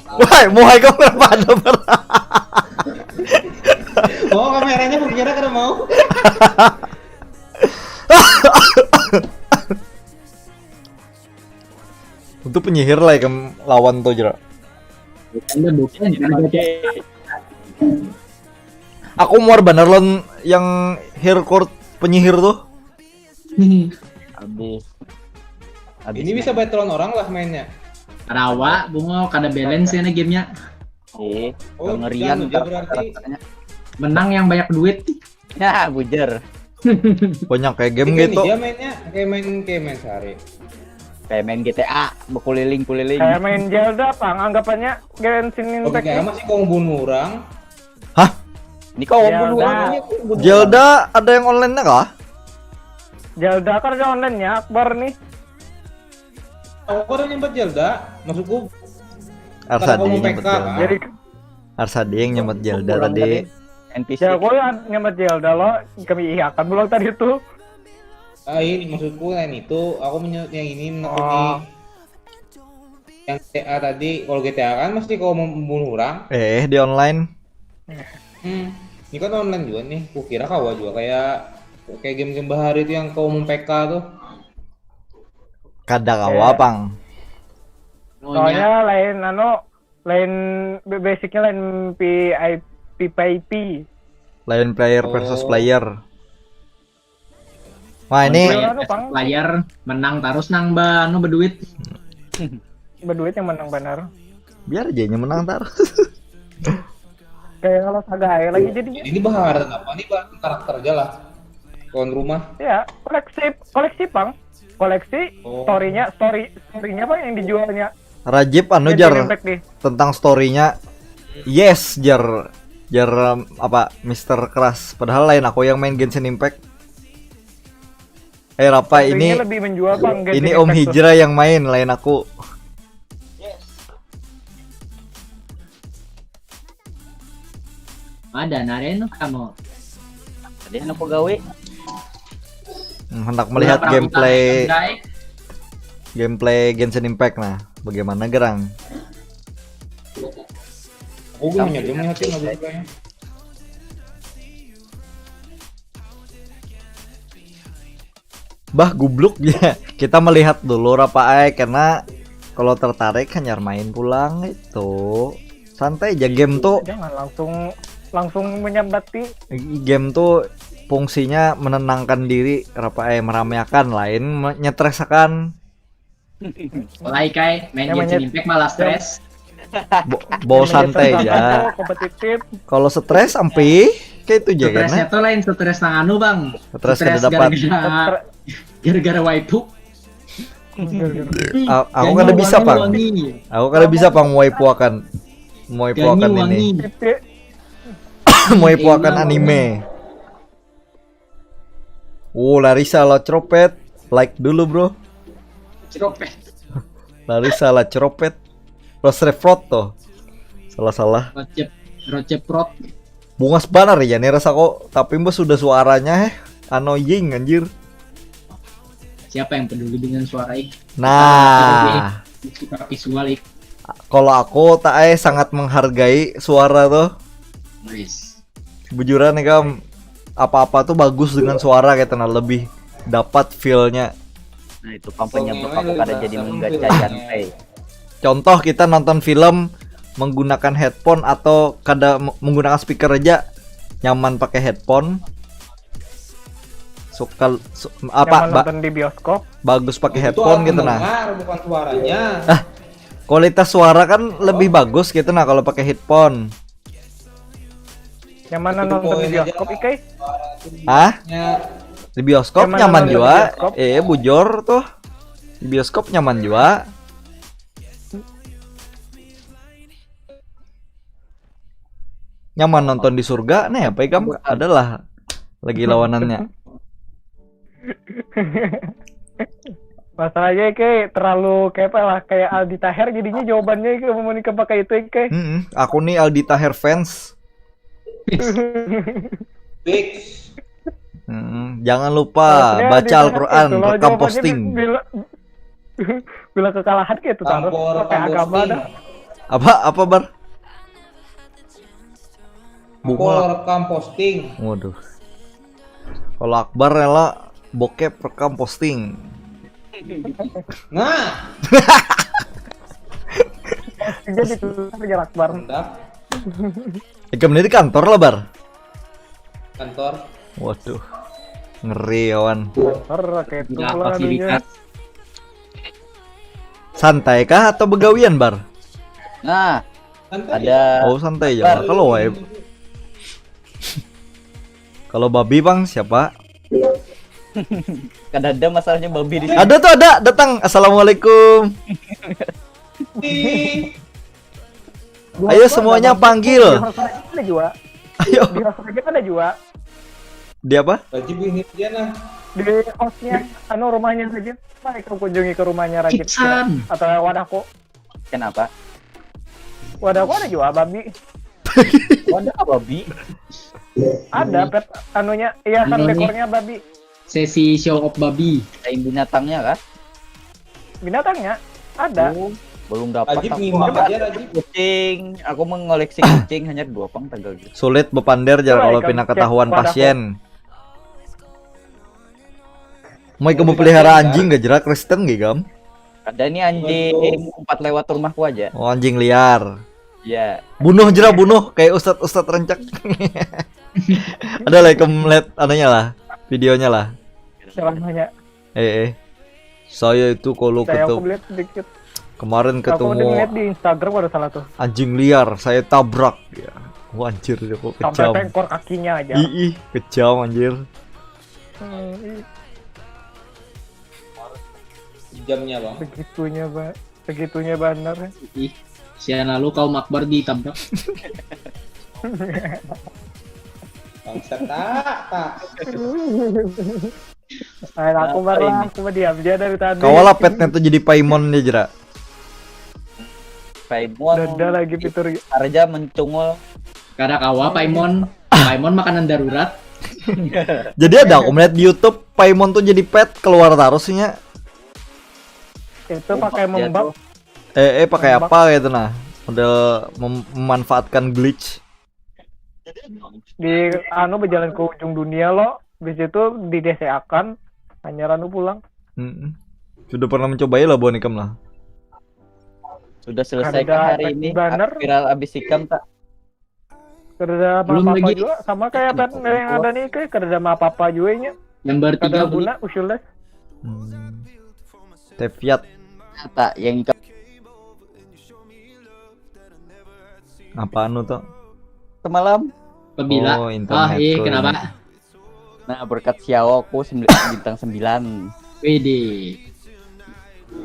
Wah, mau kamu kenapa ada bar? Oh kameranya berbicara karena mau. Untuk penyihir lah yang lawan tuh jera. Anda bukan Aku muar bener lon yang hardcore penyihir tuh. Habis. Ini bisa battle orang lah mainnya. Rawa, bungo kada balance ya gamenya. Oh, ngerian udah berarti. Menang yang banyak duit. Ya, bujar. Banyak kayak game Ini gitu. dia mainnya kayak main sehari. Kayak main GTA, berkeliling-keliling. Kayak main Zelda, Pang. Anggapannya Genshin Oke, Impact. kayak masih kau bunuh orang. Ini kau Ya, bunuh udah. orang. Zelda ada yang online-nya kah? Zelda kan ada online-nya, Akbar nih. Aku ada nyempet Zelda, maksudku Arsadi kamu yang nyempet PK, Zelda. Jadi Arsadi yang nyempet Zelda Pulang tadi. NPC. ya gue nyamet Zelda lo, kami iya kan belum tadi tuh. Ini maksudku lain itu, aku menyebut yang ini menekuni Oh. yang GTA tadi. Kalau GTA kan mesti kau membunuh orang. Di online. Ini kan online juga nih. Kukira kau juga kayak game-game bahari itu yang kau PK tuh. Kadang awal pang. Soalnya lain basicnya lain PIP. Lain player versus player. Wah ini Player menang terus nang banu berduit. Berduit yang menang benar. biar aja yang menang ntar. Kayak kalau Sagai lagi jadi. Ini bahari apa nih bang? Karakter aja lah. Kawan rumah. Ya, koleksi Pang. Koleksi story-nya Bang yang dijualnya. Rajib anu Genshin jar Impact nih. tentang story-nya. Yes, jar apa Mr. Keras. Padahal lain aku yang main Genshin Impact. Rapa ini Story-nya lebih menjual Bang Genshin ini Om Impact tuh. Hijrah yang main lain aku. Ada nareno kamu. Tadi anak pegawai. Hendak melihat gameplay Genshin Impact. Nah, bagaimana gerang? Oh, gue melihatin nggak bukannya. Bah gubluk ya. Kita melihat dulu Rapa karena kalau tertarik hanya main pulang itu. Santai aja game tuh. Jangan langsung menyambati. Game tuh fungsinya menenangkan diri, meramaikan lain nyetresakan. Mulai kai main Namanya- Genshin Impact malah stres. Bawa santai aja. Kompetitif. Kalau stres sampai kayak itu aja kan. Stresnya tuh lain stres nang anu bang. Stres kada dapat. Gara-gara waifu. Aku kada bisa pang. Aku kada bisa pang mau ipuakan. Mau ipuakan ini. Mau ipuakan anime. Larissa lah ceropet. Like dulu bro. Ceropet. Larissa lah ceropet. Terus refrot tuh. Salah-salah. Roceprot. Bungas banar ya nih rasa kok. Tapi mbak sudah suaranya annoying anjir. Siapa yang peduli dengan suara ik? Nah, Suka visual ik. kalau aku tak sangat menghargai suara tuh. Nice. Bujuran nih kam, apa-apa tuh bagus dengan suara kayak tenang lebih dapat feel-nya. Nah itu penyebab aku kada jadi menggaca jantai. Contoh kita nonton film menggunakan headphone atau kada menggunakan speaker aja nyaman pakai headphone. Nyaman nonton di bioskop. Bagus pakai headphone gitu nah. Bukan suaranya. Kualitas suara kan lebih bagus gitu nah kalau pakai headphone. Nyaman nonton di bioskop Ikai? Di bioskop nyaman juga. Bujur tuh. Di bioskop nyaman juga. Nyaman nonton di surga nih apa ya adalah lagi lawanannya. Masalahnya kayak terlalu kayak apa lah kayak Aldi Taher jadinya jawabannya kayak mau nikah pakai itu kayak. Aku nih Aldi Taher fans. Jangan lupa baca Al-Quran, rekam posting. Bila kekalahan kayak itu taruh pakai agama dah. Apa bar? Bunga rekam posting. Waduh. Kalau Akbar rela bokep rekam posting. Nah. Jadi itu kerja Akbar. Ini di kantor lah bar. Kantor. Waduh. Ngeri kawan. Kayak itu lah anunya. Santai kah atau begawian bar? Nah, Santai ada. Oh santai ya. Kalau wae. Kalau babi bang siapa? Kan ada masalahnya babi di sini. Ada tuh ada datang. Assalamualaikum. Ayo semuanya panggil. Ada juga. Ayo. Di host aja ada juga. Di apa? Wajib ini dia nah. Di hostnya, rumahnya saja. Baik kunjungi ke rumahnya Rajib atau wadahku. Kenapa? Wadahku ada juga babi. Wadah babi. Ada pet anunya hiasan dekornya babi. Sesi show of babi. Kain binatangnya kan? Binatangnya ada. Belum dapat. Rajib nyimak aja Rajib. Kucing. Aku mengoleksi kucing hanya 2 pang tanggal gitu. Sulit bepander jar kalau pindah ketahuan pasien. Mau kamu pelihara anjing gak jerak Kristen gak gam? Ada nih anjing 4 lewat rumahku aja. Oh anjing liar. Ya. Bunuh jera bunuh kayak ustad rencak. Ada lah melihat ananya lah, videonya lah. Jalannya. Saya itu kalau ketemu kemarin ketemu lihat di Instagram ada salah tuh. Anjing liar, saya tabrak ya. Wah anjir kok kejam. Sampai pengkor kakinya aja. Kejam anjir. Jamnya bang. Begitunya benar. Siang lalu kaum Akbar ditabrak. Bangsa tak. Aku baru diam aja dari tadi. Kawala petnya tuh jadi Paimon dia jera. Paimon. Ada lagi fitur Arja mencungul. Karena kawa Paimon makanan darurat. Jadi ada aku melihat di YouTube Paimon tuh jadi pet keluar tarusnya. Itu pakai membab. Pakai apa gitu nah? Udah memanfaatkan glitch. Di berjalan ke ujung dunia lo, di situ di DCA-kan hanya Ranu pulang. Sudah pernah mencoba ya lah Bonikam lah. Sudah selesai hari ini viral abis ikam tak? Kerja sama apa juga sama kayak yang ada nih kayak kerja sama apa juga nya. Nomor 3 guna usulnya. Teviat tak yang Apaan lu tuh? Semalam. Pembila. Oh, internet Iya, tuh. kenapa? Nah, berkat Xiao aku bintang 9. Widih.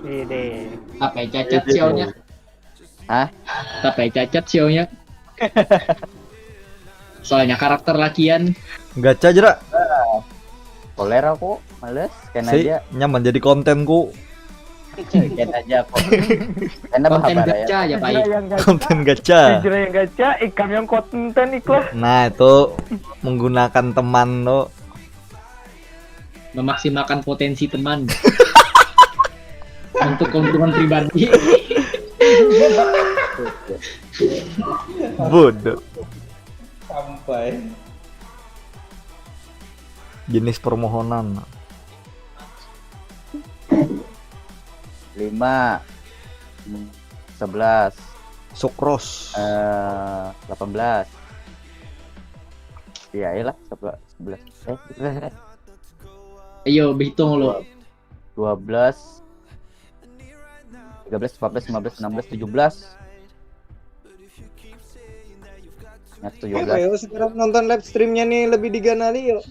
Ide. Apa yang cacat sionya? Hah? Apa yang cacat sionya? Soalnya karakter lakian. Gacha jera. Koler aku, males. Kan Sih, aja. nyaman jadi kontenku. Kan aja kok. Karena Konten bahabar gacha ya. aja, Pak. Hijrah yang gacha. Konten gacha. Hijrah yang gacha, ikam yang konten ikhlas. Nah, itu menggunakan teman lo. Memaksimalkan potensi teman. Untuk keuntungan pribadi. Bodoh. Sampai. Jenis permohonan. 5 11 Sukros. 18. Iya, iyalah 11. Ayo, hitung lo. 12 13 14 15 16 17. Ya, Ayo sekarang nonton live streamnya nih lebih diganali yuk.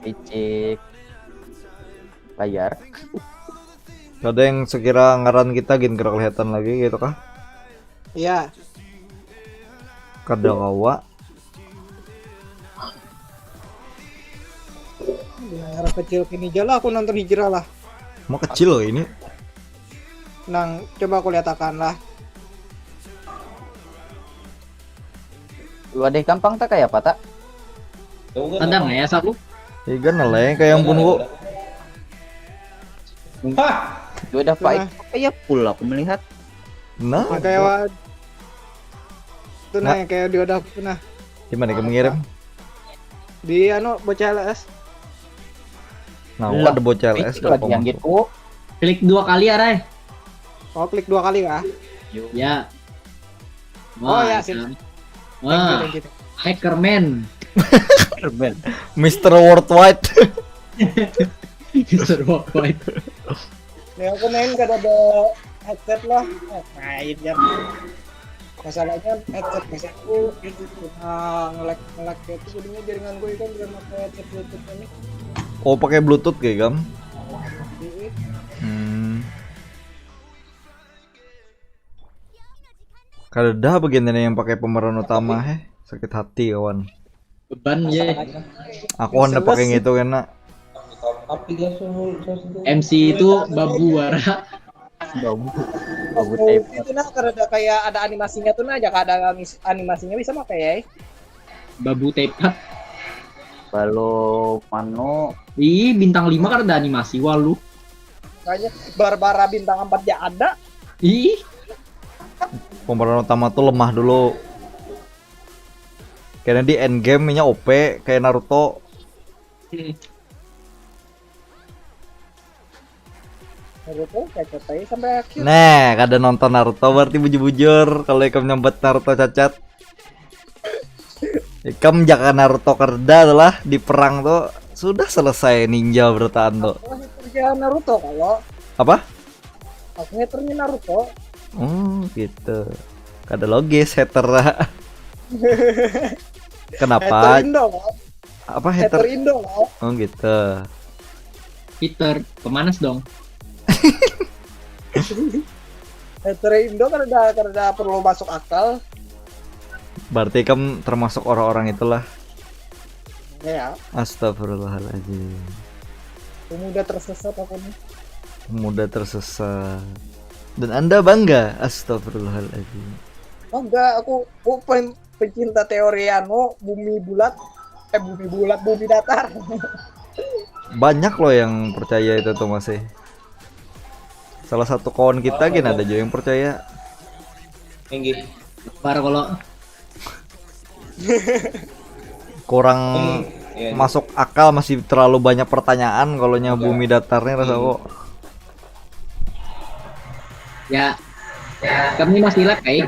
Icik layar. Ada yang sekira ngaran kita gin kira kelihatan lagi gitu kah? Iya. Kada kawa. Dengan kecil kini jala aku nonton hijrah lah. Mau kecil loh ini. Nang, coba aku lihatkan lah. Lu ada gampang tak kayak apa tak? Ada nggak ya, Saku? Iya nelayan kayak yang pun gua. Hah? Lu ada fight kayak full aku melihat. Nah, Kayak itu Nah. nah kayak dia udah pernah gimana kamu ngirim? di anu bocah LS. Nah, Lah, ada bocah LS itu lagi yang gitu. Klik 2 kali ya, Ray. Oh, klik 2 kali kah? Ya. Oh, ya, sip. kan. Thank you, Wah, thank you. Hackerman. Mr. Worldwide. Mr. Worldwide. Nih aku main gak ada headset lah. Main ya. Masalahnya headset aku itu nge-lag itu jadinya jaringan gue kan udah pakai headset Bluetooth ini. Oh, pakai Bluetooth kayak gam. Kada bagian ini yang pakai pemeran utama sakit hati kawan. Beban ya. Aku hendak pakai gitu kena. MC itu babu wara. Babu Oh, tape. itu nah karena ada kayak ada animasinya tuh nah aja ada animasinya bisa pakai ya. Babu tepat. Kalau mano Ih, bintang 5 kan ada animasi walu. Kayaknya Barbara bintang 4 ya ada. Ih, Pemeran utama tuh lemah dulu. Karena di endgame nya OP kayak Naruto. Naruto kayak cetai sampai akhir. Nah, kada nonton Naruto berarti bujur-bujur kalau ikam nyambat Naruto cacat. Ikam jaga Naruto kerja lah di perang tuh sudah selesai ninja bertahan tuh. Aku kerja Naruto kalau Apa? aku ngeternya Naruto. Gitu. Kada logis hater. Hater Kenapa? Indo kok. Apa Hater hater? Indo kok. Oh gitu. Peter, pemanas dong. Hater Indo kan udah perlu masuk akal. Berarti kamu termasuk orang-orang itulah. Ya, Astagfirullahaladzim. pemuda tersesat aku nih. Muda tersesat. Dan Anda bangga. Astagfirullahaladzim. Oh enggak, aku pencinta teori anu bumi bulat, bumi datar. Banyak loh yang percaya itu tuh masih. Salah satu kawan kita gini ada juga yang percaya. Tinggi. Par kalau Kurang Iya, masuk akal, masih terlalu banyak pertanyaan kalau nya bumi datarnya rasa kok. ya kami masih live kayak.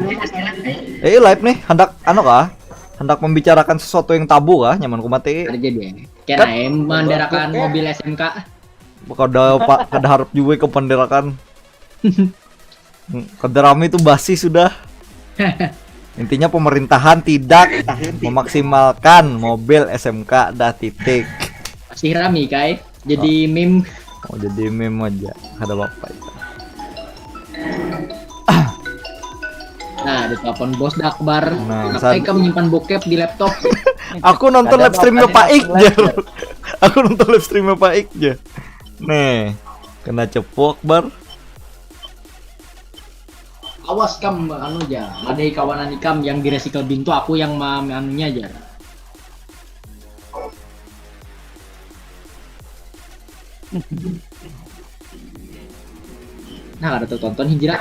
Live nih, hendak anu kah? Hendak membicarakan sesuatu yang tabu kah? Nyaman ku mati. Ada dia. Kena mendarakan mobil SMK. Kada harap juga ke penderakan. Kedrami itu basi sudah. Intinya pemerintahan tidak memaksimalkan mobil SMK dah titik. Masih rame kai. Jadi meme. Oh jadi meme aja. Ada bapak itu. Nah, di telepon bos Dakbar. Nah, Ngapain kamu menyimpan bokep di laptop? Aku nonton Ada live streamnya bapaknya Pak Ik langsung Jar. Aku nonton live streamnya Pak Ik Jar. Nih, kena cepu Akbar. Awas kam anu aja. Ada kawanan ikam yang di recycle bin tuh aku yang anunya aja. Nah, ada tuh tonton hijrah.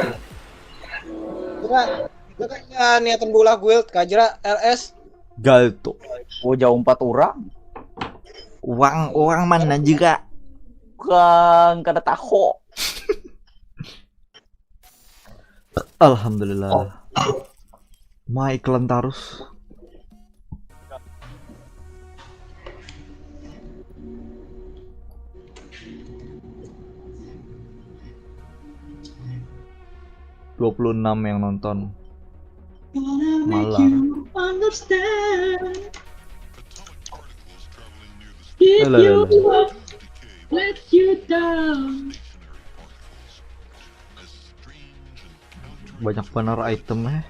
Kira itu kan ya, niatan bola guild Kajra LS. Galto. Oh jauh 4 orang. Uang mana juga. Kang kada tahu. Alhamdulillah. Ma iklan terus. ...26 yang nonton. Malah. Let you down. Banyak bener itemnya.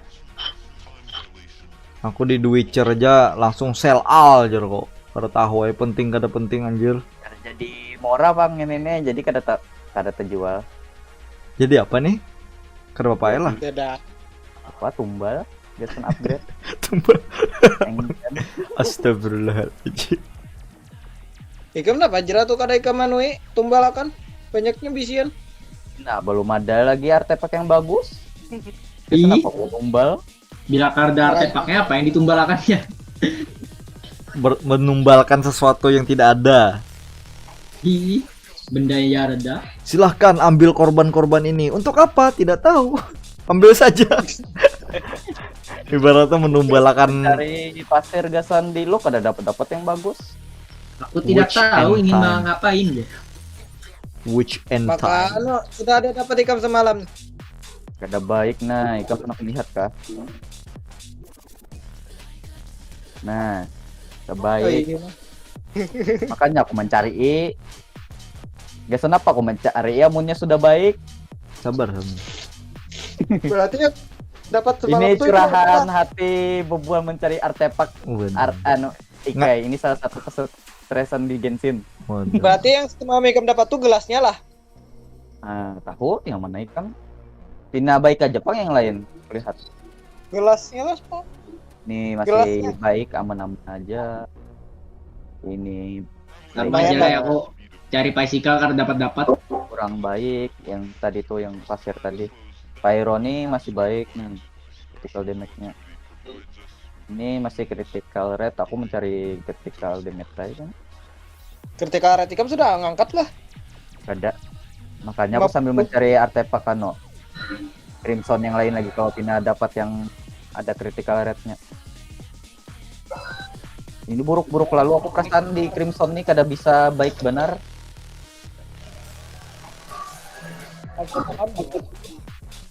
Aku di The Witcher aja langsung sell all aja kok. Kada tahu penting kada penting anjir. Kada jadi murah bang ini jadi kada terjual. Jadi apa nih? Kada apa lah. Tidak. Apa tumbal? Biasa upgrade. Tumbal. Enggan. Astagfirullahaladzim. Ikam apa Kajra tuh kada ikam manui tumbalakan banyaknya bisian. Nah belum ada lagi artefak yang bagus. Ih. Kenapa gua tumbal? Bila karda artefaknya apa yang ditumbalakannya? Menumbalkan sesuatu yang tidak ada. Ih, benda ya reda. Silahkan ambil korban-korban ini. Untuk apa? Tidak tahu. Ambil saja. Ibaratnya menumbalkan. Dari pasir gasan di lo kada dapat yang bagus. Aku tidak Which tahu and ingin time. ngapain deh. Which end Maka time. anu sudah ada dapat ikam semalam. Kada baik nah, ikan pernah lihat kah? Nah, kada Oh, baik. iya. Makanya aku mencari Gasan apa aku mencari amunnya sudah baik. Sabar. Berarti ya dapat semalam Ini tuh curahan hati bebuan mencari artefak Waduh. Ikai. Ini salah satu kesestresan di Genshin. Waduh. Berarti yang semalam ikam dapat tuh gelasnya lah. Tahu yang mana ikan? Tina baik aja pang yang lain. Lihat. Gelasnya lah, Pak. Ini masih Gelasnya. baik aman-aman aja. Ini Tanpa aja lah aku cari bicycle karena dapat. kurang baik. Yang tadi tuh yang pasir tadi. Pyro nih masih baik nih. Critical damage-nya. Ini masih critical rate. Aku mencari critical damage tadi kan. Ketika Retikam sudah ngangkat lah. Ada. Makanya aku sambil mencari artefak kano. Crimson yang lain lagi kalau Pina dapat yang ada critical rate-nya. Ini buruk-buruk lalu aku perasaan di Crimson nih kada bisa baik benar.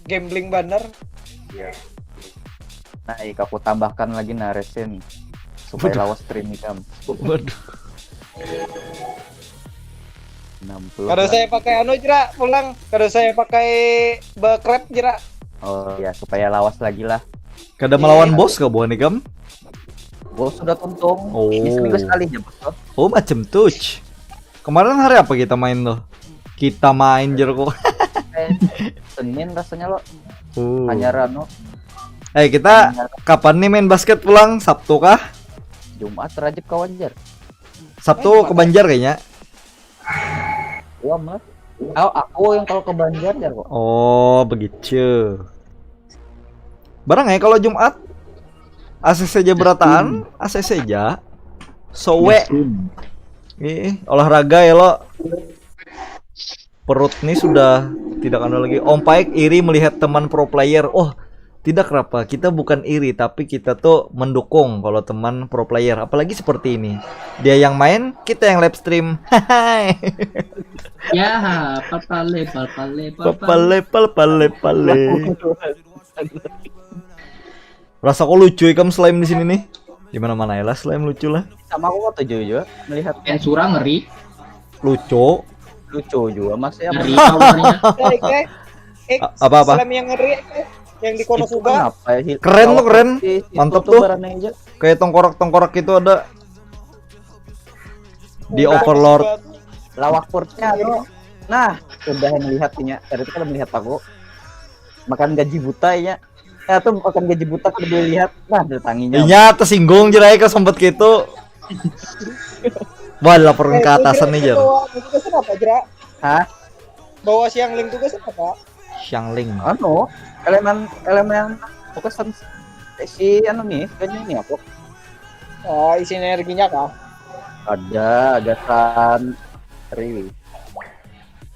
Gambling banner. Nah, aku tambahkan lagi resin supaya lawas stream ikam. Waduh. 60. Kalau saya pakai anu Jera pulang, kalau saya pakai bakrep Jera. Oh ya, supaya lawas lagi lah. Kada melawan bos kah buan ikam? Bos sudah tuntung. Oh. Ini seminggu sekali ya, Bos. Oh macam touch. Kemarin hari apa kita main tuh? Kita main jerko. Senin rasanya lo. Oh. Hanya Rano. Kita kapan nih main basket pulang? Sabtu kah? Jumat rajib kawan jar. Sabtu ke Banjar kayaknya. Wah, Mas. Oh, aku yang kalau ke Banjar jar kok. Oh, begitu. Barang ya kalau Jumat ACC aja berataan, ACC aja. Sowe. Olahraga ya lo. Perut nih sudah tidak ada lagi. Om Paik iri melihat teman pro player. Oh, Tidak kenapa, kita bukan iri, tapi kita tuh mendukung kalau teman pro player. Apalagi seperti ini. Dia yang main, kita yang live stream. Hai. Ya, pale. Pale. Rasa kok lucu ikam slime di sini nih. Gimana mana ya lah slime lucu lah. Sama aku kok juga melihat Ensura ngeri. Lucu. lucu juga maksudnya. Ngeri powernya. Apa-apa? Slime yang ngeri yang di Konosuba. Keren tuh, keren. Mantap tuh. Kayak tengkorak-tengkorak itu ada di Overlord. Lawak purtnya tuh. Nah, udah melihatnya. Tadi itu kan melihat aku makan gaji buta ya. Ya tuh makan gaji buta kan boleh lihat. Nah, datanginya. Iya, tersinggung jerai ke sempet gitu. Wah, laporan ke atasan nih, Jar. Tugasan apa, Jera? Hah? Bawa Xiangling tugasan apa? Xiangling. Anu, elemen fokusan si anu nih, kayaknya ini aku. Oh, isi energinya kah? Ada gagasan dari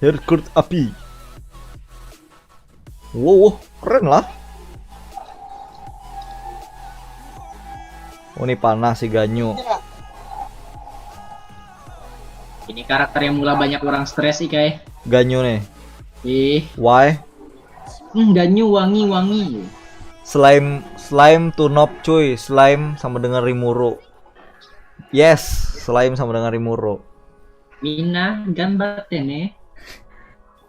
Herkurt api. Wow, keren lah. Oh, ini panah si Ganyu. Ini karakter yang mula banyak orang stres sih kayak. Ganyu nih. Why? Ganyu wangi. Slime to Nob cuy. Slime sama dengan Rimuru. Yes, slime sama dengan Rimuru. Mina ganbatte ne.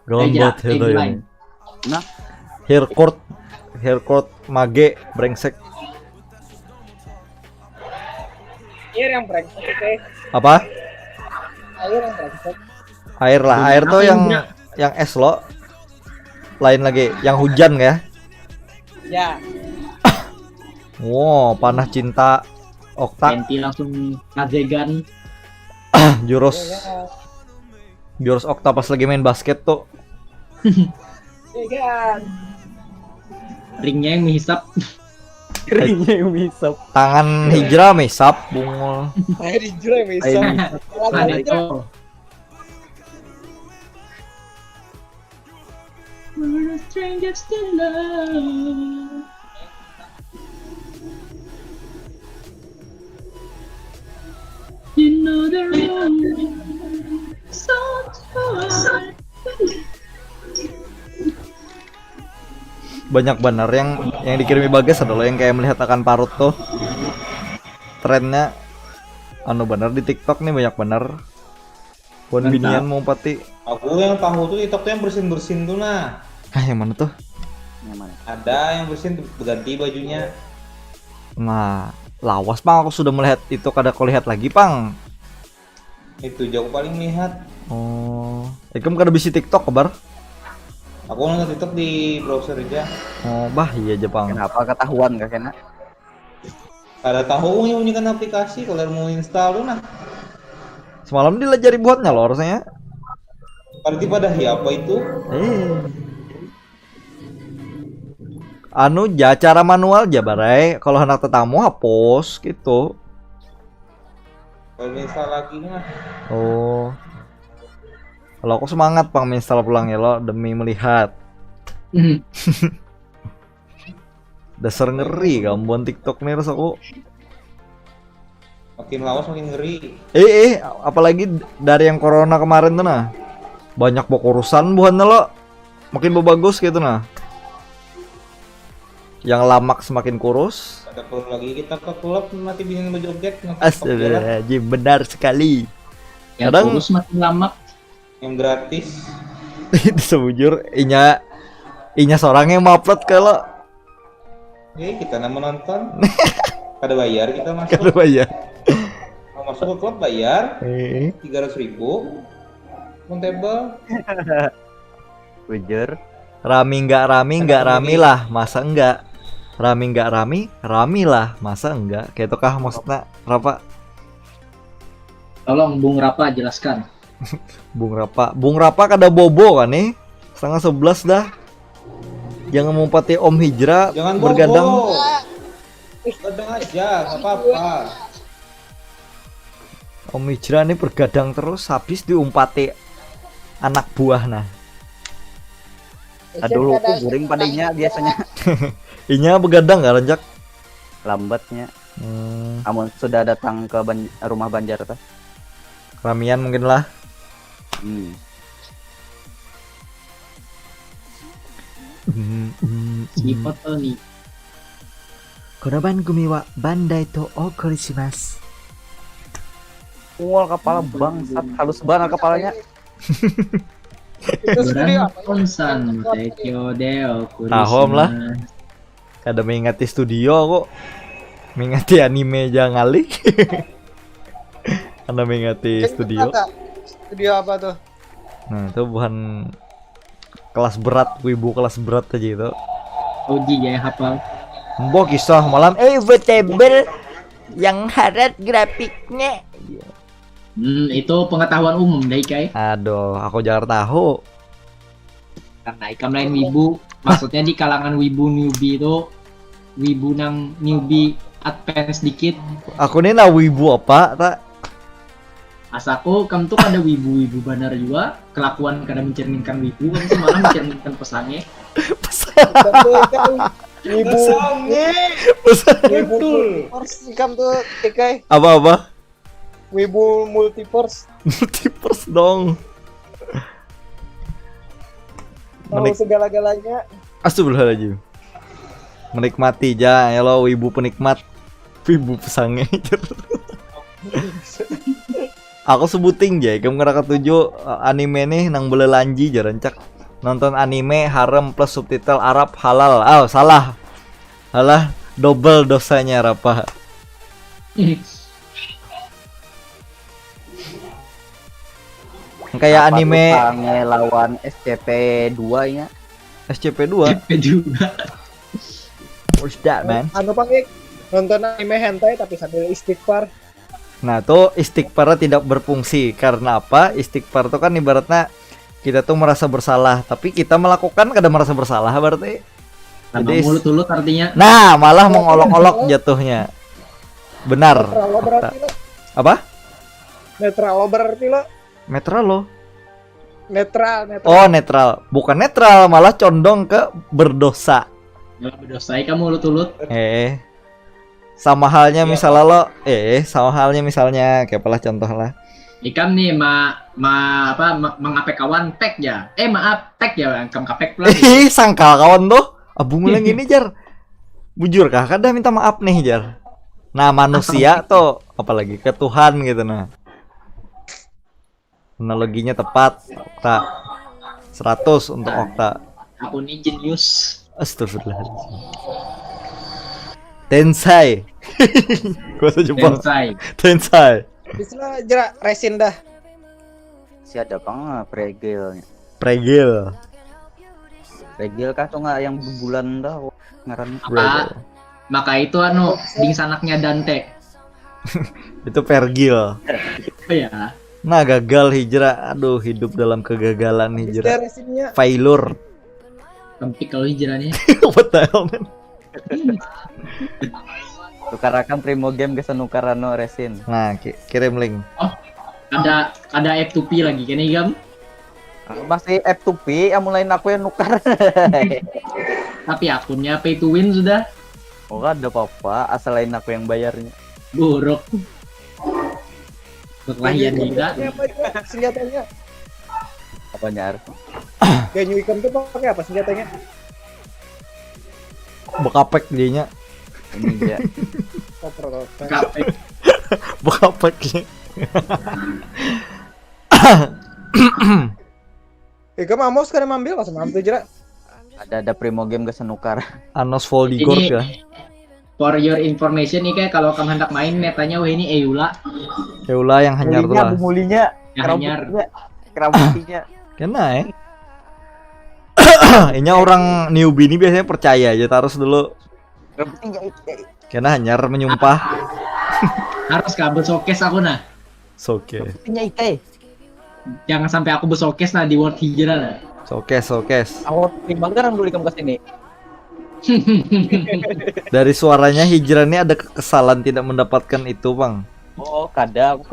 Ganbatte do ya. Nah, Herkurt mage brengsek. Air yang brengsek, oke. Apa? Air yang brengsek. Air lah, air tuh yang es lo. Lain lagi, yang hujan ya. Ya. Wow, panah cinta Okta. Penti langsung ngazegan. Jurus Okta pas lagi main basket tuh. Iya. Ringnya yang menghisap. keringnya yang bisa. Tangan Hijrah misap bungul. Air hijau yang bisa. Ada itu. We're strangers to love. You know the room so tight. Banyak benar yang dikirimi Bagas adalah yang kayak melihat akan parut tuh. Trennya anu benar di TikTok nih, banyak benar. Buat binian mau pati. Aku yang tahu tuh TikTok tuh yang bersin tuh nah. Yang mana tuh? Yang mana? Ada yang bersin berganti bajunya. Nah, lawas Pang, aku sudah melihat itu, kada aku lihat lagi Pang. Itu jauh paling lihat. Oh, Ikem kada bisa TikTok kabar? Aku nonton TikTok di browser aja. Oh, bah iya aja Pang. Kenapa ketahuan gak kena? Kada tahu unyikan aplikasi kalau mau install tuh nah. Semalam dilajari buatnya loh rasanya. Berarti pada apa itu? Anu ja cara manual aja barai. Kalau hendak tetamu hapus gitu. Kalau install lagi nah. Oh. Kalau aku semangat Pang install pulang ya lo demi melihat. Dasar ngeri gambuan TikTok nih rasaku. Makin lawas makin ngeri. Apalagi dari yang corona kemarin tuh nah. Banyak urusan buahnya lo. Makin bagus gitu nah. Yang lamak semakin kurus. Ada perlu lagi kita ke klub nanti bikin berjoget. Astagfirullahaladzim, benar sekali. Yang Kadang kurus makin lamak. Yang gratis. Sebujur inya seorang yang mau upload kalau Kita nama nonton. Kada bayar kita masuk. kada bayar. Mau masuk ke klub bayar 300.000. Kontable. Bujur. Rami nggak rami lah, masa enggak? Rami nggak rami lah, masa enggak? Kayak itu kah maksudnya Rapa? Tolong Bung Rapa jelaskan. Bung Rapa kada bobo kan nih? 10:30 dah. Jangan mumpati Om Hijrah Jangan bergadang. bobo. Gadang aja, nggak apa-apa. Om Hijrah nih bergadang terus habis diumpati anak buah nah. Dulu aku guring padanya biasanya Inya begadang gak Rancak? lambatnya. Amun sudah datang ke rumah Banjar tuh. Ramian mungkin lah. Si foto nih. Konoban gumiwa bandai to okorishimasu. Ungol kepala bangsat, halus banget kepalanya. Itu studio apa ya? Konsan, Tekyo Deo, Tahom lah. Kada mengingati studio kok. Mengingati anime jangan ngali. Anda mengingati studio. Studio apa tuh? Nah, itu bukan kelas berat, wibu kelas berat aja itu. Oji ya hafal. Mbok kisah malam inevitable yang harat grafiknya. Itu pengetahuan umum deh Kai. Aduh, aku jangan tahu. Karena ikam lain wibu, maksudnya di kalangan wibu newbie itu wibu nang newbie advance dikit. Aku ini na wibu apa tak? Asaku kamu tuh ada wibu-wibu benar juga, kelakuan kadang mencerminkan wibu, kan semalam mencerminkan pesannya. Ibu multiverse ikam tuh Ikai. Apa? Wibu multiverse. Multiverse dong. Tahu segala-galanya. Astagfirullahaladzim. Menikmati ja, ya lo wibu penikmat. Wibu pesange. Aku sebuting ja, kamu ngeraka 7 anime nih nang boleh lanji jarancak. Nonton anime harem plus subtitle Arab halal. Oh, salah. Halah, double dosanya Rapa. Kayak anime lawan SCP-2 nya. SCP-2. What's that, man? Anu pakai nonton anime hentai tapi sambil istighfar. Nah, tuh istighfar tidak berfungsi. Karena apa? Istighfar tuh kan ibaratnya kita tuh merasa bersalah, tapi kita melakukan kada merasa bersalah berarti. Jadi mulut-mulut artinya. Nah, malah mengolok-olok jatuhnya. Benar. Netral lo berarti lo. Apa? Netral lo berarti lo. Netral lo. Netral. Oh, netral. Bukan netral, malah condong ke berdosa. Malah berdosa kamu mulut-mulut. Sama halnya misalnya lo, sama halnya misalnya kayak apalah contoh lah. Ikam nih mengapek kawan pek ya. Maaf pek ya, kam kapek pula. Sangkal kawan tuh. Abu mulai gini jar. Bujur kah? Kadang minta maaf nih jar. Nah, manusia tuh apalagi ke Tuhan gitu nah. Analoginya tepat. Okta 100 untuk Okta. Aku nih jenius. Astagfirullahaladzim. Tensai. Bahasa Jepang. Tensai. Bisa jerak resin dah. Si ada bang pregel. Pregel kah tuh nggak yang bulan dah ngaran apa? Maka itu anu ding sanaknya Dante. Itu Pergil. Oh ya. Nah, gagal hijrah. Aduh, hidup dalam kegagalan hijrah. Failure. Kempik kalau hijrahnya. What the hell, man? Tukarakan Primo Game ke Senukarano Resin. Nah, kirim link. Oh, ada F2P lagi kan Igam? Masih F2P, mulai aku yang nukar. Tapi akunnya pay to win sudah. Oh, ada apa-apa, asal lain aku yang bayarnya. Buruk. Kelahian juga. Senjatanya. Apa nyar? Ganyu ikan tuh pakai apa senjatanya? Bekapek dianya. Ini dia. Bekapek dia. Kamu Amos kan ambil pas mampu jerak. Ada Primo Game ke Senukar. Anos Voldigor ya. For your information nih kayak kalau kamu hendak main metanya wah ini Eula. Eula yang hanyar tuh lah. Mulinya, yang hanyar. Keramutinya. Kena ya. Ini orang newbie ini biasanya percaya aja terus dulu. Kena hanyar menyumpah. Harus kabel showcase aku nah. Showcase. Jangan sampai aku bersokes nah di World Hijrah nah. Showcase. Aku timbang kan dulu kamu kesini. Dari suaranya hijrah ini ada kekesalan tidak mendapatkan itu, Bang. Oh, aku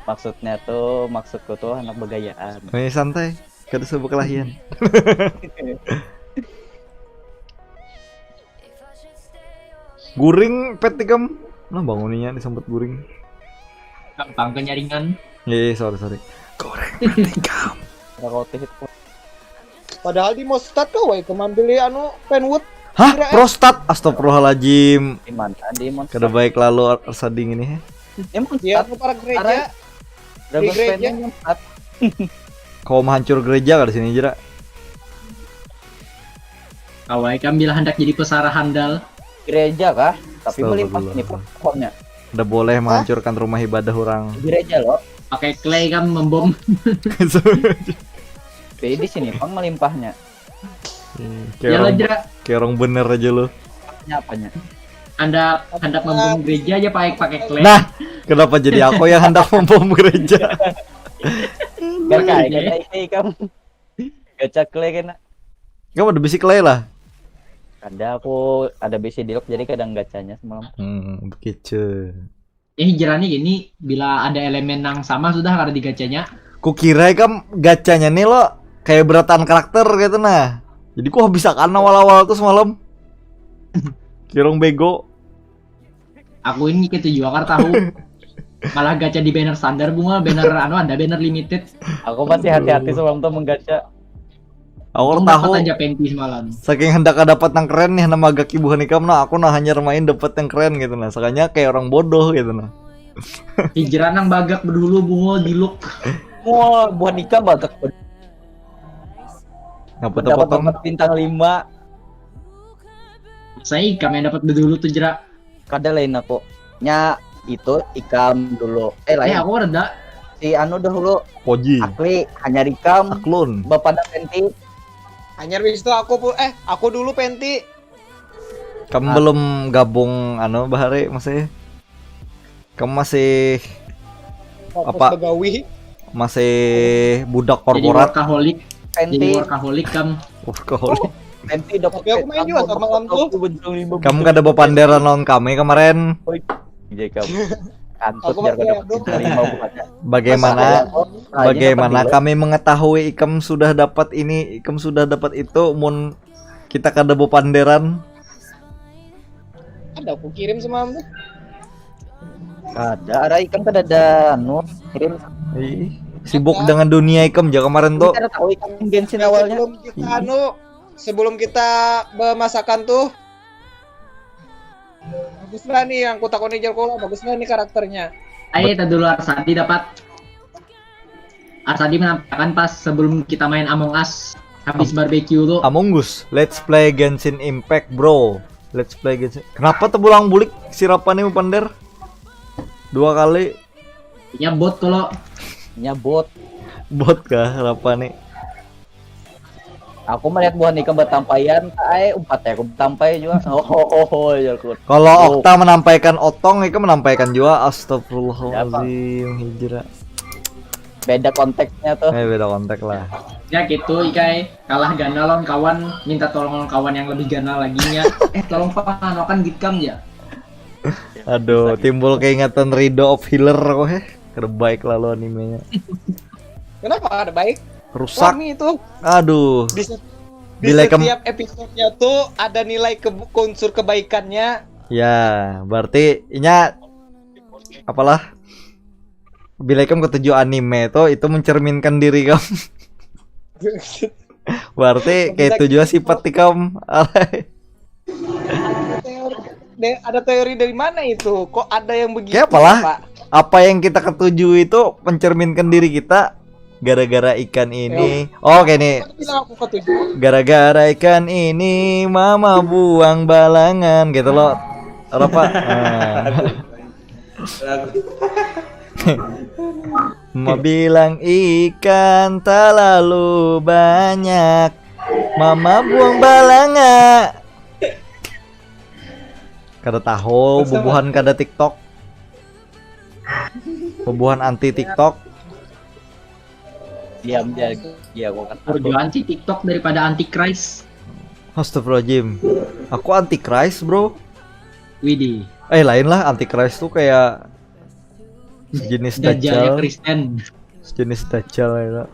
maksudnya tuh maksudku tuh anak begayaan. Ini santai. Kada sebuah kelahian. Guring pet tikam. Nah bangunnya disambut guring. Gampang kenyaringan. Iya, sorry. Goreng pet tikam. Padahal di Mostat kau wae kemambili anu Penwood. Hah? Prostat? Astagfirullahaladzim. Di mana? Di Monster. Kada baik lalu Arsading ini. Emang Dia anu para gereja. double di gereja. fan-nya Monster. Kau menghancur gereja kada sini jera. Kawai kan bila hendak jadi pesara handal. Gereja kah? Tapi melimpah Astagfirullah. nih pohonnya. Udah boleh menghancurkan rumah ibadah orang. Gereja loh. Pakai clay kan membom. Jadi di sini pang melimpahnya. Kayak Ya orang, lah Jera. kayak orang bener aja lo. Apanya? Anda hendak membom gereja aja pakai clay. Nah, kenapa jadi aku yang hendak membom gereja? Gak kayak ini kamu. Gacha clay kena. Kamu ada bisi clay lah. Ada BC di lock jadi kadang gacanya semalam. Begitu. Jera nih gini, bila ada elemen yang sama sudah kada digacanya. Kukira kan gacanya nih lo kayak beratan karakter gitu nah. Jadi kok bisa kan awal-awal tuh semalam. Kirong bego. Aku ini ketujuh akar tahu. Malah gacha di banner standar bunga, banner ada banner limited. Aku masih hati-hati semalam tuh menggacha. Aku Dapat tahu. aja penti semalam. Saking hendak dapat yang keren nih nama gaki bukan ikam nah aku hanya main dapat yang keren gitu nah. Sakanya kayak orang bodoh gitu nah. Hijrah nang bagak berdulu bunga di look. Wah, buah nikah bagak. Ngapa Dapat potong? bintang 5. Saya ikam yang dapat berdulu tuh Jera. Kada lain aku. Nya itu ikam dulu. Lain. Aku reda. Si anu dahulu Poji. Akli hanya ikam. Aklun. Bapak dah penti. Anyar wis itu aku dulu Penti. Kamu belum gabung Bahare masih. Kamu masih Fokus Apa? begawi. masih budak Jadi korporat. workaholic. Jadi Penti. workaholic kan. Workaholic. Penti dapat. Tapi aku main juga sama malam tuh. Kamu kada bepanderan lawan kami kemarin. Jadi kamu. Kantut Aku biar pakai kada aduh. bintang 5 bukannya. Bagaimana Nah, bagaimana ini dapat kami mengetahui ikam sudah dapat ini, ikam sudah dapat itu, mun kita kada bepanderan. Ada aku kirim semalam tuh. Ada, ada ikan kada ada anu kirim. Ih, sibuk dengan dunia ikam ja kemarin tuh. Kita tahu ikan bensin awalnya. Sebelum kita bermasakan tuh. Bagus lah nih yang ku takoni Jelkola, bagus lah nih karakternya. Ayo kita dulu Arsadi dapat. Arsadi menampilkan pas sebelum kita main Among Us habis barbecue tuh. Among Us, let's play Genshin Impact, bro. Let's play Genshin. Kenapa tuh bulang bulik sirapannya pander? 2 kali. Ya bot kalau Nya bot. Bot kah sirapannya? Aku melihat buah nikah bertampayan, umpat ya aku bertampai juga. Ya aku. Kalau Okta menampaikan otong, ikam menampaikan juga astagfirullahaladzim hijrah. Beda konteksnya tuh. Beda konteks lah. ya gitu Ikai kalah gana lawan kawan minta tolong lawan kawan yang lebih gana laginya. Tolong pak kan gitkam ya. Aduh, timbul keingetan Rido of Healer kok terbaik lalu animenya. Kenapa ada baik? Rusak. Wangi itu. Aduh. Di Bila setiap episodenya tuh ada nilai unsur kebaikannya. Ya, berarti inya apalah? Bila kamu ketujuh anime itu mencerminkan diri kamu. Berarti kayak tujuh sifat kamu. Ada teori dari mana itu? Kok ada yang begitu? Kayak apalah? Apa yang kita ketujuh itu mencerminkan diri kita gara-gara ikan ini. Oh, kayak nih. Gara-gara ikan ini mama buang balangan gitu loh. Apa? Mama bilang ikan terlalu banyak. Mama buang balangan. Kada tahu bubuhan kada TikTok. Bubuhan anti TikTok. Diam dia gua kan. Perjuangan anti TikTok daripada anti Christ. Astagfirullahaladzim. Aku anti Christ, bro. Widih. Lain lah, anti Christ tuh kayak sejenis Dajjal dajjal. Kristen. Sejenis dajjal ya.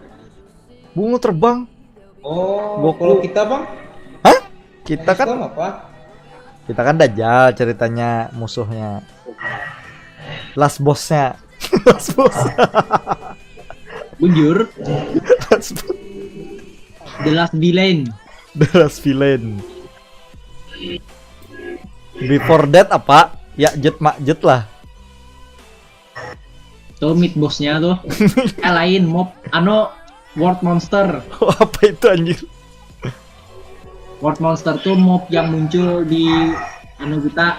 Bungo terbang. Oh, Goku. kalau kita bang? Hah? Kita kan Islam apa? kita kan Dajjal ceritanya musuhnya. Last bossnya. Last boss. Bujur. Last boss. The Last Villain. The last villain. Before that apa? Ya jet mak jet lah. Tuh mid bossnya tuh. Lain mob World Monster. Apa itu anjir? World Monster tuh mob yang muncul di kita.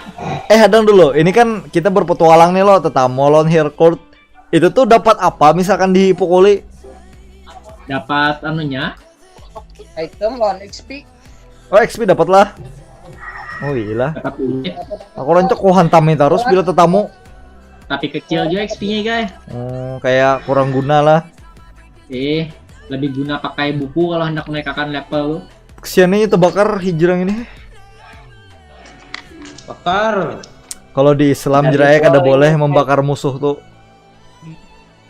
Hadang dulu. Ini kan kita berpetualang nih lo, Tetamo lawan Harcourt. Itu tuh dapat apa misalkan dipukuli? Dapat Item lawan XP. Oh, XP dapat lah. Oh iya. dapat duit, Aku rancok kok hantamin terus bila Tetamo. tapi kecil juga XP-nya guys. Kayak kurang guna lah. Lebih guna pakai buku kalau hendak menaikkan level lu. Kesiannya itu bakar hijrang ini. Bakar. Kalau di Islam jeraya kada boleh membakar musuh tuh.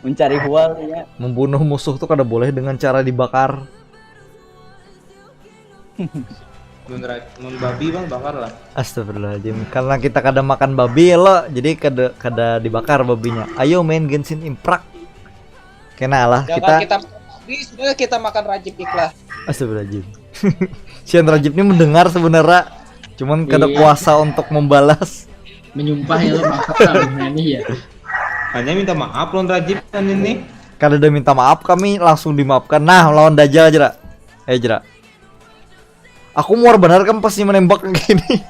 Mencari hual ya. Membunuh musuh tuh kada boleh dengan cara dibakar. Mun babi bang bakar lah. Astagfirullahaladzim. Karena kita kada makan babi ya lo, jadi kada dibakar babinya. Ayo main Genshin Impact. Kena lah kita babi, sudah kita makan Rajib Ikhlas. Astagfirullahaladzim. Sian Rajib ini mendengar sebenarnya, cuman kada kuasa untuk membalas. Menyumpah ya lo maksudnya ini ya. Hanya minta maaf lawan Rajib kan ini. Kada ada minta maaf, kami langsung dimaafkan. Nah, lawan Dajjal aja, Jera. Aku muar benar kan pasti menembak kayak gini.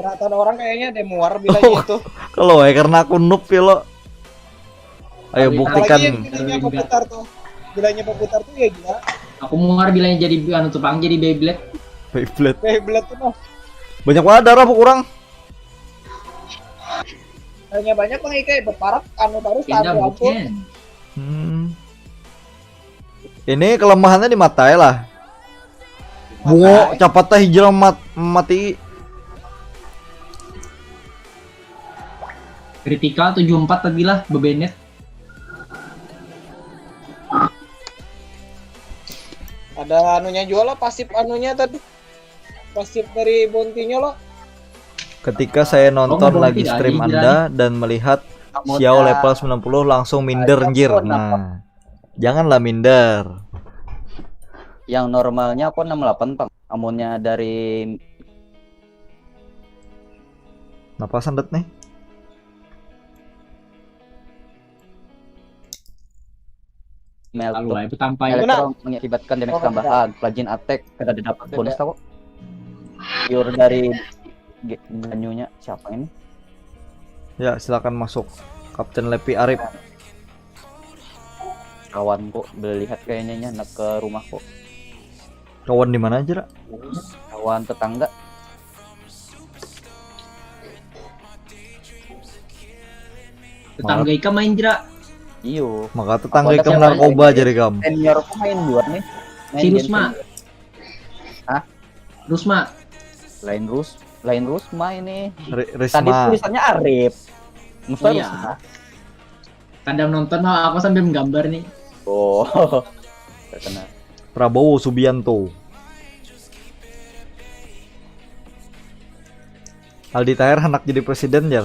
Rata orang kayaknya ada muar bilangnya itu. Kalau karena aku noob ya lo. Ayo buktikan. Apalagi yang bilangnya Peputar tuh. Bilangnya Peputar tuh ya gila. Aku muar bilangnya jadi tupang jadi Beyblade. Beyblade tuh mah. Banyak banget darah bu kurang. Hanya banyak bang Ika berparah terus Pindah tahu bukan. Ini kelemahannya di mata ya lah. Bungo capatnya hijrah mati. Kritikal 74 tadi lah bebenet. Ada anunya juga lo, pasif anunya tadi. Pasif dari bounty-nya lo. Ketika saya nonton lagi stream Anda dan melihat Xiao level 90 langsung minder anjir. Nah, janganlah minder. Yang normalnya aku 68 Bang. Amunnya dari Kenapa sandet nih? melt Lalu itu tanpa elektron mengakibatkan damage tambahan. Plugin attack kada dapat bonus tau. Pure dari menunya siapa ini? Ya, silakan masuk. Kapten Lepi Arif. Kawan kok lihat kayaknya nak ke rumah kok. Kawan di mana aja, Ra? Kawan tetangga. tetangga Ika main Jera. Iyo. Maka tetangga Ika narkoba jadi kamu. Senior kok main luar nih. Si Rusma. Hah? Rusma. Lain Rusma ini. Risma. Tadi tulisannya Arif. Musta iya. Rusma. Kadang nonton aku sambil menggambar nih. Oh. Terkena. Prabowo Subianto. Aldi Taher hendak jadi presiden ya.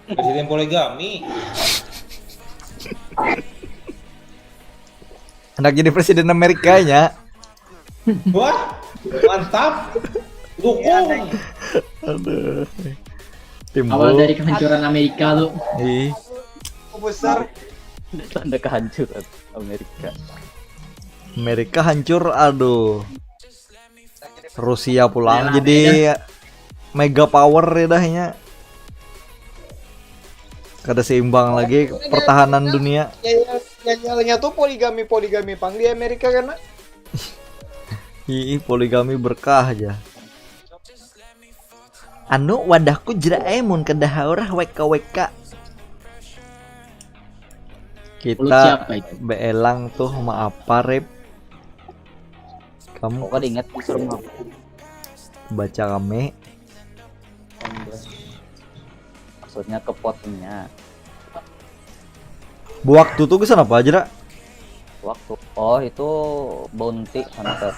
Presiden poligami. Hendak jadi presiden Amerika ya. Wah, mantap. Dukung. Aduh. Awal dari kehancuran Amerika lu. Ih, Besar. Tanda kehancuran Amerika. Amerika hancur, aduh. Rusia pulang jadi mega power ya dahnya. Kada seimbang lagi pertahanan dunia. Nyalanya tuh poligami pang di Amerika karena Ih, poligami berkah aja. Anu wadahku jeraemun kedahaurah weka. Kita beelang tuh maaf Rip. Kamu kok ingat serem baca kami. Maksudnya ke potnya. Waktu tuh kesan apa aja, Ra? waktu. Oh itu bounty hunter.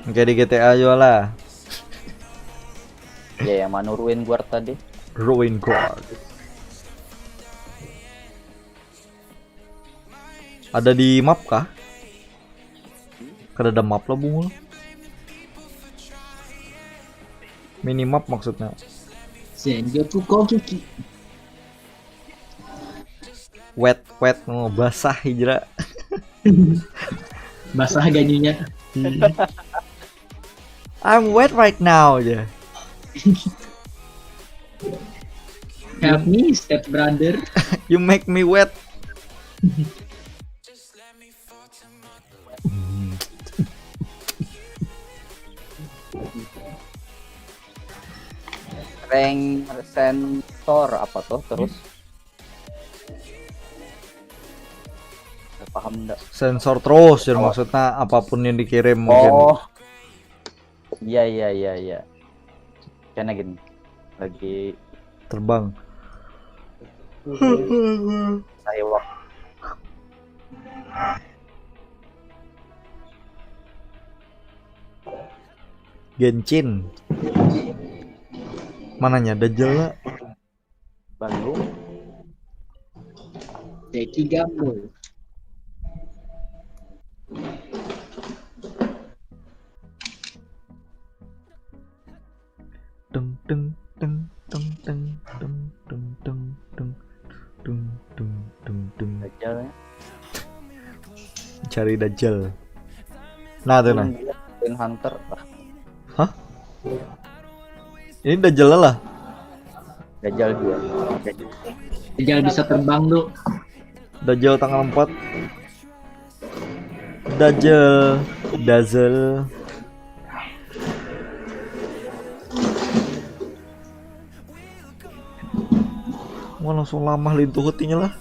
Kayak di GTA juga lah. Ya yang mana Ruin Guard tadi. Ruin Guard. Ada di map kah? Kada ada map lah bungul. Minimap maksudnya. Sengoku Kogeki. Wet basah hijrah. Basah ganyunya. I'm wet right now aja. Help me, step brother. You make me wet. Rank sensor apa tuh terus? Nggak paham enggak? Sensor terus jadi maksudnya apapun yang dikirim mungkin. Oh. Iya. Karena gini. Lagi Terbang. saya waktu Genshin. Mananya Dajjal lah. Bandung. Deki Gambo. Tung tung tung tung tung tung tung tung tung tung tung tung tung. Dajjalnya. Cari Dajjal. Nah tuh nah. Ruin Hunter. Hah? Ini Dajjal lah. Dajjal 2. Dajjal bisa terbang tuh. Dajjal tanggal 4. Dajjal. Wah langsung lama lintuh hutinya lah.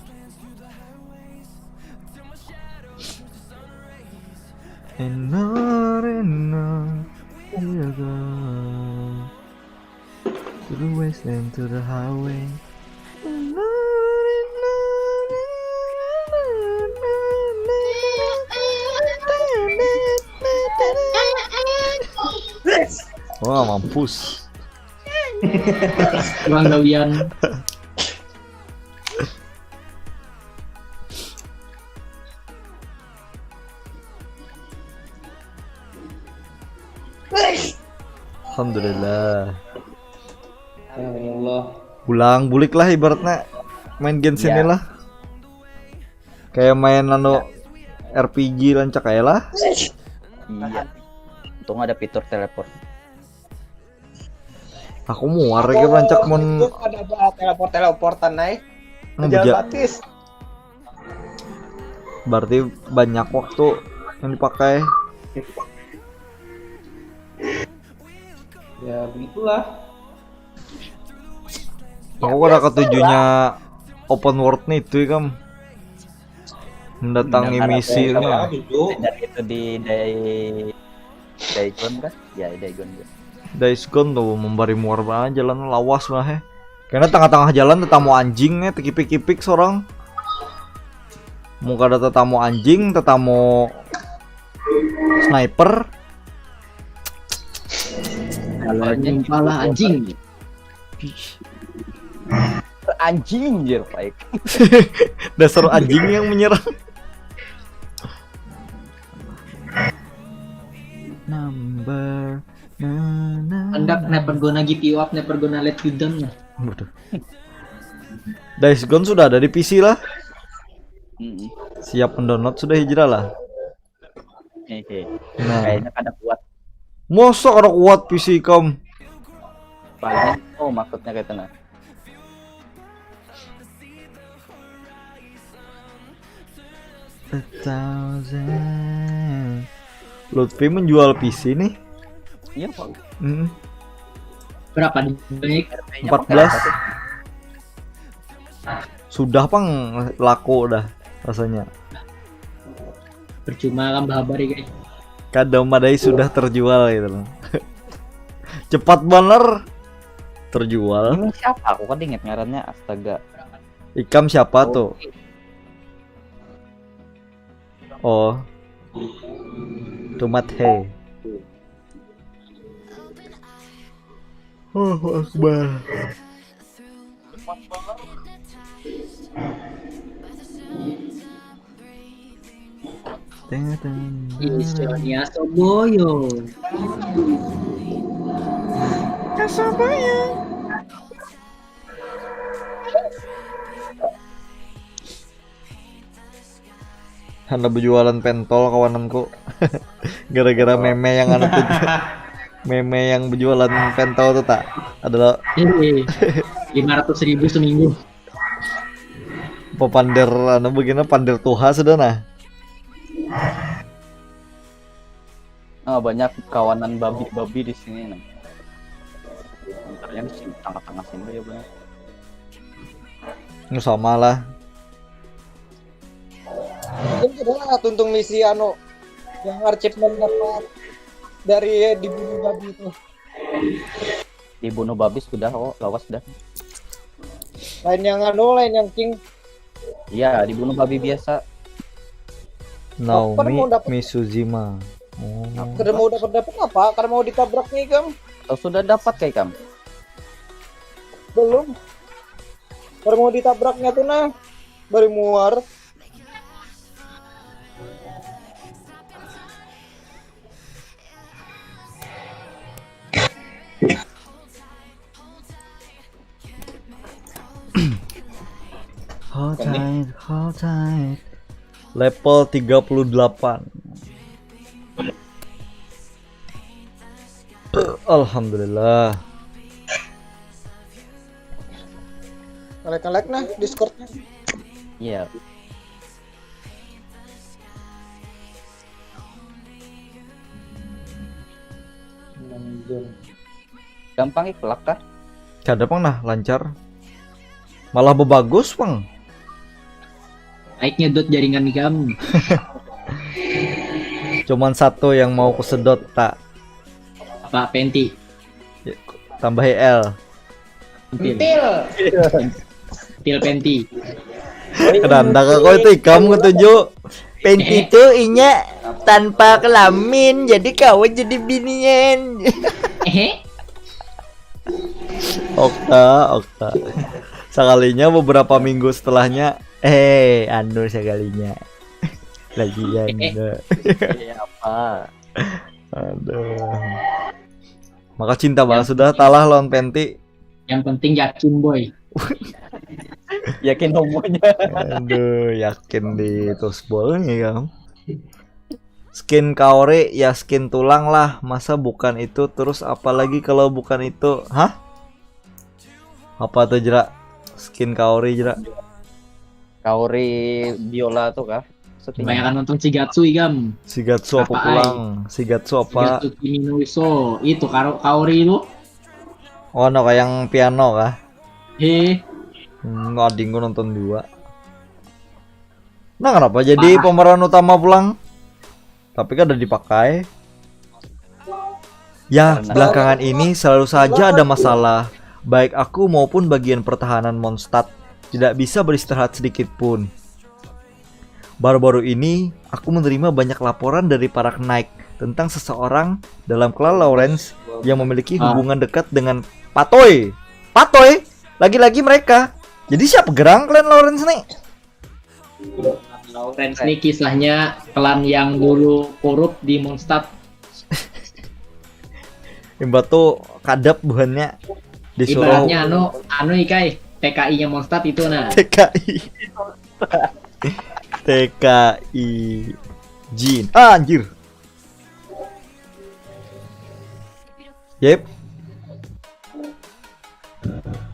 To the west and to the highway. Wah mampus. Bang Dawian. Alhamdulillah. Alhamdulillah. Pulang bulik lah ibaratnya main Genshin Ya. lah. Kayak main RPG lancak kayak lah. Iya. Untung ada fitur teleport. Aku mau warga rancak mon Itu ada teleport-teleportan naik. Jalan ngebuja. batis. Berarti banyak waktu yang dipakai. Ya begitulah. Aku ada ketujuhnya open world nih itu kan mendatangi misi Sama nah. Jojo. Dan itu di Daigon kan? Ya Daigon ya. Days Gone tuh membari muar banget jalan lawas lah karena tengah-tengah jalan tetamu anjing tekipik-kipik seorang muka ada tetamu anjing tetamu sniper Kalau nyumpala anjing. Anjing jir baik. dasar anjing yang menyerang. Number Anda never gonna give you up, never gonna let you down. Waduh. Days Gone sudah ada di PC lah. Siap mendownload sudah hijrah lah. Hehe. Nah, Kayaknya kada kuat. masa ada kuat PC kamu? Paling oh maksudnya kayak tenang. A thousand. Lutfi menjual PC nih. Iya Pak. Berapa nih? 14. Sudah pang laku dah rasanya. Percuma kan babar guys. Kadang madai sudah terjual gitu loh. Cepat bener terjual. Ini siapa? Aku kan inget ngarannya astaga. Ikam siapa tuh? Oh. Tomat he. Oh, Akbar. Isonya Soboyo. Anda berjualan pentol kawananku. Gara-gara meme yang anu tuh. Meme yang berjualan pentol tuh tak adalah 500.000 seminggu. pepander anu begini pander tuha sudah nah. Oh, banyak kawanan babi-babi di sini. Nah. Antaranya di sini tengah-tengah sini ya banyak. Nggak sama lah. Mungkin kita tuntung misi anu yang achievement dapat dari dibunuh babi itu. Dibunuh babi sudah kok, lawas sudah. Lain yang anu, lain yang king. Iya, dibunuh babi biasa. Naomi mau dapet- Misuzima. Oh. Karena mau dapat apa? Karena mau ditabrak nih Kam. Oh, sudah dapat kayak kamu. Belum. Karena mau ditabraknya tuh nah. Baru muar. Hold tight, hold tight. Level 38. Alhamdulillah. Ngelek-ngelek nah Discordnya. Iya. Gampang iklak kah? Kada pang nah lancar. Malah bebagus pang. Naik nyedot jaringan nih kamu. Cuman satu yang mau kusedot tak. Apa penti? Tambah L. Til penti. Kedanda kok itu kamu ketujuh. Penti itu inya tanpa kelamin jadi kawan jadi binian. Okta. Sekalinya beberapa minggu setelahnya anu sekalinya. Lagi janda. Apa? Aduh. Maka cinta banget sudah talah lawan Penti. Yang penting yakin boy. Yakin homonya. Aduh, yakin di tosbol nih kamu. Skin kaori ya skin tulang lah. Masa bukan itu terus apalagi kalau bukan itu? Hah? Apa tuh jerak? Skin kaori jerak? Kaori biola tuh kah? Kebanyakan nonton Shigatsu igam. Shigatsu apa pulang? Shigatsu apa? Shigatsu Kimi no Uso. Itu Kaori itu. Oh, no kayak yang piano kah? He. Ading gua nonton dua. Nah, kenapa jadi pemeran utama pulang? Tapi kan udah dipakai. Ya, belakangan ini selalu saja ada masalah. Baik aku maupun bagian pertahanan Mondstadt tidak bisa beristirahat sedikit pun. Baru-baru ini, aku menerima banyak laporan dari para knight tentang seseorang dalam klan Lawrence yang memiliki hubungan dekat dengan Patoy. Patoy? Lagi-lagi mereka. Jadi siapa gerang klan Lawrence nih? Lawrence ini kisahnya klan yang dulu korup di Mondstadt. Imbat tuh kadap buhannya disuruh Ibaratnya anu ikai TKI-nya Mondstadt itu nah. TKI. TKI Jin. Anjir. Yep.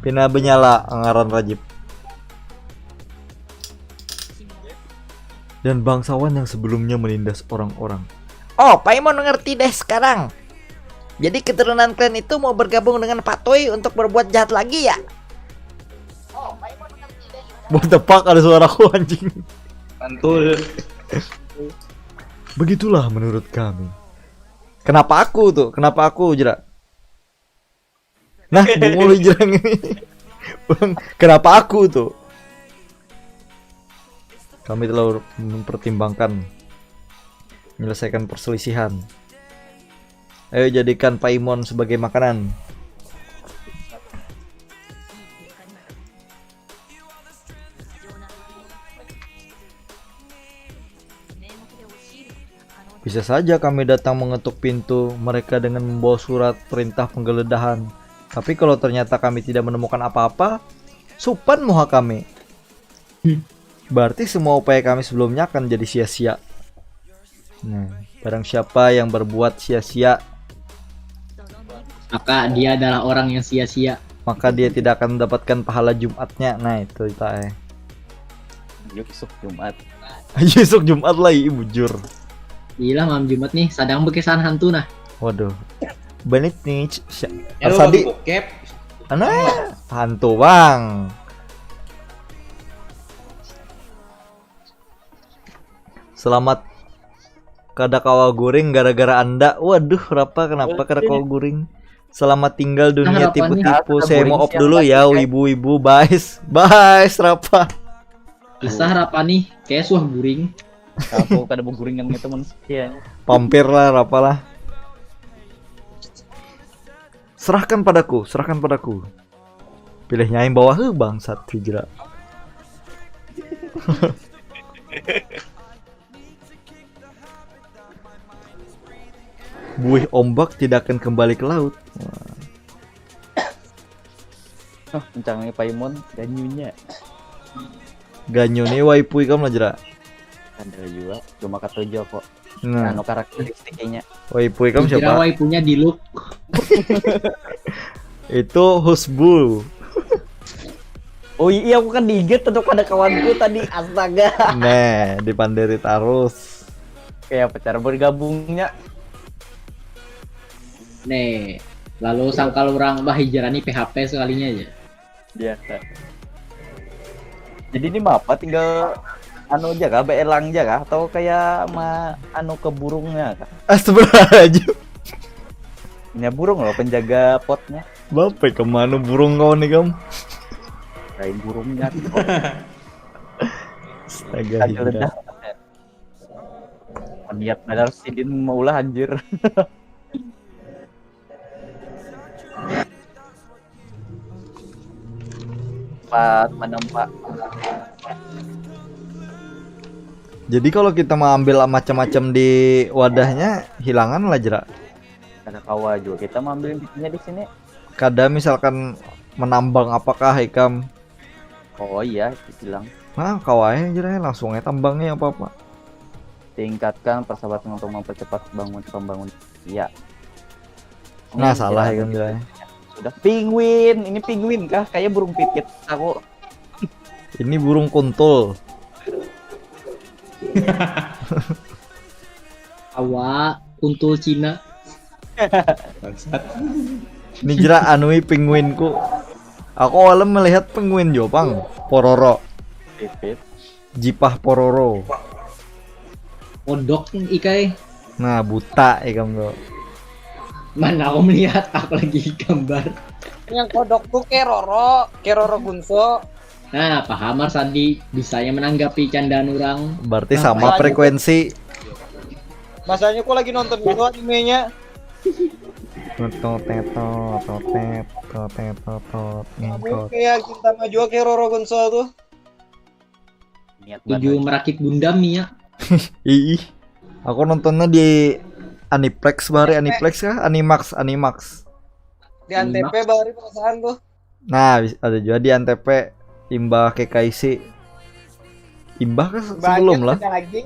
Pina benyala ngaran Rajib. Dan bangsawan yang sebelumnya menindas orang-orang. Oh, Paimon ngerti deh sekarang. Jadi keturunan klan itu mau bergabung dengan Patoy untuk berbuat jahat lagi ya? Oh, Paimon ngerti deh. Buat tepak ada suaraku anjing. Mantul. Begitulah menurut kami. Kenapa aku tuh? Kenapa aku jerak? Nah, mulu jerang ini. Bang, kenapa aku tuh? Kami telah mempertimbangkan menyelesaikan perselisihan. Ayo jadikan Paimon sebagai makanan. Bisa saja kami datang mengetuk pintu mereka dengan membawa surat perintah penggeledahan. Tapi kalau ternyata kami tidak menemukan apa-apa, supan muha kami. Berarti semua upaya kami sebelumnya akan jadi sia-sia. Nah, barang siapa yang berbuat sia-sia, Maka dia adalah orang yang sia-sia. maka dia tidak akan mendapatkan pahala Jumatnya. Nah, itu kita Yuk besok Jumat. Besok Jumat lagi, bujur. Gila malam Jumat nih, sadang bekesan hantu nah. Waduh. Banget nih. Ya lu Tadi bokep. Nah, hantu bang. Selamat kada kawa guring gara-gara Anda. Waduh, kenapa kada kawa guring? Selamat tinggal dunia Harapannya tipu-tipu. ada Saya guring mau off siang dulu lagi, ya, guys. ibu-ibu. Bye, Rapa. Bisa harapan nih, kayak suah guring. Aku kada mau guring yang itu manusia. Pampir lah, Rapa lah. Serahkan padaku, serahkan padaku. Pilihnya yang bawah bangsat hijrah. Buih ombak tidak akan kembali ke laut. Oh, kencangnya Paimon ganyunya. Ganyo nih waipui kamu lah jera. Ada juga, cuma ketujuh kok. Nah, Anu karakteristiknya. waipui kamu Kira siapa? waipunya di look. Itu Husbul. Oh iya, aku kan diinget untuk ada kawanku tadi, astaga. Nah, dipandiri terus. Kayak pacar bergabungnya. Nih, lalu sangkal orang bah hijrani PHP sekalinya aja. Biasa. Jadi ini mah apa? Tinggal anu aja kah? Beelang aja kah? Atau kayak anu ke burungnya kah? Astagfirullahaladzim. Ini burung loh, penjaga potnya. Bapak kemana burung kau nih kamu? Kain burungnya. Astaga, Kan hijrah. geledah. Niat nadar sidin maulah anjir. Menempat. Jadi kalau kita mau ambil macam-macam di wadahnya, hilangan lah jera. Ada kawa juga kita mau ambil bibitnya di sini. Kada misalkan menambang apakah ikam? Oh iya, bilang Nah, kawai jera langsung aja tambangnya apa-apa. tingkatkan persahabatan untuk mempercepat pembangunan. Iya. Nah, salah ya kan jera. Sudah penguin, ini penguin kah? Kayak burung pipit. Aku Ini burung kuntul. Awak kuntul Cina. Bangsat. Ini jera anui penguinku. Aku awalnya melihat penguin Jepang, Pororo, pipit. Jipah Pororo. Kodok ikai. Nah, buta ikam tuh. Mana aku melihat, aku lagi gambar. Yang kodok tuh Keroro Gunso. Nah, Pak Hamar Sandi bisanya menanggapi candaan orang. Berarti Nah, sama makanya. frekuensi. Masanya aku lagi nonton itu animenya. Kamu kayak Cinta Maju Keroro Gunso tuh. Niat Tujuh merakit Gundam nih ya. Ih, aku nontonnya di Aniplex Aniplex kah? Animax. Di Antv baru perasaan tuh. Nah, ada juga di Antv Imbah KKIC. Imbah kah sebelum lah. Banyak lagi.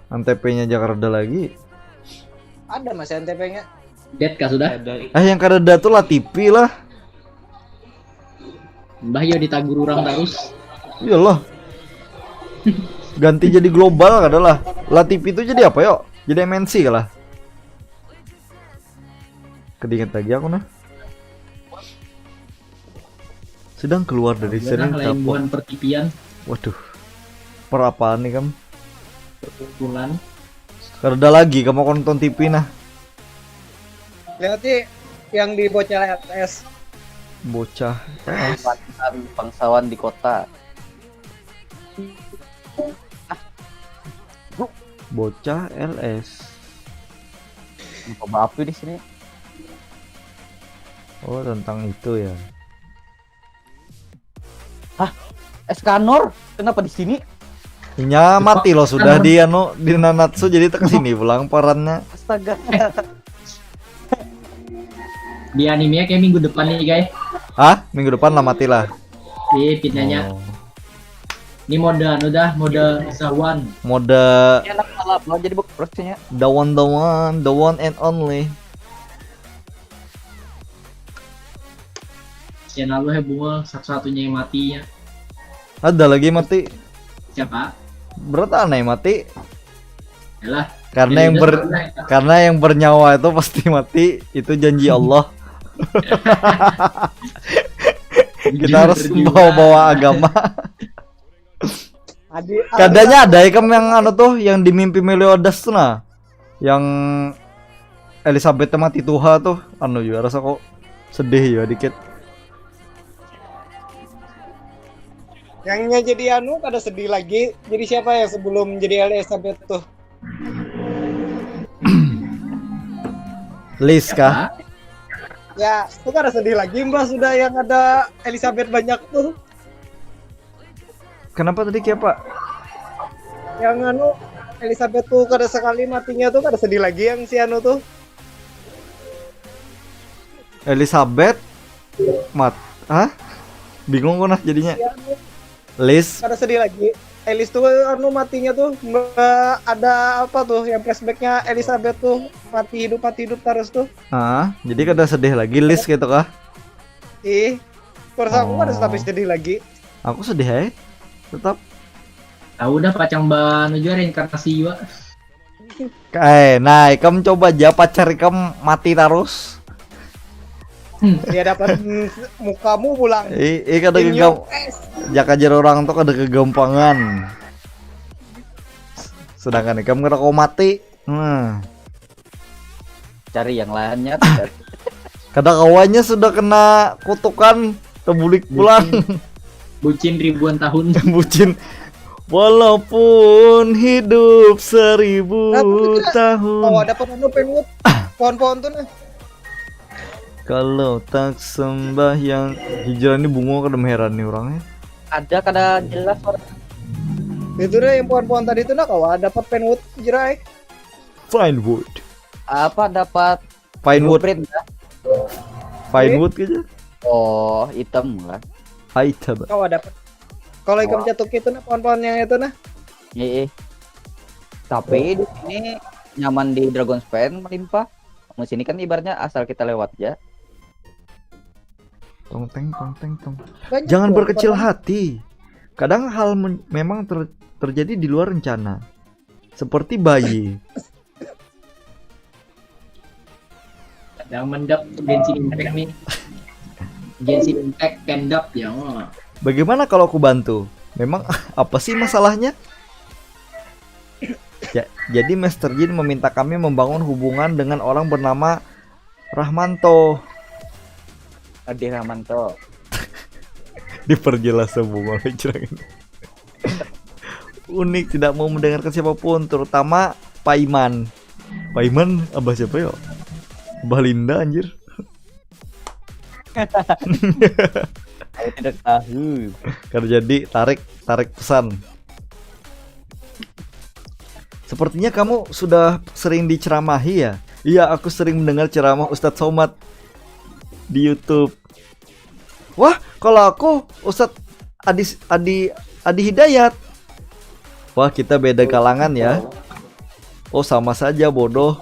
Antv-nya Jakarta lagi. Ada masih Antv-nya. Dead kah sudah? Yang kada tuh lah TV lah. Mbah yo ditagur orang terus. Iyalah. Ganti jadi global kada lah. Lah TV itu jadi apa yuk? Jadi MNC kalah. Kedinget lagi aku nah. Sedang keluar dari Nah, seri lain kapok. bukan pertipian, Waduh. Per apaan nih kamu? perkumpulan. Kada lagi kamu nonton TV nah. Lihat sih yang di bocah LS. Bocah. bangsawan di kota. Bocah LS. Coba apa di sini? Oh, tentang itu ya. Escanor, kenapa di sini? Nya mati loh sudah dia no di Nanatsu jadi ke sini pulang perannya. Astaga. Di animenya kayak minggu depan nih guys. Hah? Minggu depan lah mati lah. Pinanya. Oh. Ini mode seruan. Mode Enak malah mau jadi buku prosesnya. the one and only. Channel lu bunga satu-satunya yang mati ya. Ada lagi mati. Siapa? Berat aneh mati. Yalah. Karena yang bernyawa itu pasti mati. Itu janji Allah. Kita harus bawa agama. Kadanya ada ikan yang anu tuh yang di mimpi Meliodas tuh nah. Yang Elizabeth mati Tuha tuh anu juga rasa kok sedih ya dikit. Yangnya jadi anu kada sedih lagi. Jadi siapa yang sebelum jadi Elizabeth tuh? Liz kah? Ya, itu kada sedih lagi mbak sudah yang ada Elizabeth banyak tuh. Kenapa tadi kayak Pak? Yang anu Elizabeth tuh kada sekali matinya tuh kada sedih lagi yang si anu tuh. Elizabeth Hah? Bingung kok nah jadinya. Si anu, Liz kada sedih lagi. Elis tuh anu matinya tuh ada apa tuh yang flashbacknya Elizabeth tuh mati hidup terus tuh. Jadi kada sedih lagi Liz gitu kah? Terus aku kada sampai sedih lagi. Aku sedih ya. Tetap. Tahu dah pacang ban juga reinkarnasi juga. Nah, kamu coba aja pacar kamu mati terus. Dia dapat mukamu pulang. Kada jaka jar orang tuh kada kegampangan. Sedangkan kamu kena kau mati. Cari yang lainnya. Kada kawannya sudah kena kutukan terbulik pulang. Bucin ribuan tahun. Bucin. Walaupun hidup 1000 tahun. Oh, dapat anu pengut. Pohon-pohon tuh nah. Kalau tak sembahyang hijrah ini bunga kada heran nih orangnya. Ada kada jelas orang. Itu deh yang pohon-pohon tadi tuh nah kawan dapat pengut jerai. Fine wood. Apa dapat Fine wood. blueprint ya? Fine wood gitu. Oh, hitam lah. Item. Kawan dapat. Kalau ikan jatuh itu nah pohon-pohon yang itu nah. Iya. Tapi di sini nyaman di Dragon's Pen melimpah. Di sini kan ibaratnya asal kita lewat ya. Tong. Banyak Jangan tuh, berkecil pohon. hati. Kadang hal memang terjadi di luar rencana. Seperti bayi. Ada mendap Genshin Impact nih. Genshin Impact pendap ya. Bagaimana kalau aku bantu? Memang apa sih masalahnya? Ya, jadi Master Jin meminta kami membangun hubungan dengan orang bernama Rahmanto. Adi Rahmanto. Diperjelas semua ini. Unik, tidak mau mendengarkan siapapun, terutama Pak Iman. Pak Iman, abah siapa ya? Abah Linda anjir. Saya tidak tahu. Karena jadi tarik pesan. Sepertinya kamu sudah sering diceramahi ya? Iya, aku sering mendengar ceramah Ustadz Somad di YouTube. Wah, kalau aku Ustadz Adi Hidayat. Wah, kita beda kalangan ya. Oh, sama saja bodoh.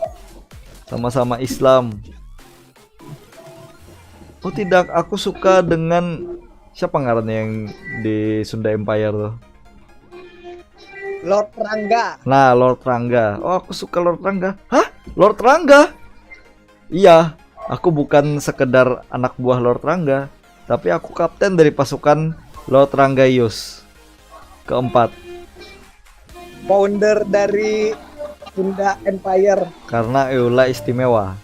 Sama-sama Islam. Oh tidak, aku suka dengan siapa ngarannya yang di Sunda Empire tuh? Lord Rangga. Nah, Lord Rangga. Oh, aku suka Lord Rangga. Hah? Lord Rangga? Iya, aku bukan sekedar anak buah Lord Rangga, tapi aku kapten dari pasukan Lord Ranggaius keempat. Founder dari Sunda Empire. Karena Eula istimewa.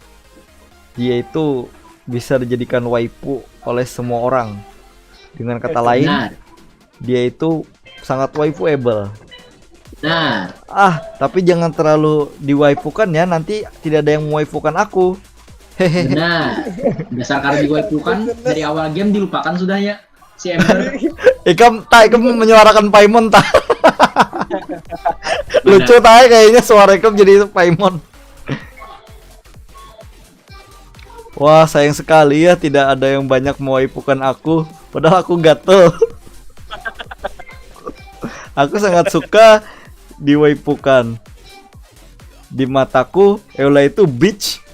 Dia itu bisa dijadikan waifu oleh semua orang. Dengan kata lain, dia itu sangat waifuable. Nah, Tapi jangan terlalu diwaifukan ya, nanti tidak ada yang mewaifukan aku. Hehehe. benar. Dasar karena diwaifukan dari awal game dilupakan sudah ya si Ember. Ikam menyuarakan Paimon tak? Lucu tak kayaknya suara Ikam jadi Paimon. Wah, sayang sekali ya tidak ada yang banyak mewaifukan aku. Padahal aku gatel. Aku sangat suka diwaifukan. Di mataku, Eula itu bitch.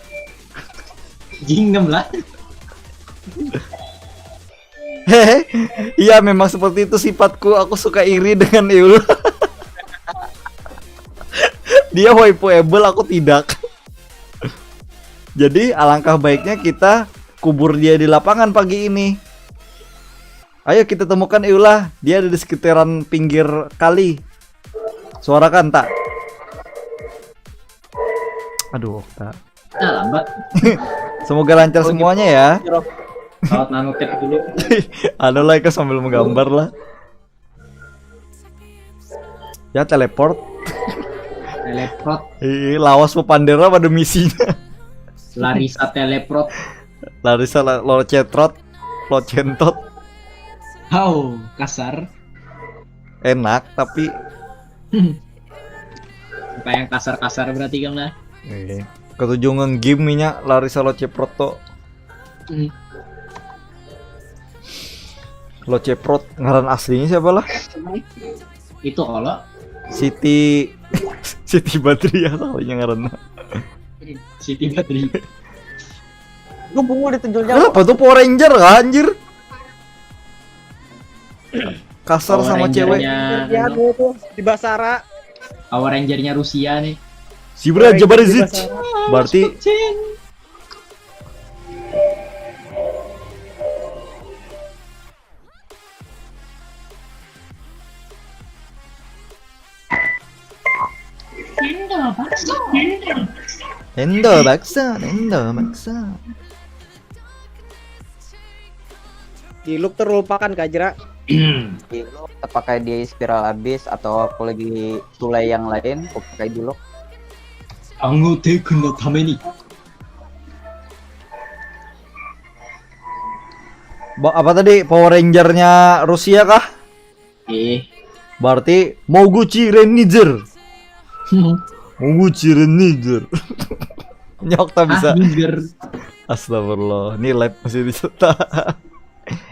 Jingem lah. Hehe, iya memang seperti itu sifatku. Aku suka iri dengan Eula. Dia waifuable, aku tidak. Jadi alangkah baiknya kita kubur dia di lapangan pagi ini. Ayo kita temukan Eula. Dia ada di sekitaran pinggir kali. Suarakan tak? Aduh, tak. Lambat. Semoga lancar semuanya ya. Salat nanukit dulu. Ada lah Ika sambil menggambar lah. Ya teleport. Teleport. Lawas pepandera pada misinya. Larissa teleport. Larissa locetrot, locentot. How kasar. Enak tapi Apa yang kasar-kasar berarti kan lah. ketujungan game nya Larissa loceprot to. Loceprot ngaran aslinya siapa lah? Itu kalau Siti Siti Badriah soalnya ngaran. Siti Badri. Gue bungu ditunjuknya. Apa tuh Power Ranger kan anjir? Kasar Power sama cewek. Rangernya- Ya tuh di Basara. Power Rangernya Rusia nih. Sibra Jabarizit. Berarti Endo baksa. Di loop terlupakan Kajra. Pakai dia spiral abis atau aku lagi sulai yang lain, aku pakai dulu. Ango Tekken no tameni. Apa tadi Power Rangernya Rusia kah? Berarti Moguchi Reniger. Moguchi Reniger. Nyok tak bisa. Ninja. Astagfirullah. Ini live masih diserta.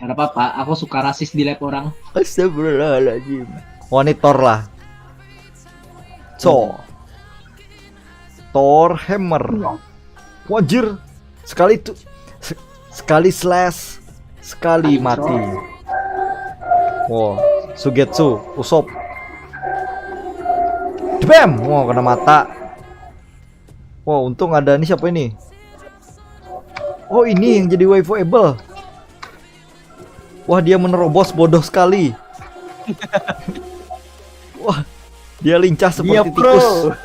Ada apa-apa, aku suka rasis di lab orang. Astagfirullahaladzim. Monitor lah. Thor Hammer. Wajir. Sekali slash. Sekali mati. Wow. Sugetsu. Usop. Bam. Wow, kena mata. Wow, untung ada ini siapa ini? Oh, ini yang jadi waifuable. Wah, dia menerobos, bodoh sekali. Wah, dia lincah seperti tikus.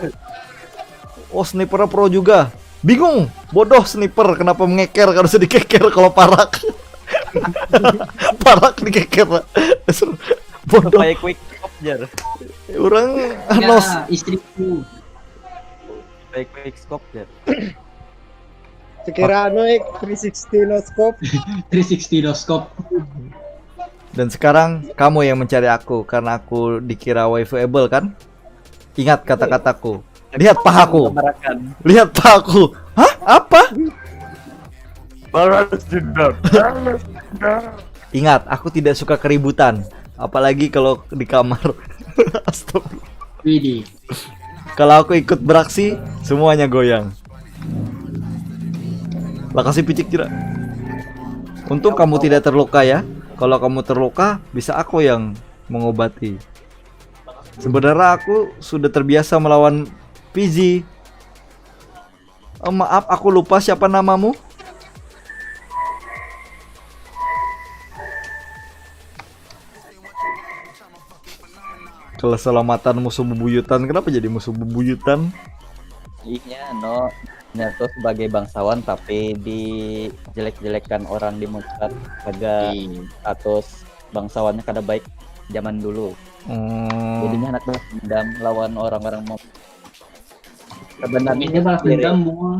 Oh, sniper pro juga. Bingung, bodoh sniper kenapa mengeker, harus dikeker kalau parak. Parak dikeker. Bodoh. Kayak quick scope jar. Orang Ya, istriku. Kayak quick scope jar. Sekira 360 no scope. 360 no scope. Dan sekarang kamu yang mencari aku karena aku dikira waifuable kan? Ingat kata-kataku. Lihat pahaku. Lihat pahaku. Hah? Apa? Balas dendam. Ingat, aku tidak suka keributan, apalagi kalau di kamar. Astagfirullah. Widih. Kalau aku ikut beraksi, semuanya goyang. Lah kasih picik tidak. Untung kamu tidak terluka ya. Kalau kamu terluka, bisa aku yang mengobati. Sebenarnya aku sudah terbiasa melawan PZ. Maaf, aku lupa siapa namamu. Keselamatan musuh bebuyutan. Kenapa jadi musuh bebuyutan? Iya, no. Naruto sebagai bangsawan tapi dijelek-jelekkan orang di Muskat agak atus bangsawannya kada baik. zaman dulu. Oh, Jadinya anak balas dendam lawan orang-orang mau. Ini Sebenarnya balas dendam bunga.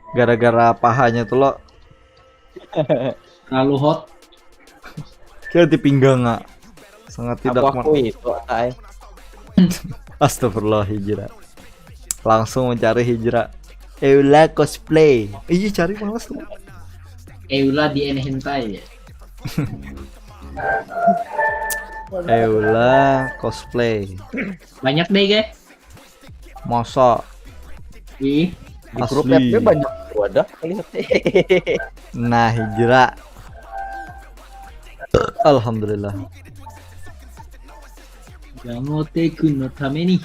gara-gara pahanya tuh lo Terlalu hot. kira di pinggang nggak? Sangat tidak aku itu ay. Astagfirullah hijrah. Langsung mencari hijrah. Eula cosplay. Iya cari malas tuh. Eula di hentai ya. Eula cosplay. Banyak deh guys. Masa Ih, Di grup asli. FB banyak wadah lihat. Nah hijrah. Alhamdulillah. Yamote-kun no tame ni.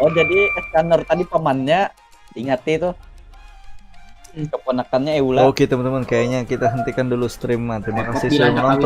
Oh jadi scanner tadi pamannya ingat itu keponakannya Eula. Oke teman-teman, kayaknya kita hentikan dulu stream. Terima kasih Kopi sudah lanjut menonton.